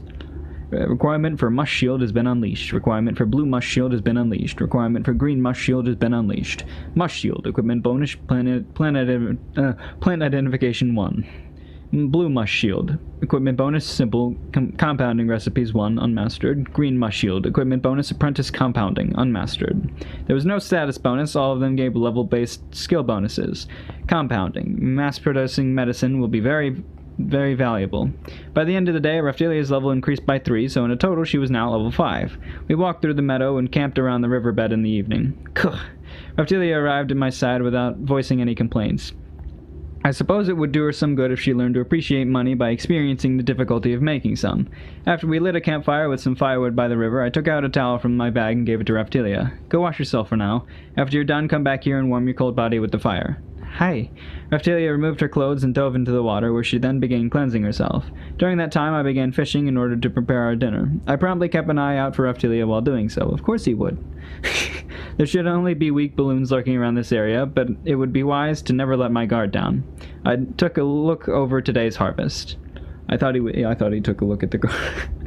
Requirement for mush shield has been unleashed. Requirement for blue mush shield has been unleashed. Requirement for green mush shield has been unleashed. Mush shield, equipment bonus, plant identification 1. Blue mush shield, equipment bonus, simple, compounding recipes 1, unmastered. Green mush shield, equipment bonus, apprentice compounding, unmastered. There was no status bonus, all of them gave level-based skill bonuses. Compounding, mass-producing medicine will be very valuable. By the end of the day, Reptilia's level increased by 3, so in a total she was now level 5. We walked through the meadow and camped around the riverbed in the evening. Reptilia arrived at my side without voicing any complaints. I suppose it would do her some good if she learned to appreciate money by experiencing the difficulty of making some. After we lit a campfire with some firewood by the river, I took out a towel from my bag and gave it to Reptilia. Go wash yourself for now. After you're done, come back here and warm your cold body with the fire. Hi. Reptilia removed her clothes and dove into the water, where she then began cleansing herself. During that time, I began fishing in order to prepare our dinner. I promptly kept an eye out for Reptilia while doing so. Of course he would. There should only be weak balloons lurking around this area, but it would be wise to never let my guard down. I took a look over today's harvest. I thought he took a look at the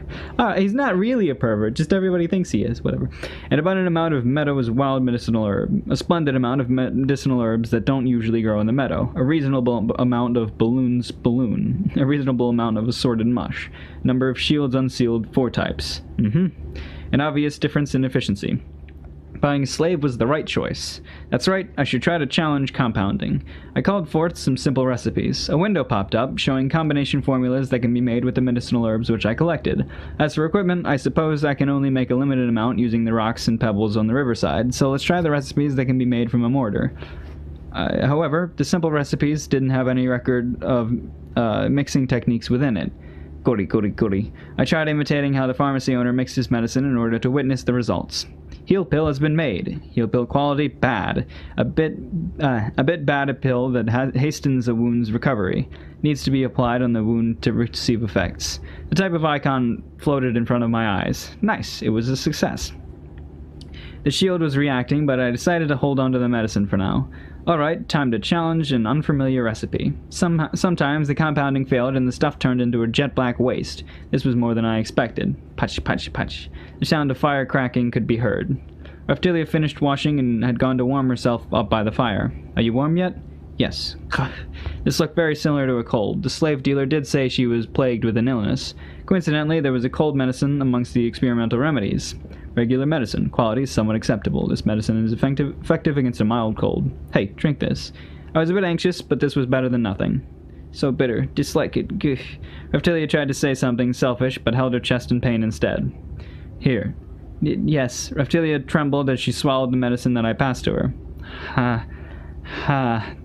he's not really a pervert, just everybody thinks he is, whatever. An abundant amount of meadow's wild medicinal herb. A splendid amount of medicinal herbs that don't usually grow in the meadow. A reasonable amount of balloon. A reasonable amount of assorted mush. Number of shields unsealed, 4 types. An obvious difference in efficiency. Buying a slave was the right choice. That's right, I should try to challenge compounding. I called forth some simple recipes. A window popped up, showing combination formulas that can be made with the medicinal herbs which I collected. As for equipment, I suppose I can only make a limited amount using the rocks and pebbles on the riverside, so let's try the recipes that can be made from a mortar. However, the simple recipes didn't have any record of mixing techniques within it. Kori. I tried imitating how the pharmacy owner mixed his medicine in order to witness the results. Heal pill has been made. Heal pill quality, bad. A bit bad a pill that hastens a wound's recovery. Needs to be applied on the wound to receive effects. The type of icon floated in front of my eyes. Nice, it was a success. The shield was reacting, but I decided to hold on to the medicine for now. Alright, time to challenge an unfamiliar recipe. Sometimes the compounding failed and the stuff turned into a jet black waste. This was more than I expected. Patch, patch, patch. The sound of fire cracking could be heard. Raphtilia finished washing and had gone to warm herself up by the fire. Are you warm yet? Yes. This looked very similar to a cold. The slave dealer did say she was plagued with an illness. Coincidentally, there was a cold medicine amongst the experimental remedies. Regular medicine. Quality is somewhat acceptable. This medicine is effective against a mild cold. Hey, drink this. I was a bit anxious, but this was better than nothing. So bitter. Dislike it. Gah. Raphtilia tried to say something selfish, but held her chest in pain instead. Here. Yes. Raphtilia trembled as she swallowed the medicine that I passed to her.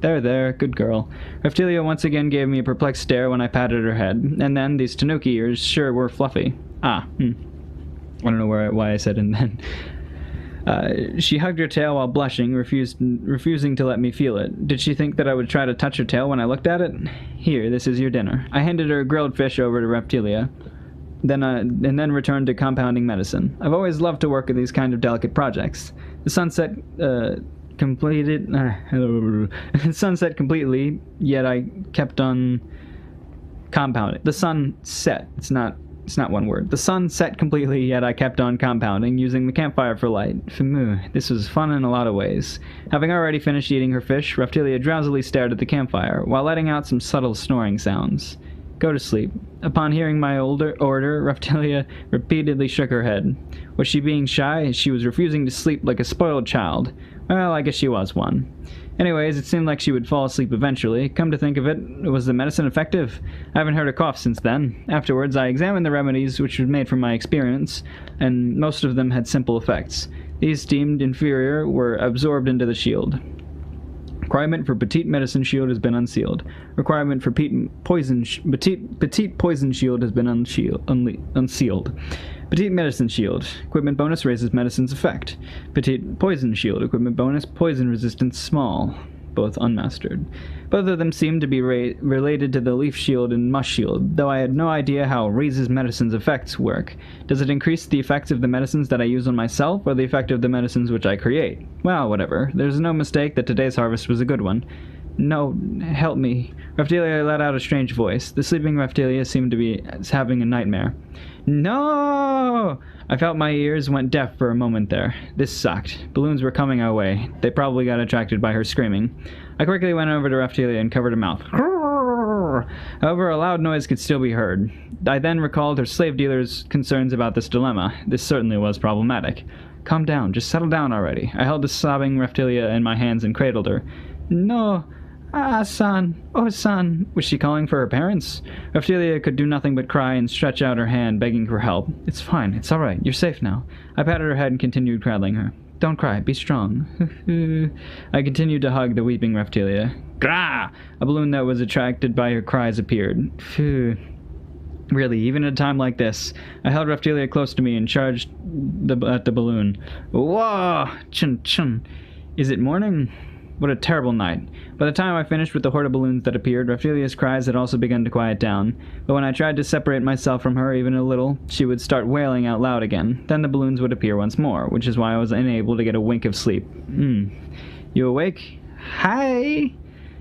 There, good girl. Raphtilia once again gave me a perplexed stare when I patted her head, and then these tanuki ears sure were fluffy. I don't know why I said and then. She hugged her tail while blushing, refusing to let me feel it. Did she think that I would try to touch her tail when I looked at it? Here, this is your dinner. I handed her a grilled fish over to Raphtilia, and then returned to compounding medicine. I've always loved to work at these kind of delicate projects. The sunset completed. Sunset completely, yet I kept on compounding. The sun set. It's not one word. The sun set completely, yet I kept on compounding, using the campfire for light. This was fun in a lot of ways. Having already finished eating her fish, Raphtilia drowsily stared at the campfire, while letting out some subtle snoring sounds. Go to sleep. Upon hearing my order, Raphtilia repeatedly shook her head. Was she being shy? She was refusing to sleep like a spoiled child. Well, I guess she was one. Anyways, it seemed like she would fall asleep eventually. Come to think of it, was the medicine effective? I haven't heard a cough since then. Afterwards, I examined the remedies which were made from my experience, and most of them had simple effects. These deemed inferior were absorbed into the shield. Requirement for petite medicine shield has been unsealed. Requirement for petite poison shield has been unsealed. Petite medicine shield. Equipment bonus raises medicine's effect. Petite poison shield. Equipment bonus poison resistance small. Both unmastered. Both of them seem to be related to the leaf shield and mush shield, though I had no idea how raises medicine's effects work. Does it increase the effects of the medicines that I use on myself, or the effect of the medicines which I create? Well, whatever. There's no mistake that today's harvest was a good one. No, help me. Raphtilia let out a strange voice. The sleeping Raphtilia seemed to be having a nightmare. No! I felt my ears went deaf for a moment there. This sucked. Balloons were coming our way. They probably got attracted by her screaming. I quickly went over to Raphtilia and covered her mouth. However, a loud noise could still be heard. I then recalled her slave dealer's concerns about this dilemma. This certainly was problematic. Calm down. Just settle down already. I held the sobbing Raphtilia in my hands and cradled her. No. Son. Oh, son. Was she calling for her parents? Raphtilia could do nothing but cry and stretch out her hand, begging for help. It's fine. It's all right. You're safe now. I patted her head and continued cradling her. Don't cry. Be strong. I continued to hug the weeping Raphtilia. Grah! A balloon that was attracted by her cries appeared. Really, even at a time like this, I held Raphtilia close to me and charged at the balloon. Whoa! Chun chun. Is it morning? What a terrible night. By the time I finished with the horde of balloons that appeared, Raphtilia's cries had also begun to quiet down, but when I tried to separate myself from her even a little, she would start wailing out loud again. Then the balloons would appear once more, which is why I was unable to get a wink of sleep. You awake? Hi?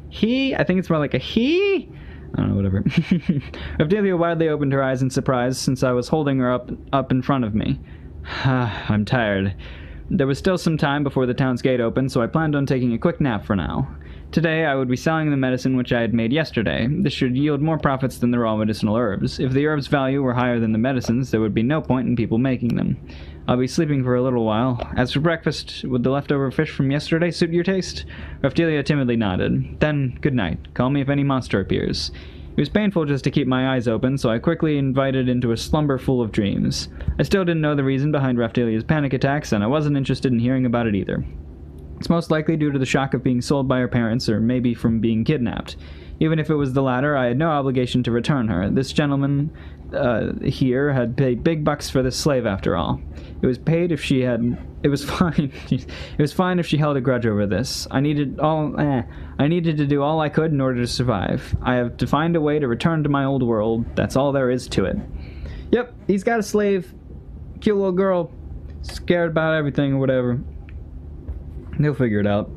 He? I think it's more like a he? I don't know, whatever. Raphtilia widely opened her eyes in surprise, since I was holding her up in front of me. I'm tired. There was still some time before the town's gate opened, so I planned on taking a quick nap for now. Today, I would be selling the medicine which I had made yesterday. This should yield more profits than the raw medicinal herbs. If the herbs' value were higher than the medicines, there would be no point in people making them. I'll be sleeping for a little while. As for breakfast, would the leftover fish from yesterday suit your taste? Raphtilia timidly nodded. Then, good night. Call me if any monster appears. It was painful just to keep my eyes open, so I quickly invited into a slumber full of dreams. I still didn't know the reason behind Raphtilia's panic attacks, and I wasn't interested in hearing about it either. It's most likely due to the shock of being sold by her parents, or maybe from being kidnapped. Even if it was the latter, I had no obligation to return her. This gentleman here had paid big bucks for this slave after all. It was paid if she had... It was fine. It was fine if she held a grudge over this. I needed to do all I could in order to survive. I have to find a way to return to my old world. That's all there is to it. Yep, he's got a slave. Cute little girl. Scared about everything or whatever. He'll figure it out.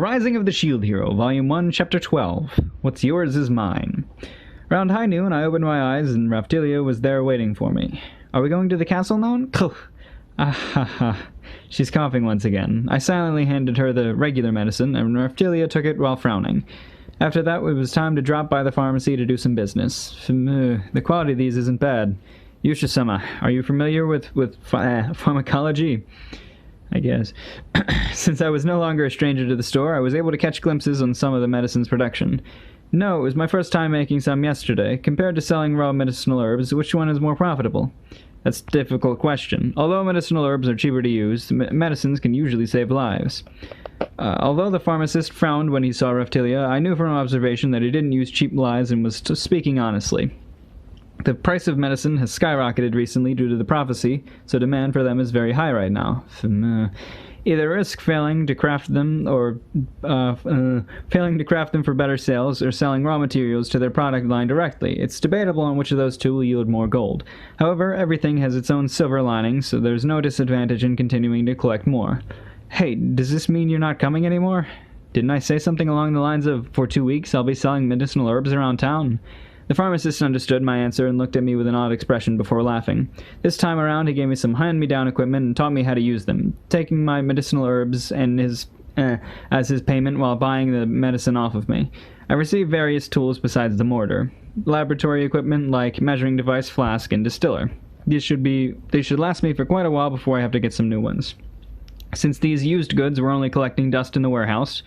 Rising of the Shield Hero, Volume 1, Chapter 12. What's yours is mine. Around high noon, I opened my eyes, and Raphtalia was there waiting for me. Are we going to the castle now? Ah ha ha. She's coughing once again. I silently handed her the regular medicine, and Raphtalia took it while frowning. After that, it was time to drop by the pharmacy to do some business. The quality of these isn't bad. Yusha-sama, are you familiar with pharmacology? I guess. Since I was no longer a stranger to the store, I was able to catch glimpses on some of the medicine's production. No, it was my first time making some yesterday. Compared to selling raw medicinal herbs, which one is more profitable? That's a difficult question. Although medicinal herbs are cheaper to use, medicines can usually save lives. Although the pharmacist frowned when he saw Raphtalia, I knew from observation that he didn't use cheap lies and was speaking honestly. The price of medicine has skyrocketed recently due to the prophecy, so demand for them is very high right now. Either risk failing to craft them for better sales, or selling raw materials to their product line directly. It's debatable on which of those two will yield more gold. However, everything has its own silver lining, so there's no disadvantage in continuing to collect more. Hey, does this mean you're not coming anymore? Didn't I say something along the lines of, for 2 weeks I'll be selling medicinal herbs around town? The pharmacist understood my answer and looked at me with an odd expression before laughing. This time around, he gave me some hand-me-down equipment and taught me how to use them, taking my medicinal herbs and as his payment while buying the medicine off of me. I received various tools besides the mortar. Laboratory equipment like measuring device, flask, and distiller. They should last me for quite a while before I have to get some new ones. Since these used goods were only collecting dust in the warehouse,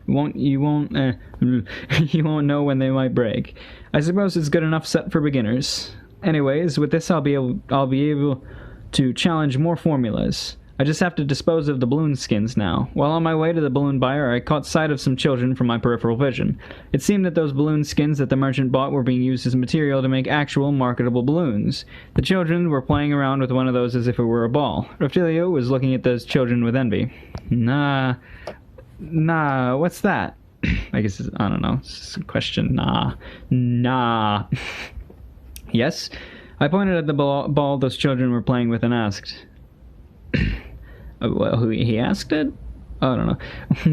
you won't know when they might break. I suppose it's good enough set for beginners. Anyways, with this I'll be able to challenge more formulas. I just have to dispose of the balloon skins now. While on my way to the balloon buyer, I caught sight of some children from my peripheral vision. It seemed that those balloon skins that the merchant bought were being used as material to make actual marketable balloons. The children were playing around with one of those as if it were a ball. Raphtalia was looking at those children with envy. Nah, what's that? I guess, I don't know, it's a question. Nah. Yes? I pointed at the ball those children were playing with and asked. Well, he asked it? I don't know.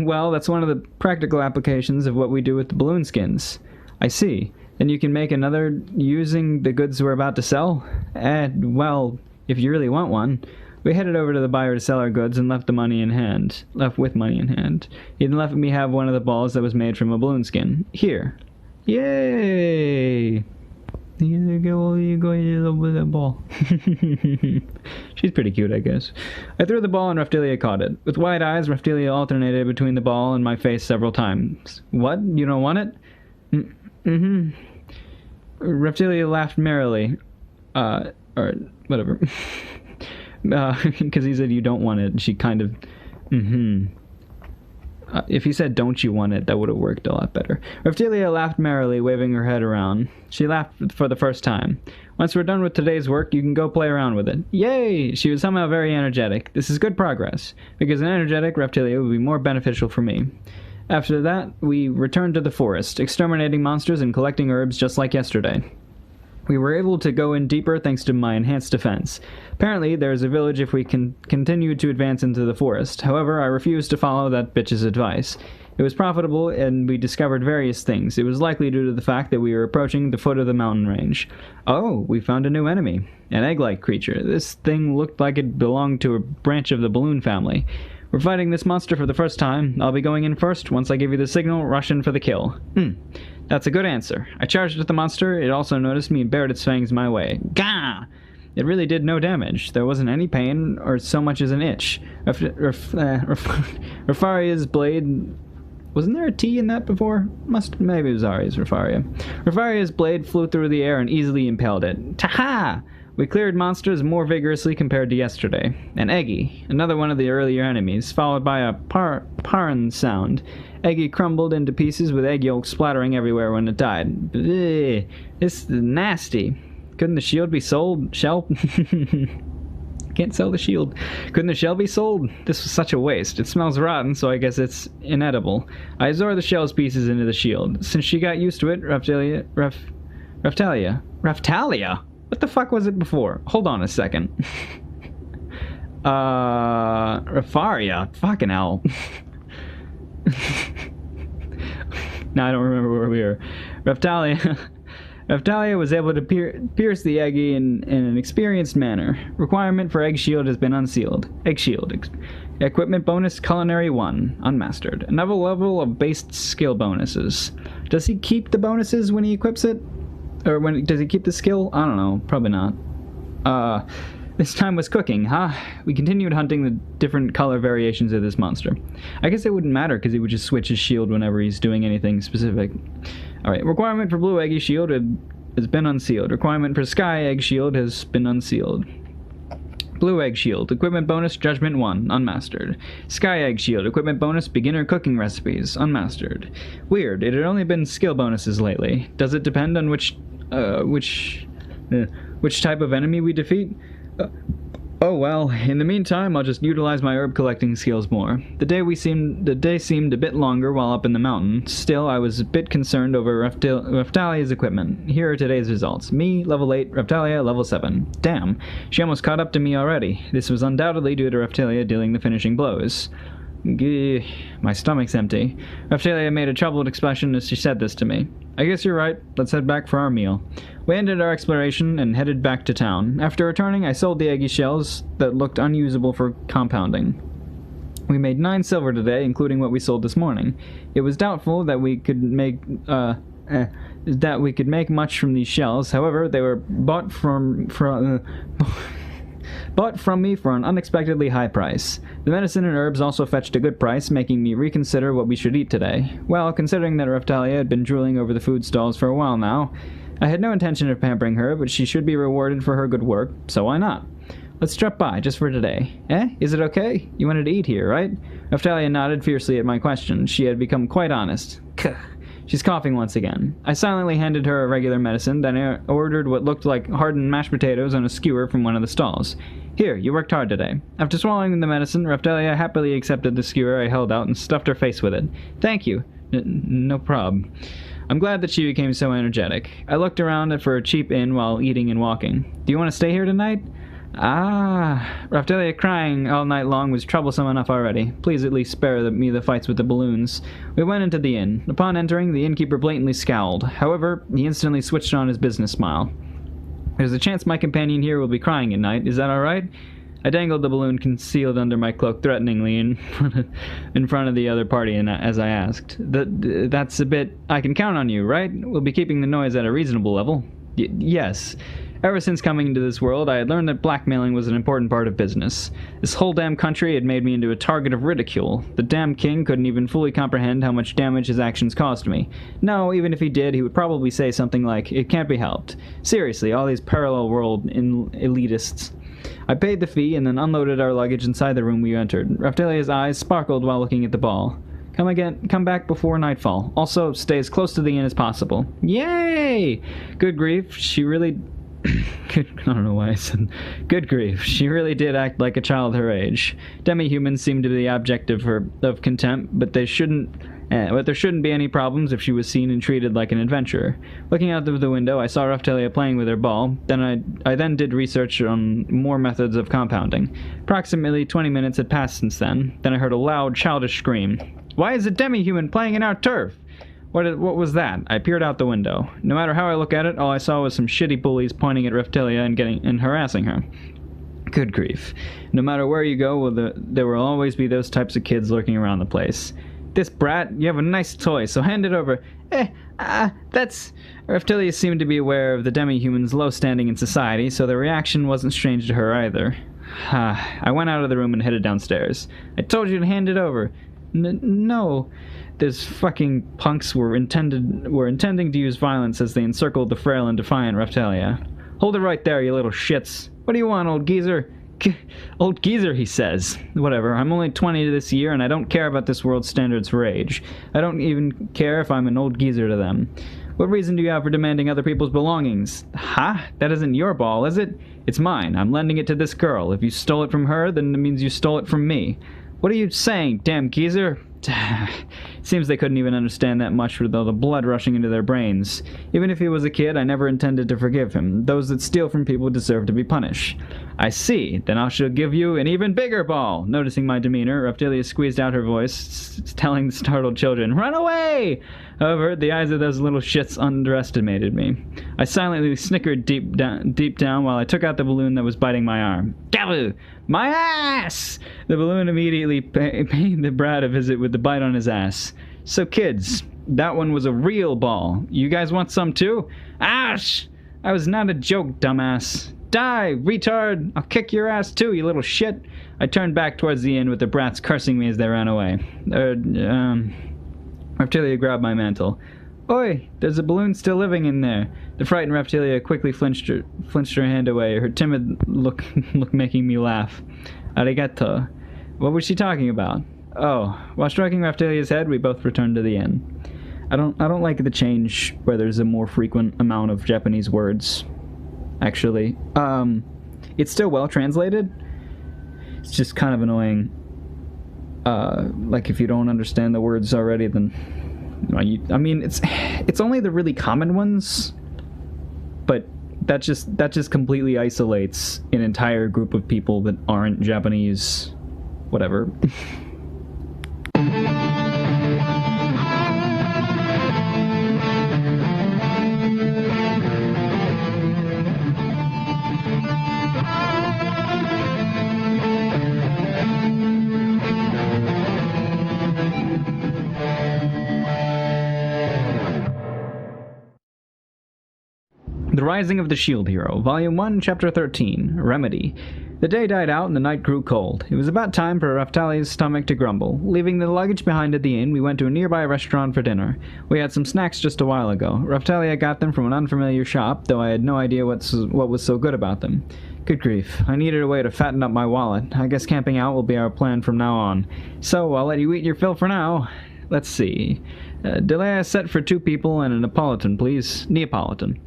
Well, that's one of the practical applications of what we do with the balloon skins. I see. Then you can make another using the goods we're about to sell? Well, if you really want one. We headed over to the buyer to sell our goods and left with money in hand. He then let me have one of the balls that was made from a balloon skin. Here. Yay! You go with that ball. She's pretty cute, I guess. I threw the ball and Raphtalia caught it. With wide eyes, Raphtalia alternated between the ball and my face several times. What? You don't want it? Mm-hmm. Raphtalia laughed merrily. Or whatever. Because he said you don't want it, she kind of, if he said don't you want it, that would have worked a lot better. Raphtalia laughed merrily, waving her head around. She laughed for the first time. Once we're done with today's work, you can go play around with it. Yay! She was somehow very energetic. This is good progress, because an energetic Raphtalia would be more beneficial for me. After that, we returned to the forest, exterminating monsters and collecting herbs just like yesterday. We were able to go in deeper thanks to my enhanced defense. Apparently, there is a village if we can continue to advance into the forest. However, I refused to follow that bitch's advice. It was profitable, and we discovered various things. It was likely due to the fact that we were approaching the foot of the mountain range. Oh, we found a new enemy. An egg-like creature. This thing looked like it belonged to a branch of the balloon family. We're fighting this monster for the first time. I'll be going in first. Once I give you the signal, rush in for the kill. That's a good answer. I charged at the monster. It also noticed me and bared its fangs my way. Gah! It really did no damage. There wasn't any pain, or so much as an itch. Rafaria's blade... Wasn't there a T in that before? Maybe it was Ari's Rafaria. Rafaria's blade flew through the air and easily impaled it. Ta-ha! We cleared monsters more vigorously compared to yesterday. An Eggy, another one of the earlier enemies, followed by a parn sound. Eggy crumbled into pieces with egg yolks splattering everywhere when it died. Bleh, this is nasty. Couldn't the shield be sold? Shell? Can't sell the shield. Couldn't the shell be sold? This was such a waste. It smells rotten, so I guess it's inedible. I absorbed the shell's pieces into the shield. Since she got used to it, Raphtalia? What the fuck was it before? Hold on a second. Rafaria. Fucking hell. Now I don't remember where we were. Raftalia was able to pierce the eggy in an experienced manner. Requirement for egg shield has been unsealed. Egg shield. Equipment bonus culinary 1. Unmastered. Another level of based skill bonuses. Does he keep the bonuses when he equips it? Or does he keep the skill? I don't know. Probably not. This time was cooking, huh? We continued hunting the different color variations of this monster. I guess it wouldn't matter because he would just switch his shield whenever he's doing anything specific. Alright, requirement for blue eggy shield has been unsealed. Requirement for sky egg shield has been unsealed. Blue egg shield. Equipment bonus judgment 1. Unmastered. Sky egg shield. Equipment bonus beginner cooking recipes. Unmastered. Weird. It had only been skill bonuses lately. Does it depend on which type of enemy we defeat? Oh well, in the meantime, I'll just utilize my herb collecting skills more. The day seemed a bit longer while up in the mountain. Still, I was a bit concerned over Raftalia's equipment. Here are today's results. Me, level 8, Raftalia, level 7. Damn, she almost caught up to me already. This was undoubtedly due to Raftalia dealing the finishing blows. Gah, my stomach's empty. Raftalia made a troubled expression as she said this to me. I guess you're right. Let's head back for our meal. We ended our exploration and headed back to town. After returning, I sold the eggy shells that looked unusable for compounding. We made 9 silver today, including what we sold this morning. It was doubtful that we could make much from these shells. However, they were bought from me for an unexpectedly high price. The medicine and herbs also fetched a good price, making me reconsider what we should eat today. Well, considering that Raftalia had been drooling over the food stalls for a while now, I had no intention of pampering her, but she should be rewarded for her good work, so why not? Let's drop by, just for today. Eh? Is it okay? You wanted to eat here, right? Raftalia nodded fiercely at my question. She had become quite honest. Kuh. She's coughing once again. I silently handed her a regular medicine, then I ordered what looked like hardened mashed potatoes on a skewer from one of the stalls. Here, you worked hard today. After swallowing the medicine, Raftalia happily accepted the skewer I held out and stuffed her face with it. Thank you. No prob. I'm glad that she became so energetic. I looked around for a cheap inn while eating and walking. Do you want to stay here tonight? Raftalia crying all night long was troublesome enough already. Please at least spare me the fights with the balloons. We went into the inn. Upon entering, the innkeeper blatantly scowled. However, he instantly switched on his business smile. There's a chance my companion here will be crying at night. Is that all right? I dangled the balloon concealed under my cloak threateningly in front of the other party as I asked. That's a bit... I can count on you, right? We'll be keeping the noise at a reasonable level. Yes. Ever since coming into this world, I had learned that blackmailing was an important part of business. This whole damn country had made me into a target of ridicule. The damn king couldn't even fully comprehend how much damage his actions caused me. No, even if he did, he would probably say something like, "It can't be helped." Seriously, all these parallel world elitists. I paid the fee and then unloaded our luggage inside the room we entered. Raftalia's eyes sparkled while looking at the ball. Come back before nightfall. Also, stay as close to the inn as possible. Yay! Good grief, she really... I don't know why I said... Good grief, she really did act like a child her age. Demi-humans seemed to be the object of contempt, but there shouldn't be any problems if she was seen and treated like an adventurer. Looking out of the window, I saw Raftalia playing with her ball. I then did research on more methods of compounding. Approximately 20 minutes had passed since then. Then I heard a loud, childish scream. Why is a demi-human playing in our turf? What was that? I peered out the window. No matter how I look at it, all I saw was some shitty bullies pointing at Raftalia and harassing her. Good grief. No matter where you go, there will always be those types of kids lurking around the place. This brat, you have a nice toy, so hand it over. That's... Raftalia seemed to be aware of the demi-human's low standing in society, so the reaction wasn't strange to her either. I went out of the room and headed downstairs. I told you to hand it over. No. Those fucking punks were intending to use violence as they encircled the frail and defiant Raftalia. Hold it right there, you little shits. What do you want, old geezer? Old geezer, he says. Whatever, I'm only 20 this year, and I don't care about this world's standards for age. I don't even care if I'm an old geezer to them. What reason do you have for demanding other people's belongings? That isn't your ball, is it? It's mine. I'm lending it to this girl. If you stole it from her, then it means you stole it from me. What are you saying, damn geezer? Seems they couldn't even understand that much with all the blood rushing into their brains. Even if he was a kid, I never intended to forgive him. Those that steal from people deserve to be punished. I see. Then I shall give you an even bigger ball. Noticing my demeanor, Reptilia squeezed out her voice, telling the startled children, "Run away!" However, the eyes of those little shits underestimated me. I silently snickered deep down while I took out the balloon that was biting my arm. Gaboo! My ass! The balloon immediately paid the brat a visit with the bite on his ass. So kids, that one was a real ball. You guys want some too? Ash! I was not a joke, dumbass. Die, retard! I'll kick your ass too, you little shit! I turned back towards the inn with the brats cursing me as they ran away. Reptilia grabbed my mantle. Oi, there's a balloon still living in there. The frightened Reptilia quickly flinched her hand away, her timid look making me laugh. Arigato. What was she talking about? Oh, while stroking Reptilia's head, we both returned to the inn. I don't like the change where there's a more frequent amount of Japanese words. Actually, it's still well translated. It's just kind of annoying. Like if you don't understand the words already, then I mean it's only the really common ones, but that just completely isolates an entire group of people that aren't Japanese. Whatever. The Rising of the Shield Hero, Volume 1, Chapter 13, Remedy. The day died out and the night grew cold. It was about time for Raftalia's stomach to grumble. Leaving the luggage behind at the inn, we went to a nearby restaurant for dinner. We had some snacks just a while ago. Raftalia got them from an unfamiliar shop, though I had no idea what was so good about them. Good grief, I needed a way to fatten up my wallet. I guess camping out will be our plan from now on. So, I'll let you eat your fill for now. Let's see. Delay set for 2 people and a Neapolitan, please. Neapolitan.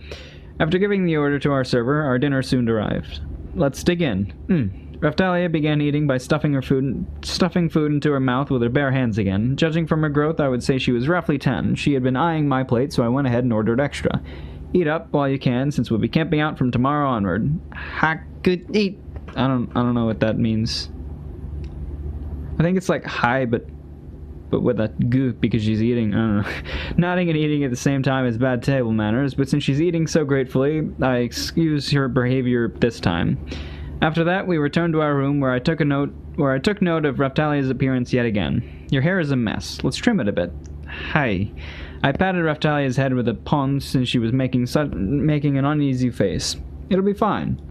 After giving the order to our server, our dinner soon arrived. Let's dig in. Raftalia began eating by stuffing food into her mouth with her bare hands again. Judging from her growth, I would say she was roughly 10. She had been eyeing my plate, so I went ahead and ordered extra. Eat up while you can, since we'll be camping out from tomorrow onward. Good eat. I don't know what that means. I think it's like hi, but with a goo because she's eating. I don't know. Nodding and eating at the same time is bad table manners, but since she's eating so gratefully, I excuse her behavior this time. After that, we returned to our room where I took note of Raftalia's appearance yet again. Your hair is a mess. Let's trim it a bit. Hi. I patted Raftalia's head with a pawn since she was making an uneasy face. It'll be fine.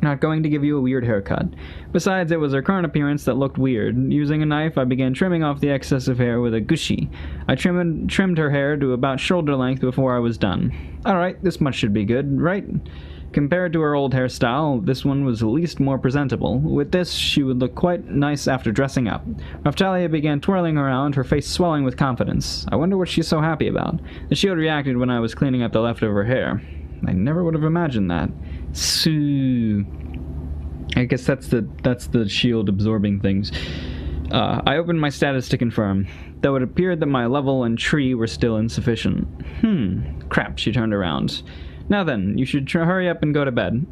Not going to give you a weird haircut. Besides, it was her current appearance that looked weird. Using a knife, I began trimming off the excess of hair with a gushi. I trimmed her hair to about shoulder length before I was done. Alright, this much should be good, right? Compared to her old hairstyle, this one was at least more presentable. With this, she would look quite nice after dressing up. Raftalia began twirling around, her face swelling with confidence. I wonder what she's so happy about. The shield reacted when I was cleaning up the leftover hair. I never would have imagined that. So, I guess that's the shield absorbing things. I opened my status to confirm, though it appeared that my level and tree were still insufficient. Crap, she turned around. Now then, you should hurry up and go to bed.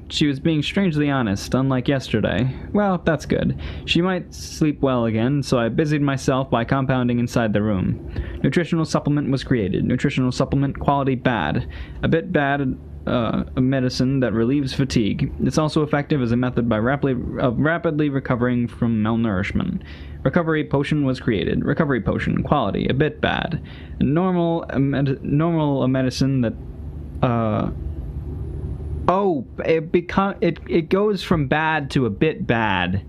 She was being strangely honest, unlike yesterday. Well, that's good. She might sleep well again, so I busied myself by compounding inside the room. Nutritional supplement was created. Nutritional supplement quality bad. A bit bad, a medicine that relieves fatigue. It's also effective as a method by rapidly recovering from malnourishment. Recovery potion was created. Recovery potion quality a bit bad. A medicine that it goes from bad to a bit bad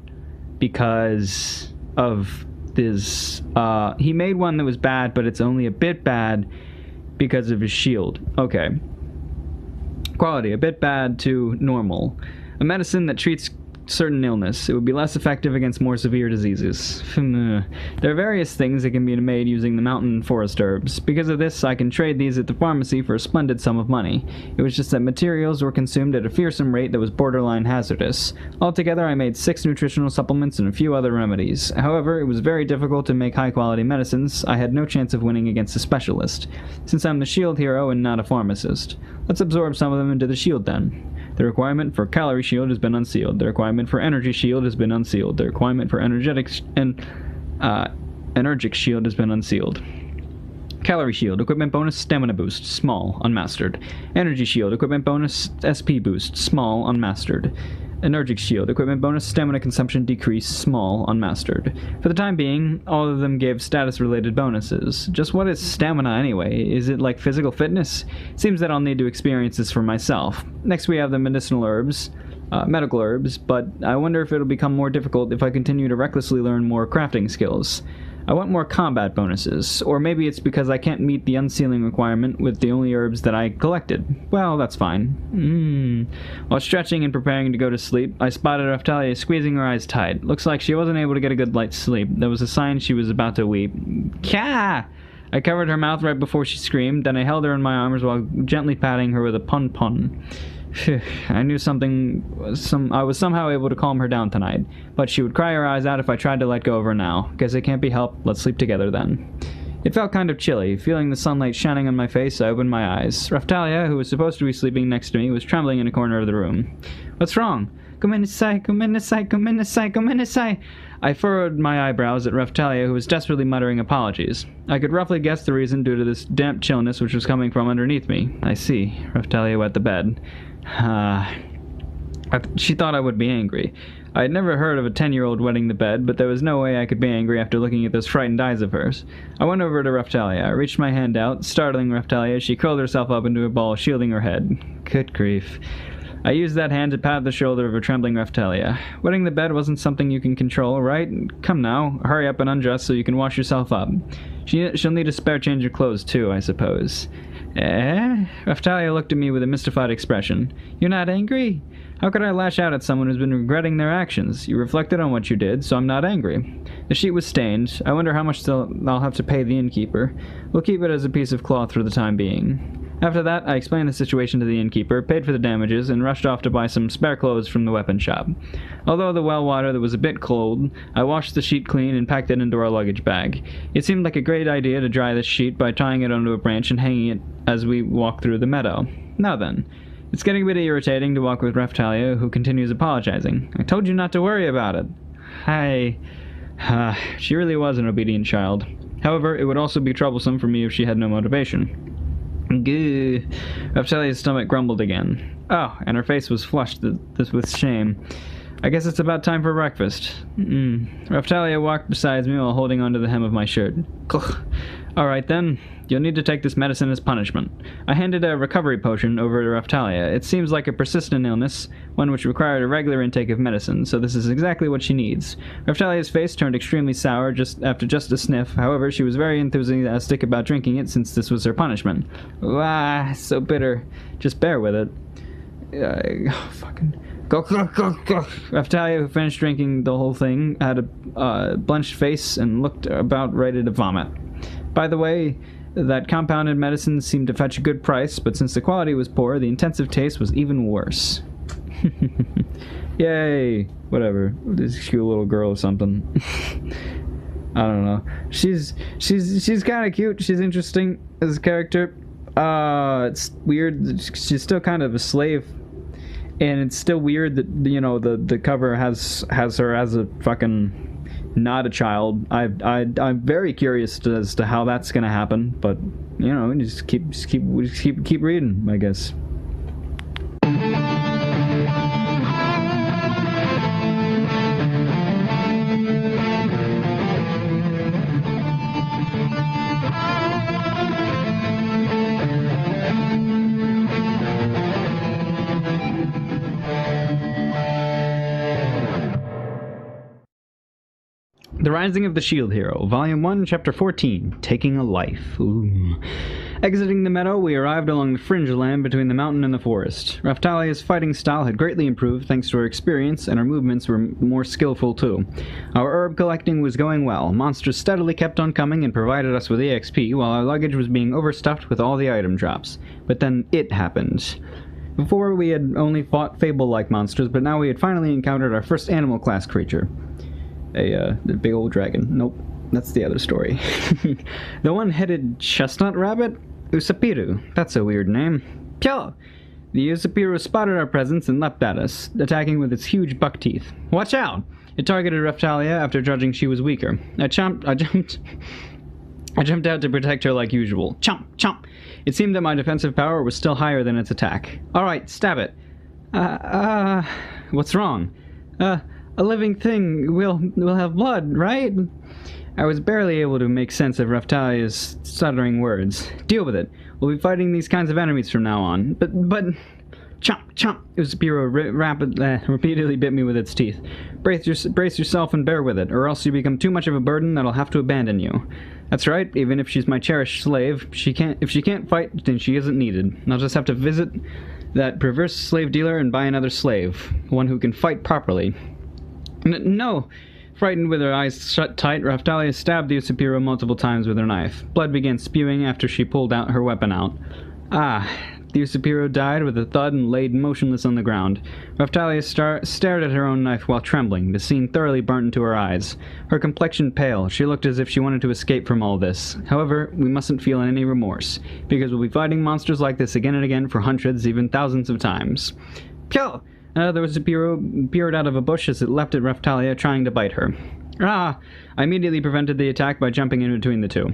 because of this. He made one that was bad, but it's only a bit bad because of his shield. Okay. Quality, a bit bad to normal. A medicine that treats certain illness. It would be less effective against more severe diseases. There are various things that can be made using the mountain and forest herbs. Because of this, I can trade these at the pharmacy for a splendid sum of money. It was just that materials were consumed at a fearsome rate that was borderline hazardous. Altogether, I made 6 nutritional supplements and a few other remedies. However, it was very difficult to make high-quality medicines. I had no chance of winning against a specialist, since I'm the shield hero and not a pharmacist. Let's absorb some of them into the shield then. The requirement for calorie shield has been unsealed. The requirement for energy shield has been unsealed. The requirement for energetic shield has been unsealed. Calorie shield, equipment bonus, stamina boost, small, unmastered. Energy shield, equipment bonus, SP boost, small, unmastered. Energic shield, equipment bonus, stamina consumption decrease, small, unmastered. For the time being, all of them gave status-related bonuses. Just what is stamina anyway? Is it like physical fitness? Seems that I'll need to experience this for myself. Next we have the medicinal herbs. Medical herbs, but I wonder if it'll become more difficult if I continue to recklessly learn more crafting skills. I want more combat bonuses, or maybe it's because I can't meet the unsealing requirement with the only herbs that I collected. Well, that's fine. While stretching and preparing to go to sleep, I spotted Raftalia squeezing her eyes tight. Looks like she wasn't able to get a good night's sleep. That was a sign she was about to weep. Kah! I covered her mouth right before she screamed, then I held her in my arms while gently patting her with a pun-pun. I knew I was somehow able to calm her down tonight, but she would cry her eyes out if I tried to let go of her now. Guess it can't be helped, let's sleep together then. It felt kind of chilly. Feeling the sunlight shining on my face, I opened my eyes. Raftalia, who was supposed to be sleeping next to me, was trembling in a corner of the room. What's wrong? Come inside, come inside, come inside, come inside. I furrowed my eyebrows at Raftalia, who was desperately muttering apologies. I could roughly guess the reason due to this damp chillness which was coming from underneath me. I see. Raftalia wet the bed. She thought I would be angry. I had never heard of a 10-year-old wetting the bed, but there was no way I could be angry after looking at those frightened eyes of hers. I went over to Raftalia. I reached my hand out, startling Raftalia as she curled herself up into a ball, shielding her head. Good grief. I used that hand to pat the shoulder of a trembling Raftalia. Wetting the bed wasn't something you can control, right? Come now, hurry up and undress so you can wash yourself up. She'll need a spare change of clothes, too, I suppose. Raftalia looked at me with a mystified expression. You're not angry? How could I lash out at someone who's been regretting their actions? You reflected on what you did, so I'm not angry. The sheet was stained. I wonder how much I'll have to pay the innkeeper. We'll keep it as a piece of cloth for the time being. After that, I explained the situation to the innkeeper, paid for the damages, and rushed off to buy some spare clothes from the weapon shop. Although the well water was a bit cold, I washed the sheet clean and packed it into our luggage bag. It seemed like a great idea to dry this sheet by tying it onto a branch and hanging it as we walked through the meadow. Now then, it's getting a bit irritating to walk with Raftalia, who continues apologizing. I told you not to worry about it. She really was an obedient child. However, it would also be troublesome for me if she had no motivation. Gah. Raftalia's stomach grumbled again. Oh, and her face was flushed with shame. I guess it's about time for breakfast. Raftalia walked beside me while holding onto the hem of my shirt. Alright then, you'll need to take this medicine as punishment. I handed a recovery potion over to Raftalia. It seems like a persistent illness, one which required a regular intake of medicine, so this is exactly what she needs. Raftalia's face turned extremely sour after just a sniff. However, she was very enthusiastic about drinking it since this was her punishment. So bitter. Just bear with it. Go. Raftalia, who finished drinking the whole thing, had a blenched face and looked about ready to vomit. By the way, that compounded medicine seemed to fetch a good price, but since the quality was poor, the intensive taste was even worse. Yay! Whatever. This cute little girl or something. I don't know. She's kind of cute. She's interesting as a character. It's weird. She's still kind of a slave. And it's still weird that, you know, the cover has her as a fucking not a child. I'm very curious as to how that's gonna happen, but you know, just keep reading, I guess. The Rising of the Shield Hero, Volume 1, Chapter 14, Taking a Life. Ooh. Exiting the meadow, we arrived along the fringe land between the mountain and the forest. Raftalia's fighting style had greatly improved thanks to her experience, and her movements were more skillful too. Our herb collecting was going well. Monsters steadily kept on coming and provided us with EXP, while our luggage was being overstuffed with all the item drops. But then it happened. Before, we had only fought fable-like monsters, but now we had finally encountered our first animal class creature. The big old dragon. Nope, that's the other story. The one-headed chestnut rabbit? Usapiru. That's a weird name. Pyo! The Usapiro spotted our presence and leapt at us, attacking with its huge buck teeth. Watch out! It targeted Raphtalia after judging she was weaker. I jumped out to protect her like usual. Chomp! Chomp! It seemed that my defensive power was still higher than its attack. Alright, stab it. What's wrong? A living thing will have blood, right? I was barely able to make sense of Raphtalia's stuttering words. Deal with it. We'll be fighting these kinds of enemies from now on. But... Chomp! Chomp! Usapiro repeatedly bit me with its teeth. Brace yourself and bear with it, or else you become too much of a burden that I'll have to abandon you. That's right, even if she's my cherished slave, if she can't fight, then she isn't needed. I'll just have to visit that perverse slave dealer and buy another slave. One who can fight properly. No! Frightened with her eyes shut tight, Raphtalia stabbed the Usapiro multiple times with her knife. Blood began spewing after she pulled out her weapon out. The Usapiro died with a thud and laid motionless on the ground. Raphtalia stared at her own knife while trembling, the scene thoroughly burnt into her eyes. Her complexion pale, she looked as if she wanted to escape from all this. However, we mustn't feel any remorse, because we'll be fighting monsters like this again and again for hundreds, even thousands of times. Kill! Another Usapiro peered out of a bush as it leapt at Raphtalia, trying to bite her. I immediately prevented the attack by jumping in between the two.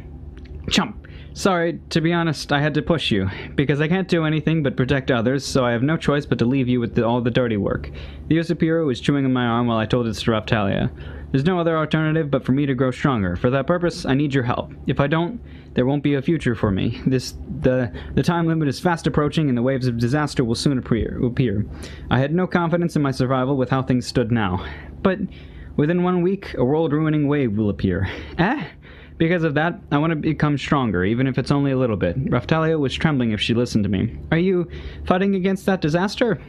Chomp! Sorry, to be honest, I had to push you, because I can't do anything but protect others, so I have no choice but to leave you with all the dirty work. The Usapiro was chewing on my arm while I told it to Raphtalia. There's no other alternative but for me to grow stronger. For that purpose, I need your help. If I don't, there won't be a future for me. The time limit is fast approaching, and the waves of disaster will soon appear. I had no confidence in my survival with how things stood now. But within 1 week, a world-ruining wave will appear. Because of that, I want to become stronger, even if it's only a little bit. Raphtalia was trembling if she listened to me. Are you fighting against that disaster?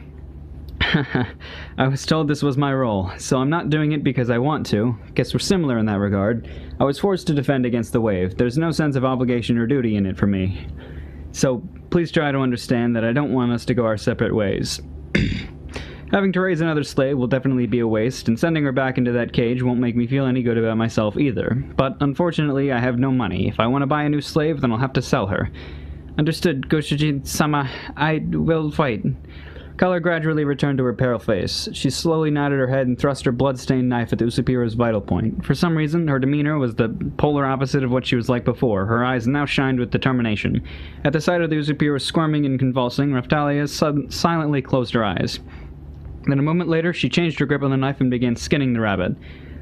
I was told this was my role, so I'm not doing it because I want to. Guess we're similar in that regard. I was forced to defend against the wave. There's no sense of obligation or duty in it for me. So, please try to understand that I don't want us to go our separate ways. Having to raise another slave will definitely be a waste, and sending her back into that cage won't make me feel any good about myself either. But unfortunately, I have no money. If I want to buy a new slave, then I'll have to sell her. Understood, Goshijin-sama. I will fight. Color gradually returned to her pale face. She slowly nodded her head and thrust her blood-stained knife at the Usapiro's vital point. For some reason, her demeanor was the polar opposite of what she was like before. Her eyes now shined with determination. At the sight of the Usapiro squirming and convulsing, Raphtalia silently closed her eyes. Then a moment later, she changed her grip on the knife and began skinning the rabbit.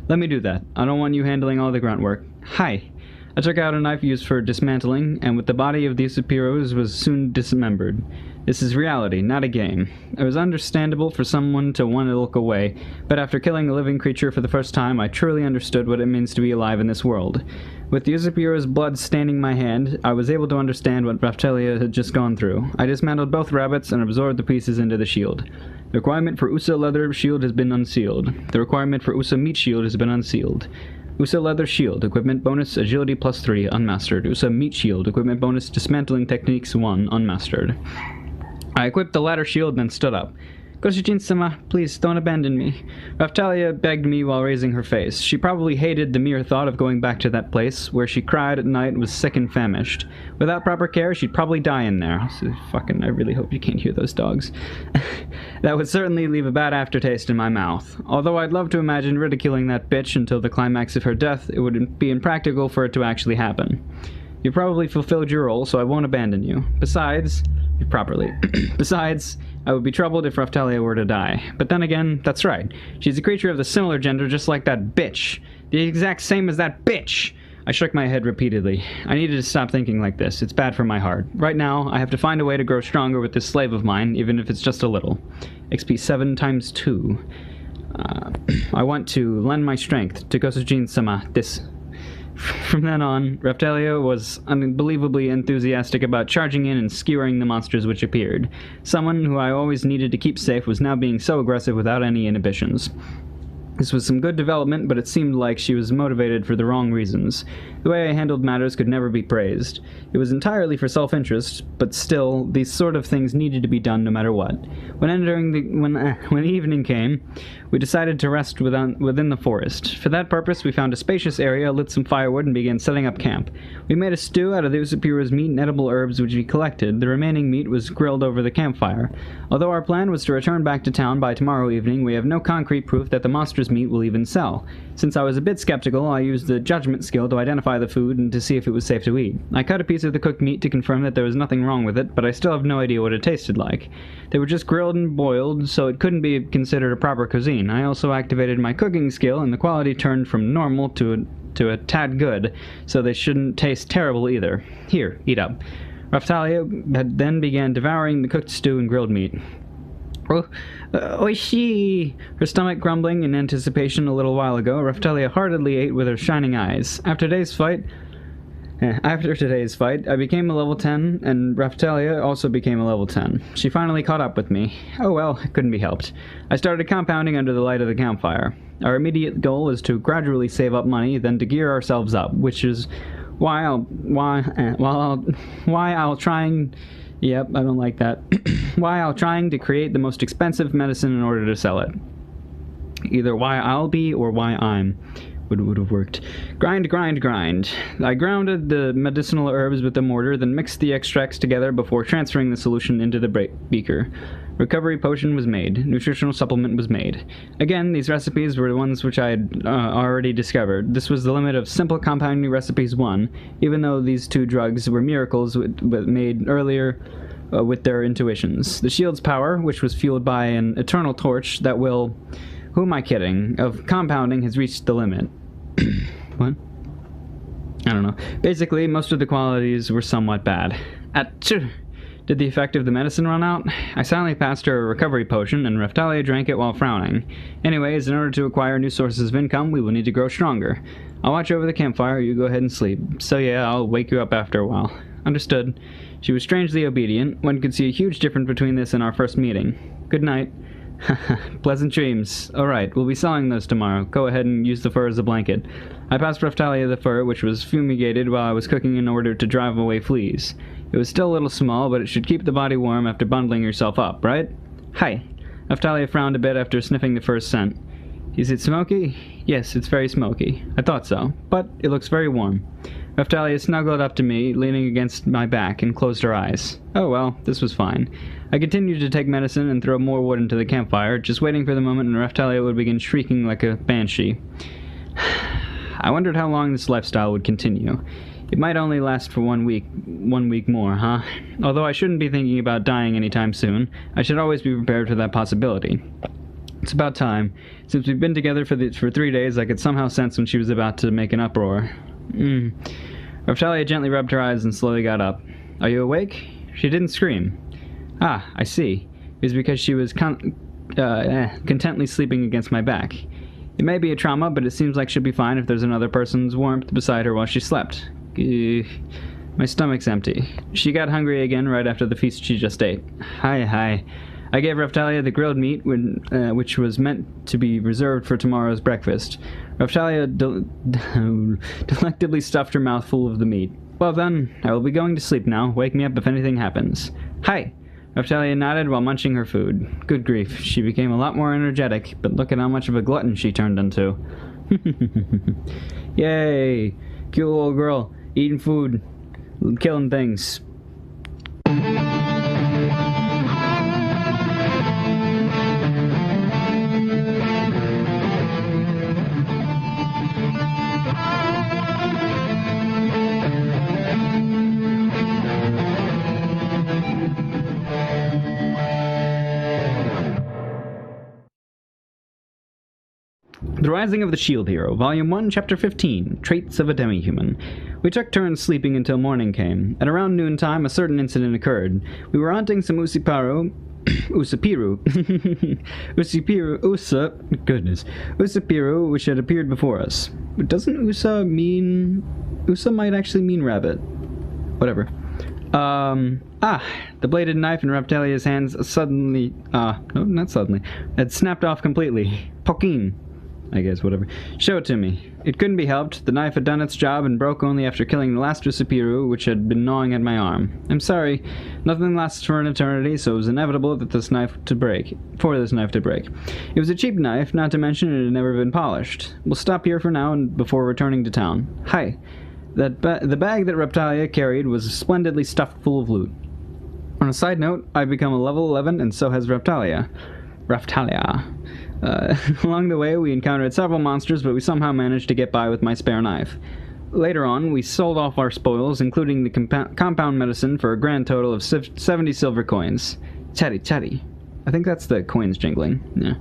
Let me do that. I don't want you handling all the grunt work. Hi. I took out a knife used for dismantling, and with the body of the Usapiros was soon dismembered. This is reality, not a game. It was understandable for someone to want to look away, but after killing a living creature for the first time, I truly understood what it means to be alive in this world. With the Usapiro's blood staining my hand, I was able to understand what Raphtalia had just gone through. I dismantled both rabbits and absorbed the pieces into the shield. The requirement for Usa leather shield has been unsealed. The requirement for Usa meat shield has been unsealed. Usa leather shield, equipment bonus, agility +3, unmastered. Usa meat shield, equipment bonus, dismantling techniques 1, unmastered. I equipped the latter shield, then stood up. Goshijin-sama, please don't abandon me. Raphtalia begged me while raising her face. She probably hated the mere thought of going back to that place, where she cried at night and was sick and famished. Without proper care, she'd probably die in there. So I really hope you can't hear those dogs. That would certainly leave a bad aftertaste in my mouth. Although I'd love to imagine ridiculing that bitch until the climax of her death, it would be impractical for it to actually happen. You probably fulfilled your role, so I won't abandon you. Besides, I would be troubled if Raphtalia were to die. But then again, that's right. She's a creature of the similar gender just like that bitch. The exact same as that bitch! I shook my head repeatedly. I needed to stop thinking like this. It's bad for my heart. Right now, I have to find a way to grow stronger with this slave of mine, even if it's just a little. XP 7 times 2. I want to lend my strength to Goshijin-sama. From then on, Raphtalia was unbelievably enthusiastic about charging in and skewering the monsters which appeared. Someone who I always needed to keep safe was now being so aggressive without any inhibitions. This was some good development, but it seemed like she was motivated for the wrong reasons. The way I handled matters could never be praised. It was entirely for self-interest, but still, these sort of things needed to be done no matter what. When evening came, we decided to rest within the forest. For that purpose, we found a spacious area, lit some firewood, and began setting up camp. We made a stew out of the Usapiru's meat and edible herbs which we collected. The remaining meat was grilled over the campfire. Although our plan was to return back to town by tomorrow evening, we have no concrete proof that the monster's meat will even sell. Since I was a bit skeptical, I used the judgment skill to identify the food and to see if it was safe to eat. I cut a piece of the cooked meat to confirm that there was nothing wrong with it, but I still have no idea what it tasted like. They were just grilled and boiled, so it couldn't be considered a proper cuisine. I also activated my cooking skill, and the quality turned from normal to a tad good, so they shouldn't taste terrible either. Here, eat up. Raftalia then began devouring the cooked stew and grilled meat. Oishi! Her stomach grumbling in anticipation a little while ago, Raftalia heartily ate with her shining eyes. After today's fight, I became a level 10, and Raftalia also became a level 10. She finally caught up with me. Oh well, it couldn't be helped. I started compounding under the light of the campfire. Our immediate goal is to gradually save up money, then to gear ourselves up, which is why I'll trying... Yep, I don't like that. While trying to create the most expensive medicine in order to sell it. Either why I'll be or why I'm would have worked. Grind. I grounded the medicinal herbs with the mortar, then mixed the extracts together before transferring the solution into the beaker. Recovery potion was made. Nutritional supplement was made. Again, these recipes were the ones which I had already discovered. This was the limit of simple compounding recipes 1, even though these two drugs were miracles made earlier with their intuitions. The shield's power, which was fueled by an eternal torch that will... Who am I kidding? Of compounding has reached the limit. What? I don't know. Basically, most of the qualities were somewhat bad. Did the effect of the medicine run out? I silently passed her a recovery potion, and Raftalia drank it while frowning. Anyways, in order to acquire new sources of income, we will need to grow stronger. I'll watch over the campfire, you go ahead and sleep. So yeah, I'll wake you up after a while. Understood. She was strangely obedient. One could see a huge difference between this and our first meeting. Good night. Pleasant dreams. Alright, we'll be selling those tomorrow. Go ahead and use the fur as a blanket. I passed Raftalia the fur, which was fumigated while I was cooking in order to drive away fleas. It was still a little small, but it should keep the body warm after bundling yourself up, right? Hi. Raftalia frowned a bit after sniffing the first scent. Is it smoky? Yes, it's very smoky. I thought so, but it looks very warm. Raftalia snuggled up to me, leaning against my back, and closed her eyes. Oh well, this was fine. I continued to take medicine and throw more wood into the campfire, just waiting for the moment when Raftalia would begin shrieking like a banshee. I wondered how long this lifestyle would continue. It might only last for 1 week more, huh? Although I shouldn't be thinking about dying anytime soon, I should always be prepared for that possibility. It's about time. Since we've been together for 3 days, I could somehow sense when she was about to make an uproar. Raftalia gently rubbed her eyes and slowly got up. Are you awake? She didn't scream. Ah, I see. It was because she was contently sleeping against my back. It may be a trauma, but it seems like she'll be fine if there's another person's warmth beside her while she slept. My stomach's empty. She got hungry again right after the feast she just ate. Hi. I gave Raftalia the grilled meat, which was meant to be reserved for tomorrow's breakfast. Raftalia delectably stuffed her mouth full of the meat. Well then, I will be going to sleep now. Wake me up if anything happens. Hi! Raftalia nodded while munching her food. Good grief, she became a lot more energetic, but look at how much of a glutton she turned into. Yay! Cute little girl, eating food, killing things. The Rising of the Shield Hero, Volume 1, Chapter 15, Traits of a Demi-Human. We took turns sleeping until morning came. At around noontime, a certain incident occurred. We were hunting some Usapiru, which had appeared before us. Doesn't Usa might actually mean rabbit. Whatever. The bladed knife in Raptalia's hands suddenly, no, not suddenly, had snapped off completely. Pokin. I guess, whatever. Show it to me. It couldn't be helped. The knife had done its job and broke only after killing the last Usapiru, which had been gnawing at my arm. I'm sorry. Nothing lasts for an eternity, so it was inevitable that this knife to break. It was a cheap knife, not to mention it had never been polished. We'll stop here for now and before returning to town. Hi. The bag that Reptalia carried was splendidly stuffed full of loot. On a side note, I've become a level 11, and so has Reptalia. Along the way, we encountered several monsters, but we somehow managed to get by with my spare knife. Later on, we sold off our spoils, including the compound medicine, for a grand total of 70 silver coins. Chatty. I think that's the coins jingling. Yeah.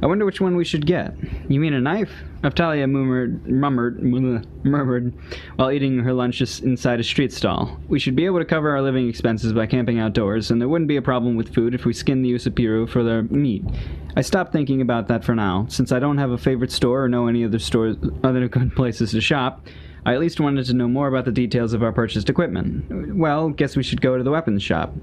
I wonder which one we should get. You mean a knife? Reptalia murmured while eating her lunch inside a street stall. We should be able to cover our living expenses by camping outdoors, and there wouldn't be a problem with food if we skinned the Usapiru for their meat. I stopped thinking about that for now. Since I don't have a favorite store or know any other good places to shop, I at least wanted to know more about the details of our purchased equipment. Well, guess we should go to the weapons shop.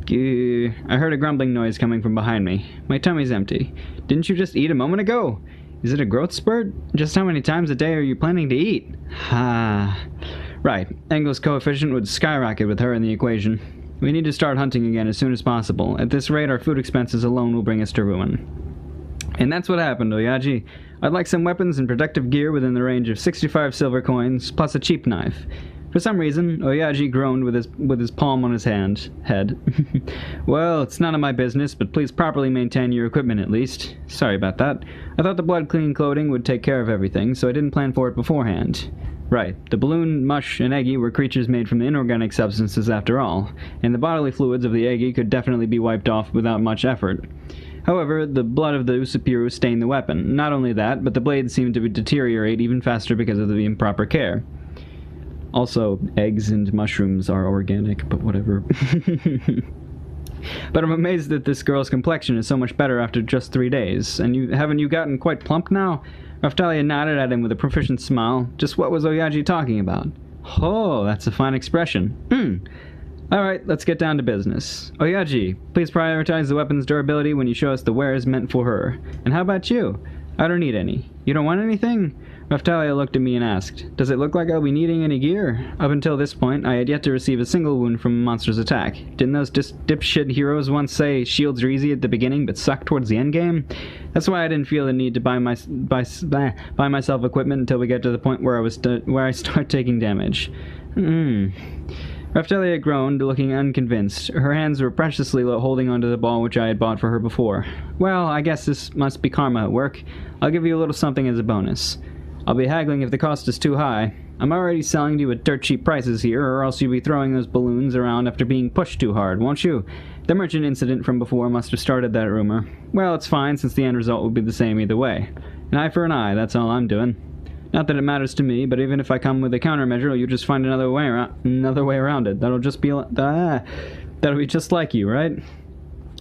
I heard a grumbling noise coming from behind me. My tummy's empty. Didn't you just eat a moment ago? Is it a growth spurt? Just how many times a day are you planning to eat? Right. Engel's coefficient would skyrocket with her in the equation. We need to start hunting again as soon as possible. At this rate, our food expenses alone will bring us to ruin. And that's what happened, Oyaji. I'd like some weapons and protective gear within the range of 65 silver coins, plus a cheap knife. For some reason, Oyaji groaned with his palm on his head. Well, it's none of my business, but please properly maintain your equipment at least. Sorry about that. I thought the blood-clean clothing would take care of everything, so I didn't plan for it beforehand. Right, the balloon, mush, and eggy were creatures made from inorganic substances after all, and the bodily fluids of the eggy could definitely be wiped off without much effort. However, the blood of the Usapiru stained the weapon. Not only that, but the blade seemed to deteriorate even faster because of the improper care. Also, eggs and mushrooms are organic, but whatever. But I'm amazed that this girl's complexion is so much better after just 3 days. And haven't you gotten quite plump now? Reptalia nodded at him with a proficient smile. Just what was Oyaji talking about? Oh, that's a fine expression. Alright, let's get down to business. Oyaji, please prioritize the weapon's durability when you show us the wares meant for her. And how about you? I don't need any. You don't want anything? Reptalia looked at me and asked, Does it look like I'll be needing any gear? Up until this point, I had yet to receive a single wound from a monster's attack. Didn't those dipshit heroes once say shields are easy at the beginning but suck towards the endgame? That's why I didn't feel the need to buy myself equipment until we get to the point where I start taking damage. Reptalia groaned, looking unconvinced. Her hands were preciously holding onto the ball which I had bought for her before. Well, I guess this must be karma at work. I'll give you a little something as a bonus. I'll be haggling if the cost is too high. I'm already selling to you at dirt cheap prices here, or else you'll be throwing those balloons around after being pushed too hard, won't you? The merchant incident from before must have started that rumor. Well, it's fine, since the end result will be the same either way. An eye for an eye, that's all I'm doing. Not that it matters to me, but even if I come with a countermeasure, you'll just find another way around it. That'll be just like you, right?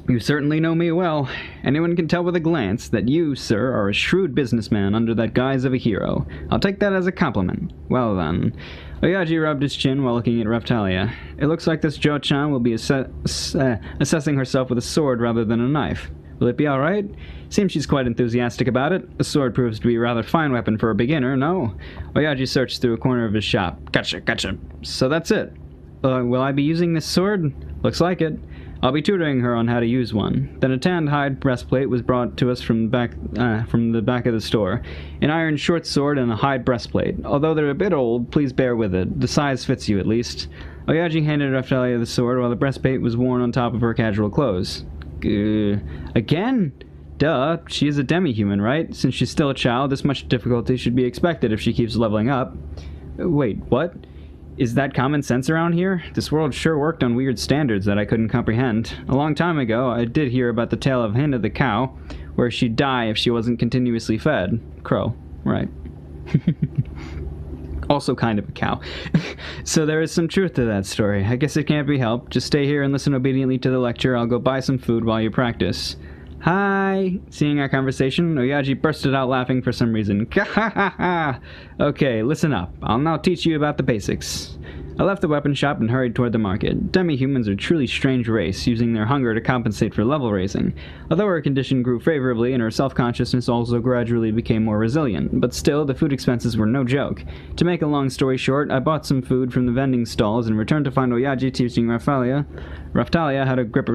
You certainly know me well. Anyone can tell with a glance that you, sir, are a shrewd businessman under that guise of a hero. I'll take that as a compliment. Well then. Oyaji rubbed his chin while looking at Reptalia. It looks like this Jo-chan will be assessing herself with a sword rather than a knife. Will it be alright? Seems she's quite enthusiastic about it. A sword proves to be a rather fine weapon for a beginner, no? Oyaji searched through a corner of his shop. Gotcha. So that's it. Will I be using this sword? Looks like it. I'll be tutoring her on how to use one. Then a tanned hide breastplate was brought to us from the back of the store. An iron short sword and a hide breastplate. Although they're a bit old, please bear with it. The size fits you at least. Oyaji handed Reptalia the sword while the breastplate was worn on top of her casual clothes. Again? Duh, she is a demi-human, right? Since she's still a child, this much difficulty should be expected if she keeps leveling up. Wait, what? Is that common sense around here? This world sure worked on weird standards that I couldn't comprehend. A long time ago, I did hear about the tale of Hinda the cow, where she'd die if she wasn't continuously fed. Crow, right. Also kind of a cow. So there is some truth to that story. I guess it can't be helped. Just stay here and listen obediently to the lecture. I'll go buy some food while you practice. Hi! Seeing our conversation, Oyaji bursted out laughing for some reason. Okay, listen up. I'll now teach you about the basics. I left the weapon shop and hurried toward the market. Demi-humans are a truly strange race, using their hunger to compensate for level raising. Although her condition grew favorably and her self-consciousness also gradually became more resilient, but still, the food expenses were no joke. To make a long story short, I bought some food from the vending stalls and returned to find Oyaji teaching Raftalia how to grip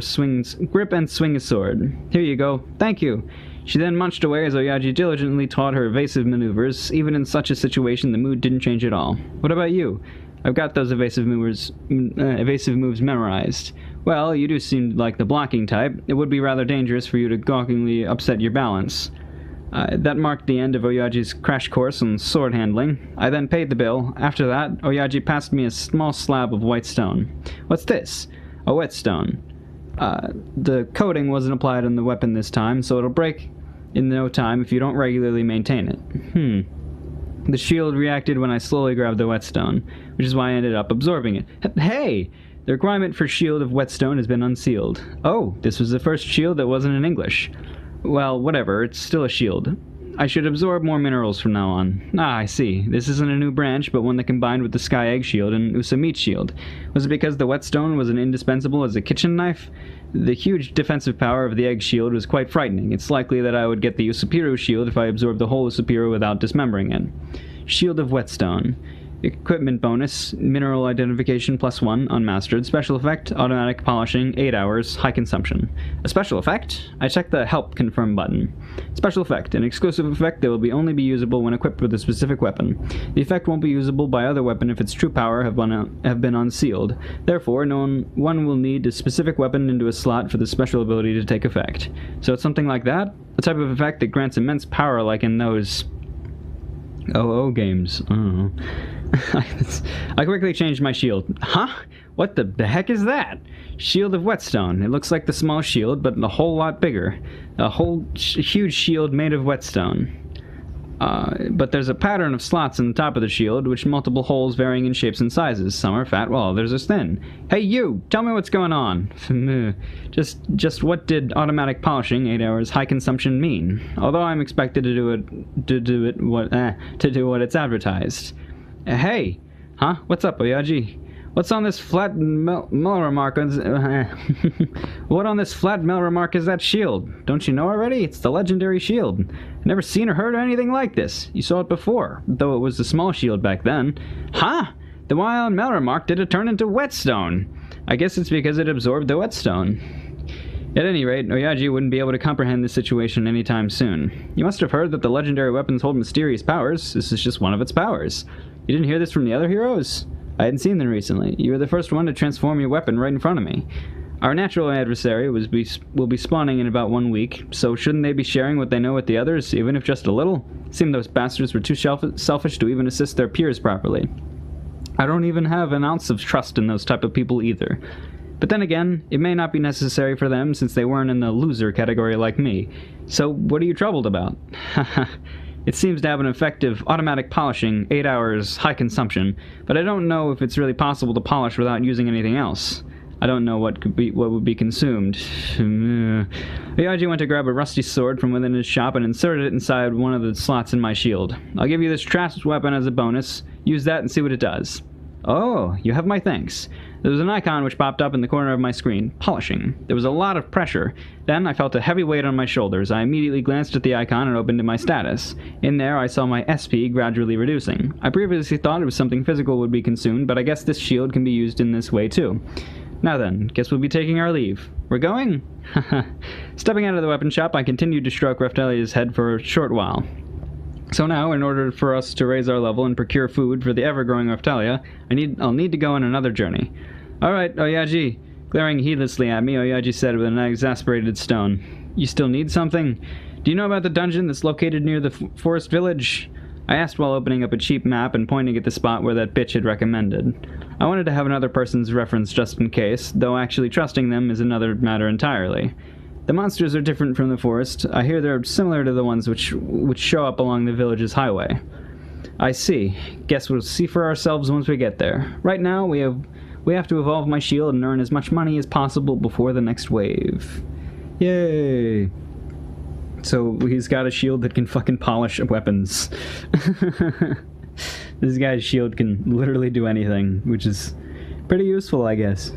and swing a sword. Here you go. Thank you. She then munched away as Oyaji diligently taught her evasive maneuvers. Even in such a situation, the mood didn't change at all. What about you? I've got those evasive moves memorized. Well, you do seem like the blocking type. It would be rather dangerous for you to gawkingly upset your balance. That marked the end of Oyaji's crash course on sword handling. I then paid the bill. After that, Oyaji passed me a small slab of white stone. What's this? A whetstone. The coating wasn't applied on the weapon this time, so it'll break in no time if you don't regularly maintain it. The shield reacted when I slowly grabbed the whetstone, which is why I ended up absorbing it. Hey! The requirement for shield of whetstone has been unsealed. Oh, this was the first shield that wasn't in English. Well, whatever, it's still a shield. I should absorb more minerals from now on. Ah, I see. This isn't a new branch, but one that combined with the Sky Egg Shield and Usa Meat Shield. Was it because the whetstone was indispensable as a kitchen knife? The huge defensive power of the Egg Shield was quite frightening. It's likely that I would get the Usapiru Shield if I absorbed the whole Usapiru without dismembering it. Shield of Whetstone. Equipment bonus, mineral identification +1, unmastered. Special effect, automatic polishing, 8 hours, high consumption. A special effect? I checked the help confirm button. Special effect, an exclusive effect that will only be usable when equipped with a specific weapon. The effect won't be usable by other weapon if its true power have been unsealed. Therefore, one will need a specific weapon into a slot for the special ability to take effect. So it's something like that? A type of effect that grants immense power like in those OO games. Oh. I quickly changed my shield. Huh? What the heck is that? Shield of Whetstone. It looks like the small shield, but a whole lot bigger. A whole huge shield made of whetstone. But there's a pattern of slots in the top of the shield, which multiple holes varying in shapes and sizes. Some are fat, while others are thin. Hey you! Tell me what's going on. just what did automatic polishing, 8 hours, high consumption mean? Although I'm expected to do what it's advertised. Hey! Huh? What's up, Oyaji? What's on this flat mill remark? What on this flat mill remark is that shield? Don't you know already? It's the legendary shield. Never seen or heard of anything like this. You saw it before, though it was a small shield back then. Huh? The wild mill remark did it turn into whetstone? I guess it's because it absorbed the whetstone. At any rate, Oyaji wouldn't be able to comprehend this situation anytime soon. You must have heard that the legendary weapons hold mysterious powers. This is just one of its powers. You didn't hear this from the other heroes? I hadn't seen them recently. You were the first one to transform your weapon right in front of me. Our natural adversary will be spawning in about 1 week, so shouldn't they be sharing what they know with the others, even if just a little? Seemed those bastards were too selfish to even assist their peers properly. I don't even have an ounce of trust in those type of people either. But then again, it may not be necessary for them since they weren't in the loser category like me. So what are you troubled about? Haha. It seems to have an effective automatic polishing, 8 hours, high consumption, but I don't know if it's really possible to polish without using anything else. I don't know what would be consumed. Oyaji went to grab a rusty sword from within his shop and inserted it inside one of the slots in my shield. I'll give you this trash weapon as a bonus. Use that and see what it does. Oh, you have my thanks. There was an icon which popped up in the corner of my screen. Polishing. There was a lot of pressure. Then I felt a heavy weight on my shoulders. I immediately glanced at the icon and opened to my status. In there, I saw my SP gradually reducing. I previously thought it was something physical would be consumed, but I guess this shield can be used in this way too. Now then, guess we'll be taking our leave. We're going? Stepping out of the weapon shop, I continued to stroke Raftalia's head for a short while. So now, in order for us to raise our level and procure food for the ever-growing Raftalia, I'll need to go on another journey. Alright, Oyaji. Glaring heedlessly at me, Oyaji said with an exasperated tone. You still need something? Do you know about the dungeon that's located near the forest village? I asked while opening up a cheap map and pointing at the spot where that bitch had recommended. I wanted to have another person's reference just in case, though actually trusting them is another matter entirely. The monsters are different from the forest. I hear they're similar to the ones which show up along the village's highway. I see. Guess we'll see for ourselves once we get there. Right now, we have to evolve my shield and earn as much money as possible before the next wave. Yay! So he's got a shield that can fucking polish weapons. This guy's shield can literally do anything, which is pretty useful, I guess.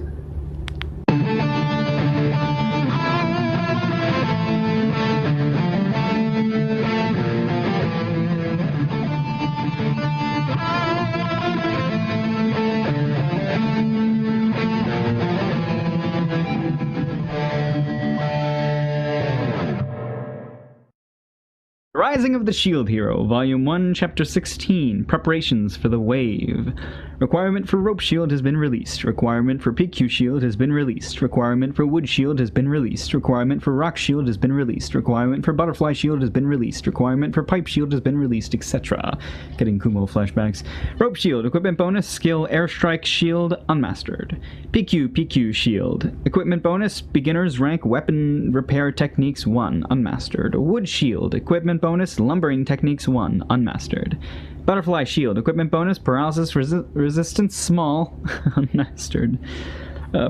Rising of the Shield Hero, Volume 1, Chapter 16, Preparations for the Wave. Requirement for Rope Shield has been released. Requirement for PQ Shield has been released. Requirement for Wood Shield has been released. Requirement for Rock Shield has been released. Requirement for Butterfly Shield has been released. Requirement for Pipe Shield has been released, etc. Getting Kumo flashbacks. Rope Shield, Equipment Bonus, Skill Airstrike Shield, Unmastered. PQ Shield. Equipment Bonus, Beginner's Rank Weapon Repair Techniques 1, Unmastered. Wood Shield, Equipment Bonus, Lumbering Techniques 1, Unmastered. Butterfly Shield, Equipment Bonus, Paralysis Resistance Small, Unmastered.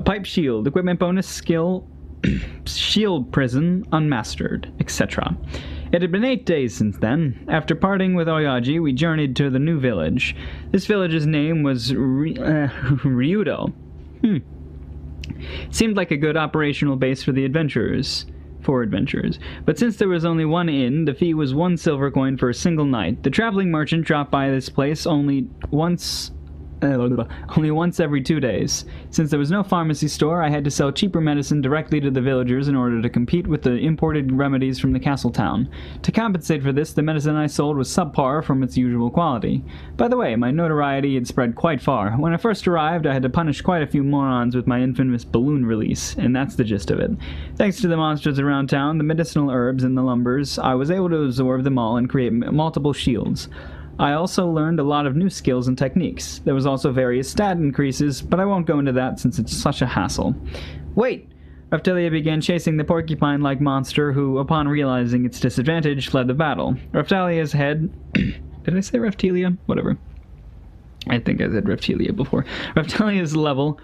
Pipe Shield, Equipment Bonus, Skill Shield Prison, Unmastered, etc. It had been 8 days since then. After parting with Oyaji, we journeyed to the new village. This village's name was Ryudo. Seemed like a good operational base for the adventurers. But since there was only one inn, the fee was 1 silver coin for a single night. The traveling merchant dropped by this place only once every 2 days. Since there was no pharmacy store, I had to sell cheaper medicine directly to the villagers in order to compete with the imported remedies from the castle town. To compensate for this, the medicine I sold was subpar from its usual quality. By the way, my notoriety had spread quite far. When I first arrived, I had to punish quite a few morons with my infamous balloon release, and that's the gist of it. Thanks to the monsters around town, the medicinal herbs, and the lumbers, I was able to absorb them all and create multiple shields. I also learned a lot of new skills and techniques. There was also various stat increases, but I won't go into that since it's such a hassle. Wait! Reptilia began chasing the porcupine-like monster who, upon realizing its disadvantage, fled the battle. Reptilia's head... Did I say Reptilia? Whatever. I think I said Reptilia before. Reptilia's level...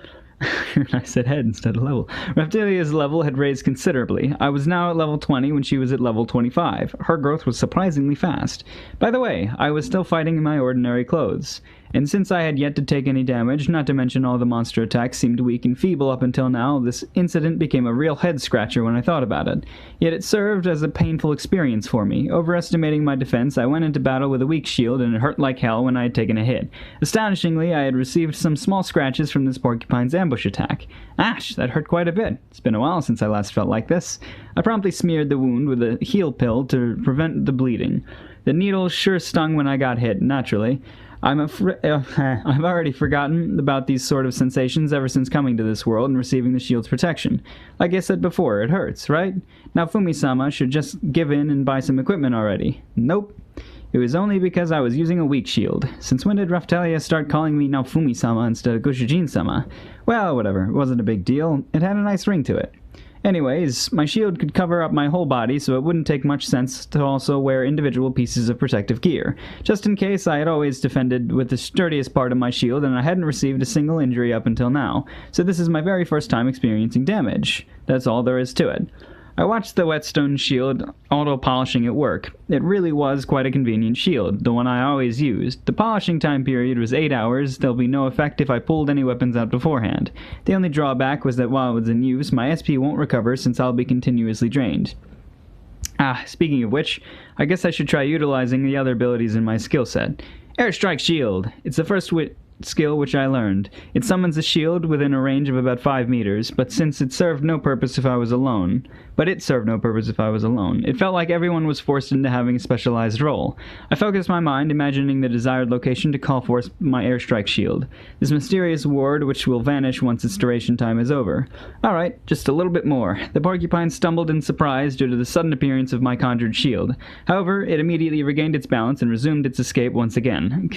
I said head instead of level. Reptilia's level had raised considerably. I was now at level 20 when she was at level 25. Her growth was surprisingly fast. By the way, I was still fighting in my ordinary clothes. And since I had yet to take any damage, not to mention all the monster attacks seemed weak and feeble up until now, this incident became a real head-scratcher when I thought about it. Yet it served as a painful experience for me. Overestimating my defense, I went into battle with a weak shield, and it hurt like hell when I had taken a hit. Astonishingly, I had received some small scratches from this porcupine's ambush attack. Ash, that hurt quite a bit. It's been a while since I last felt like this. I promptly smeared the wound with a heal pill to prevent the bleeding. The needle sure stung when I got hit, naturally. I've already forgotten about these sort of sensations ever since coming to this world and receiving the shield's protection. Like I said before, it hurts, right? Now Fumi-sama should just give in and buy some equipment already. Nope. It was only because I was using a weak shield. Since when did Raftalia start calling me Naofumi-sama instead of Goshujin-sama? Well, whatever. It wasn't a big deal. It had a nice ring to it. Anyways, my shield could cover up my whole body, so it wouldn't take much sense to also wear individual pieces of protective gear. Just in case, I had always defended with the sturdiest part of my shield, and I hadn't received a single injury up until now. So this is my very first time experiencing damage. That's all there is to it. I watched the whetstone shield auto-polishing at work. It really was quite a convenient shield, the one I always used. The polishing time period was 8 hours. There'll be no effect if I pulled any weapons out beforehand. The only drawback was that while it was in use, my SP won't recover since I'll be continuously drained. Speaking of which, I guess I should try utilizing the other abilities in my skill set. Airstrike Shield! It's the first skill which I learned. It summons a shield within a range of about 5 meters, but it served no purpose if I was alone. It felt like everyone was forced into having a specialized role. I focused my mind, imagining the desired location to call forth my airstrike shield. This mysterious ward which will vanish once its duration time is over. Alright, just a little bit more. The porcupine stumbled in surprise due to the sudden appearance of my conjured shield. However, it immediately regained its balance and resumed its escape once again.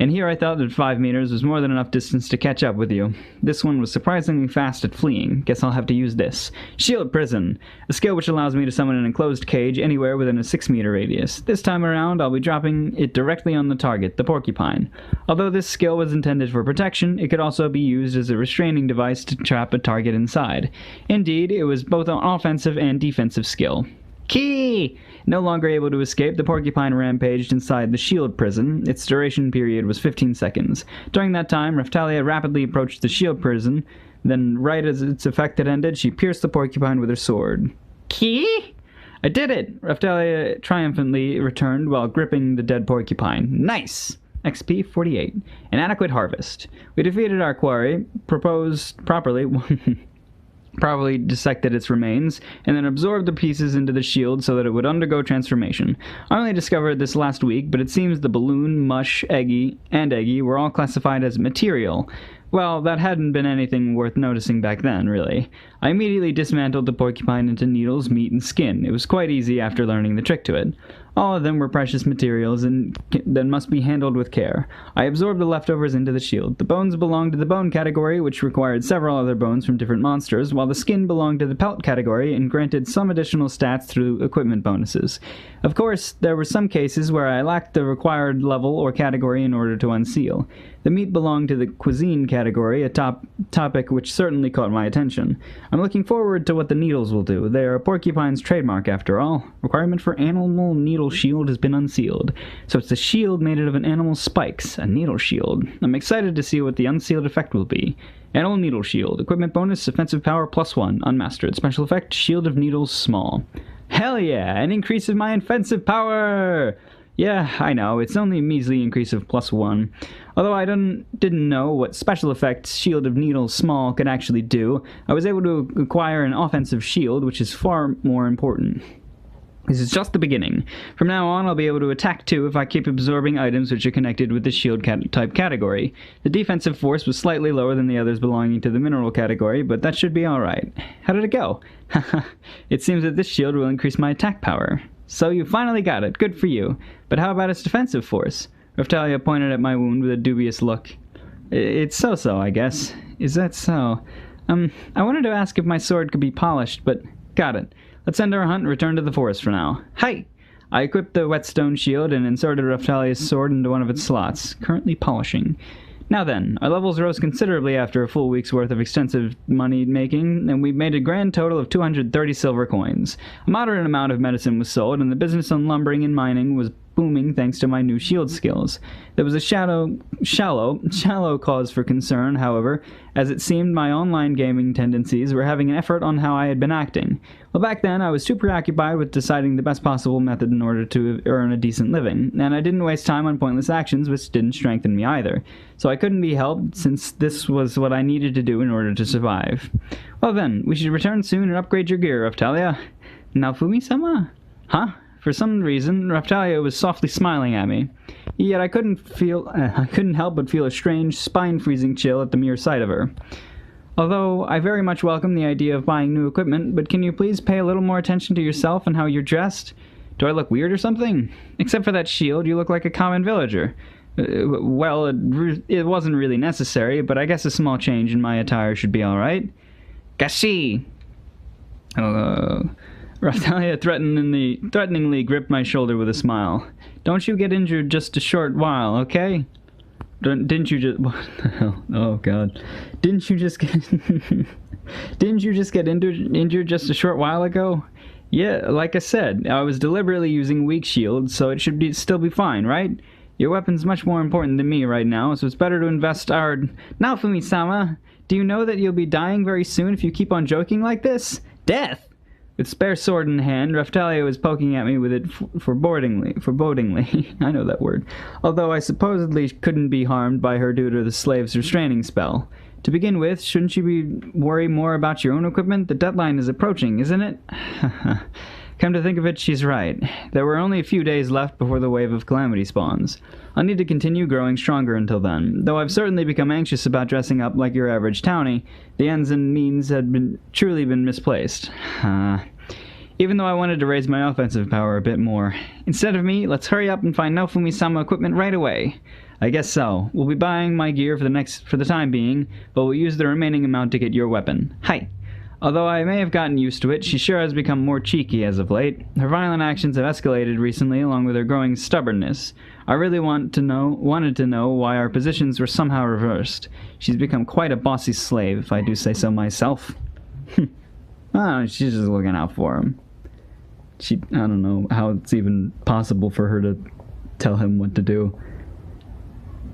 And here I thought that 5 meters was more than enough distance to catch up with you. This one was surprisingly fast at fleeing. Guess I'll have to use this. Shield Prison. A skill which allows me to summon an enclosed cage anywhere within a 6-meter radius. This time around, I'll be dropping it directly on the target, the porcupine. Although this skill was intended for protection, it could also be used as a restraining device to trap a target inside. Indeed, it was both an offensive and defensive skill. Key! No longer able to escape, the porcupine rampaged inside the shield prison. Its duration period was 15 seconds. During that time, Raphtalia rapidly approached the shield prison. Then, right as its effect had ended, she pierced the porcupine with her sword. Key? I did it! Raphtalia triumphantly returned while gripping the dead porcupine. Nice! XP 48. An adequate harvest. We defeated our quarry, properly dissected its remains, and then absorbed the pieces into the shield so that it would undergo transformation. I only discovered this last week, but it seems the balloon, mush, Eggy were all classified as material. Well, that hadn't been anything worth noticing back then, really. I immediately dismantled the porcupine into needles, meat, and skin. It was quite easy after learning the trick to it. All of them were precious materials and that must be handled with care. I absorbed the leftovers into the shield. The bones belonged to the bone category, which required several other bones from different monsters, while the skin belonged to the pelt category and granted some additional stats through equipment bonuses. Of course, there were some cases where I lacked the required level or category in order to unseal. The meat belonged to the cuisine category, a topic which certainly caught my attention. I'm looking forward to what the needles will do. They are a porcupine's trademark, after all. Requirement for animal needle shield has been unsealed. So it's a shield made out of an animal's spikes, a needle shield. I'm excited to see what the unsealed effect will be. Animal needle shield. Equipment bonus, offensive power +1, unmastered. Special effect, shield of needles small. Hell yeah, an increase of my offensive power! Yeah, I know, it's only a measly increase of +1. Although I didn't know what special effects Shield of Needles Small could actually do, I was able to acquire an offensive shield, which is far more important. This is just the beginning. From now on, I'll be able to attack too if I keep absorbing items which are connected with the shield type category. The defensive force was slightly lower than the others belonging to the mineral category, but that should be alright. How did it go? It seems that this shield will increase my attack power. So you finally got it. Good for you. But how about its defensive force? Raphtalia pointed at my wound with a dubious look. It's so-so, I guess. Is that so? I wanted to ask if my sword could be polished, but got it. Let's end our hunt and return to the forest for now. Hi! I equipped the whetstone shield and inserted Raphtalia's sword into one of its slots, currently polishing. Now then, our levels rose considerably after a full week's worth of extensive money-making, and we made a grand total of 230 silver coins. A moderate amount of medicine was sold, and the business on lumbering and mining was booming thanks to my new shield skills. There was a shallow cause for concern, however, as it seemed my online gaming tendencies were having an effort on how I had been acting. Well, back then, I was too preoccupied with deciding the best possible method in order to earn a decent living, and I didn't waste time on pointless actions which didn't strengthen me either. So I couldn't be helped, since this was what I needed to do in order to survive. Well then, we should return soon and upgrade your gear, Raphtalia. Naofumi-sama? Huh? For some reason, Raphtalia was softly smiling at me. Yet I couldn't help but feel a strange, spine-freezing chill at the mere sight of her. Although I very much welcome the idea of buying new equipment, but can you please pay a little more attention to yourself and how you're dressed? Do I look weird or something? Except for that shield, you look like a common villager. Well, it wasn't really necessary, but I guess a small change in my attire should be alright. Gashi! Raphtalia threateningly gripped my shoulder with a smile. Don't you get injured just a short while, okay? Didn't you just... What the hell? Oh, God. Didn't you just get injured just a short while ago? Yeah, like I said, I was deliberately using weak shields, so it should still be fine, right? Your weapon's much more important than me right now, so it's better to invest our... Naofumi-sama, do you know that you'll be dying very soon if you keep on joking like this? Death! With spare sword in hand, Raphtalia was poking at me with it forebodingly. I know that word. Although I supposedly couldn't be harmed by her due to the slave's restraining spell. To begin with, shouldn't you worry more about your own equipment? The deadline is approaching, isn't it? Come to think of it, she's right. There were only a few days left before the wave of calamity spawns. I'll need to continue growing stronger until then. Though I've certainly become anxious about dressing up like your average townie, the ends and means had truly been misplaced. Even though I wanted to raise my offensive power a bit more. Instead of me, let's hurry up and find Naofumi-sama equipment right away. I guess so. We'll be buying my gear for the time being, but we'll use the remaining amount to get your weapon. Hi! Although I may have gotten used to it, she sure has become more cheeky as of late. Her violent actions have escalated recently, along with her growing stubbornness. I really wanted to know why our positions were somehow reversed. She's become quite a bossy slave, if I do say so myself. Oh, she's just looking out for him. I don't know how it's even possible for her to tell him what to do.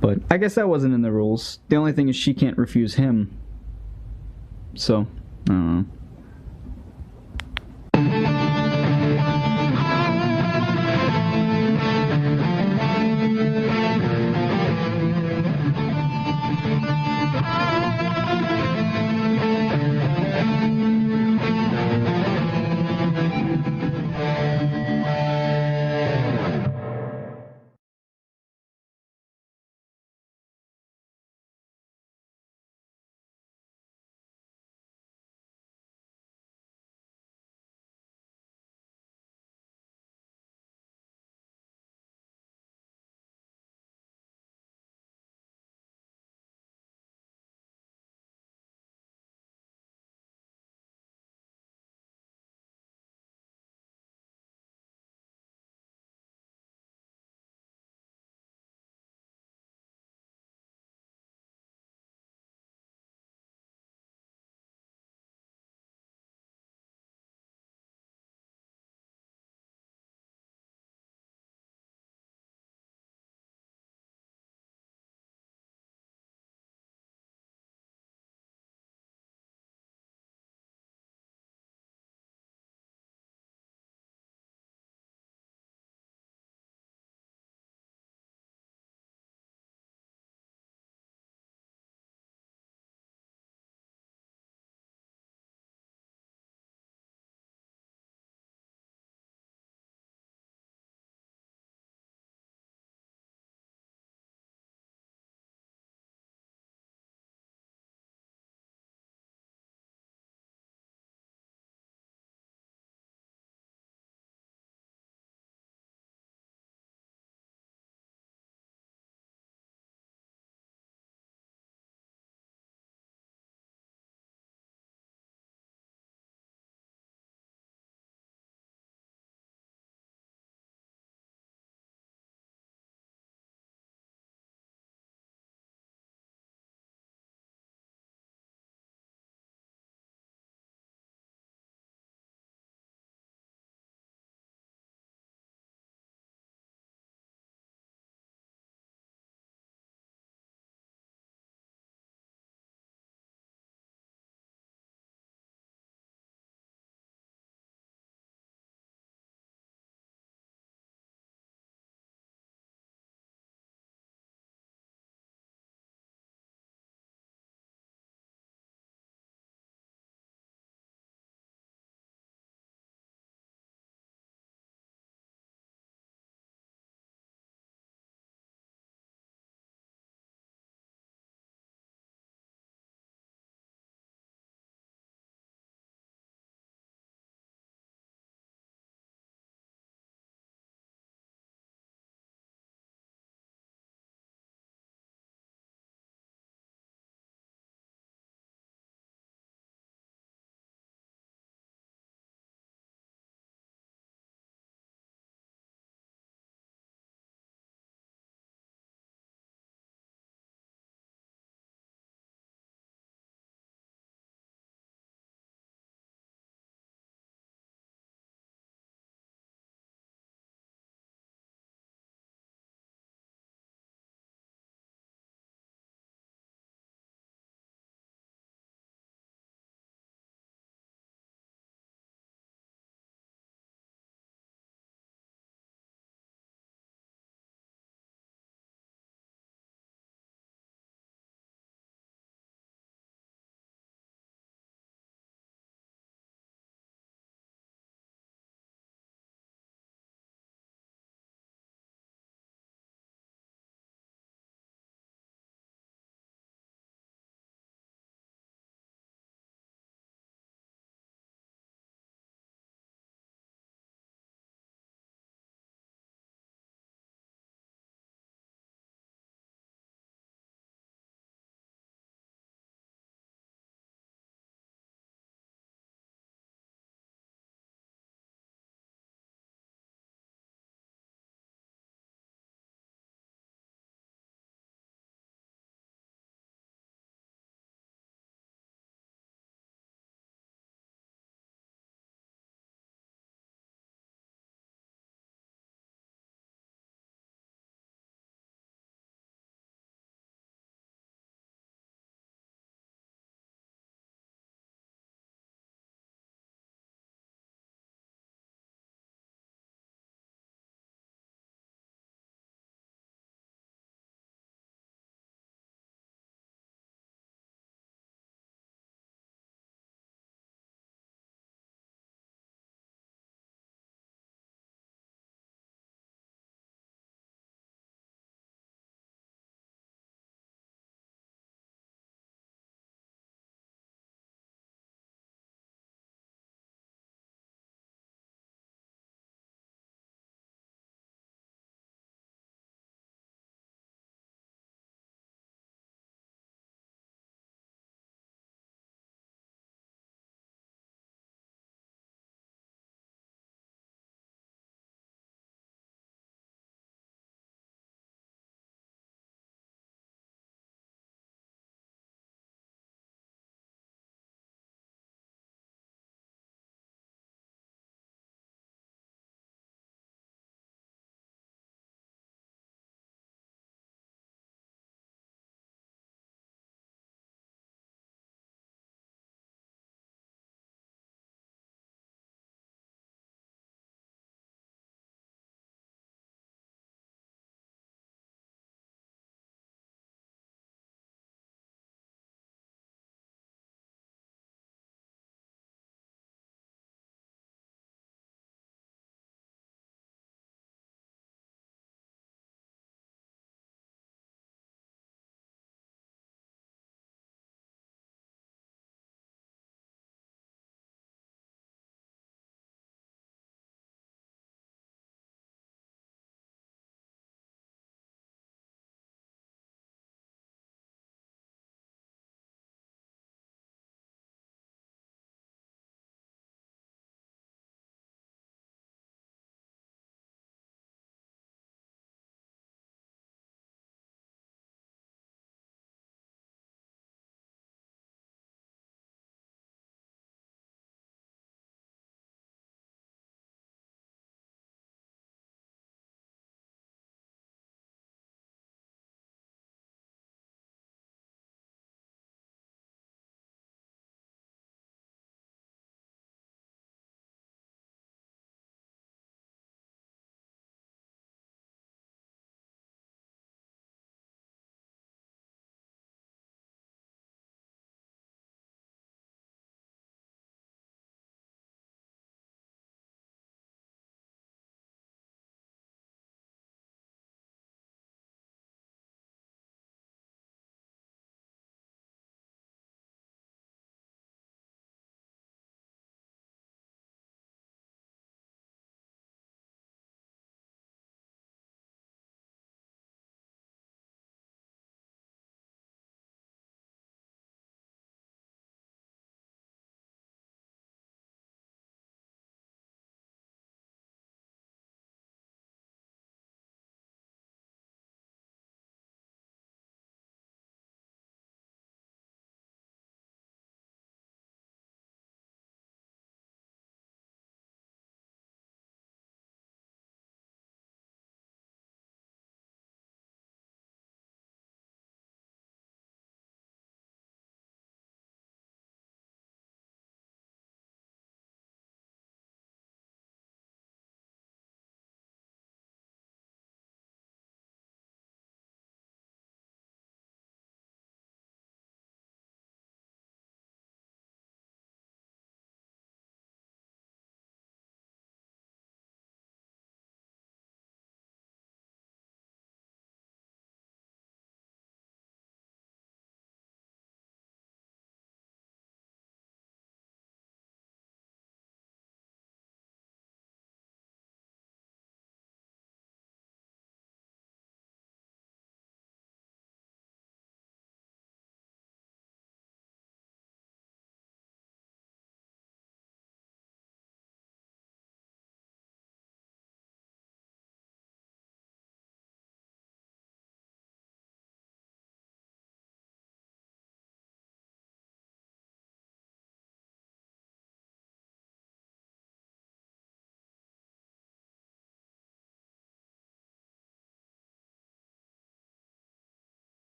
But I guess that wasn't in the rules. The only thing is she can't refuse him. So, I don't know.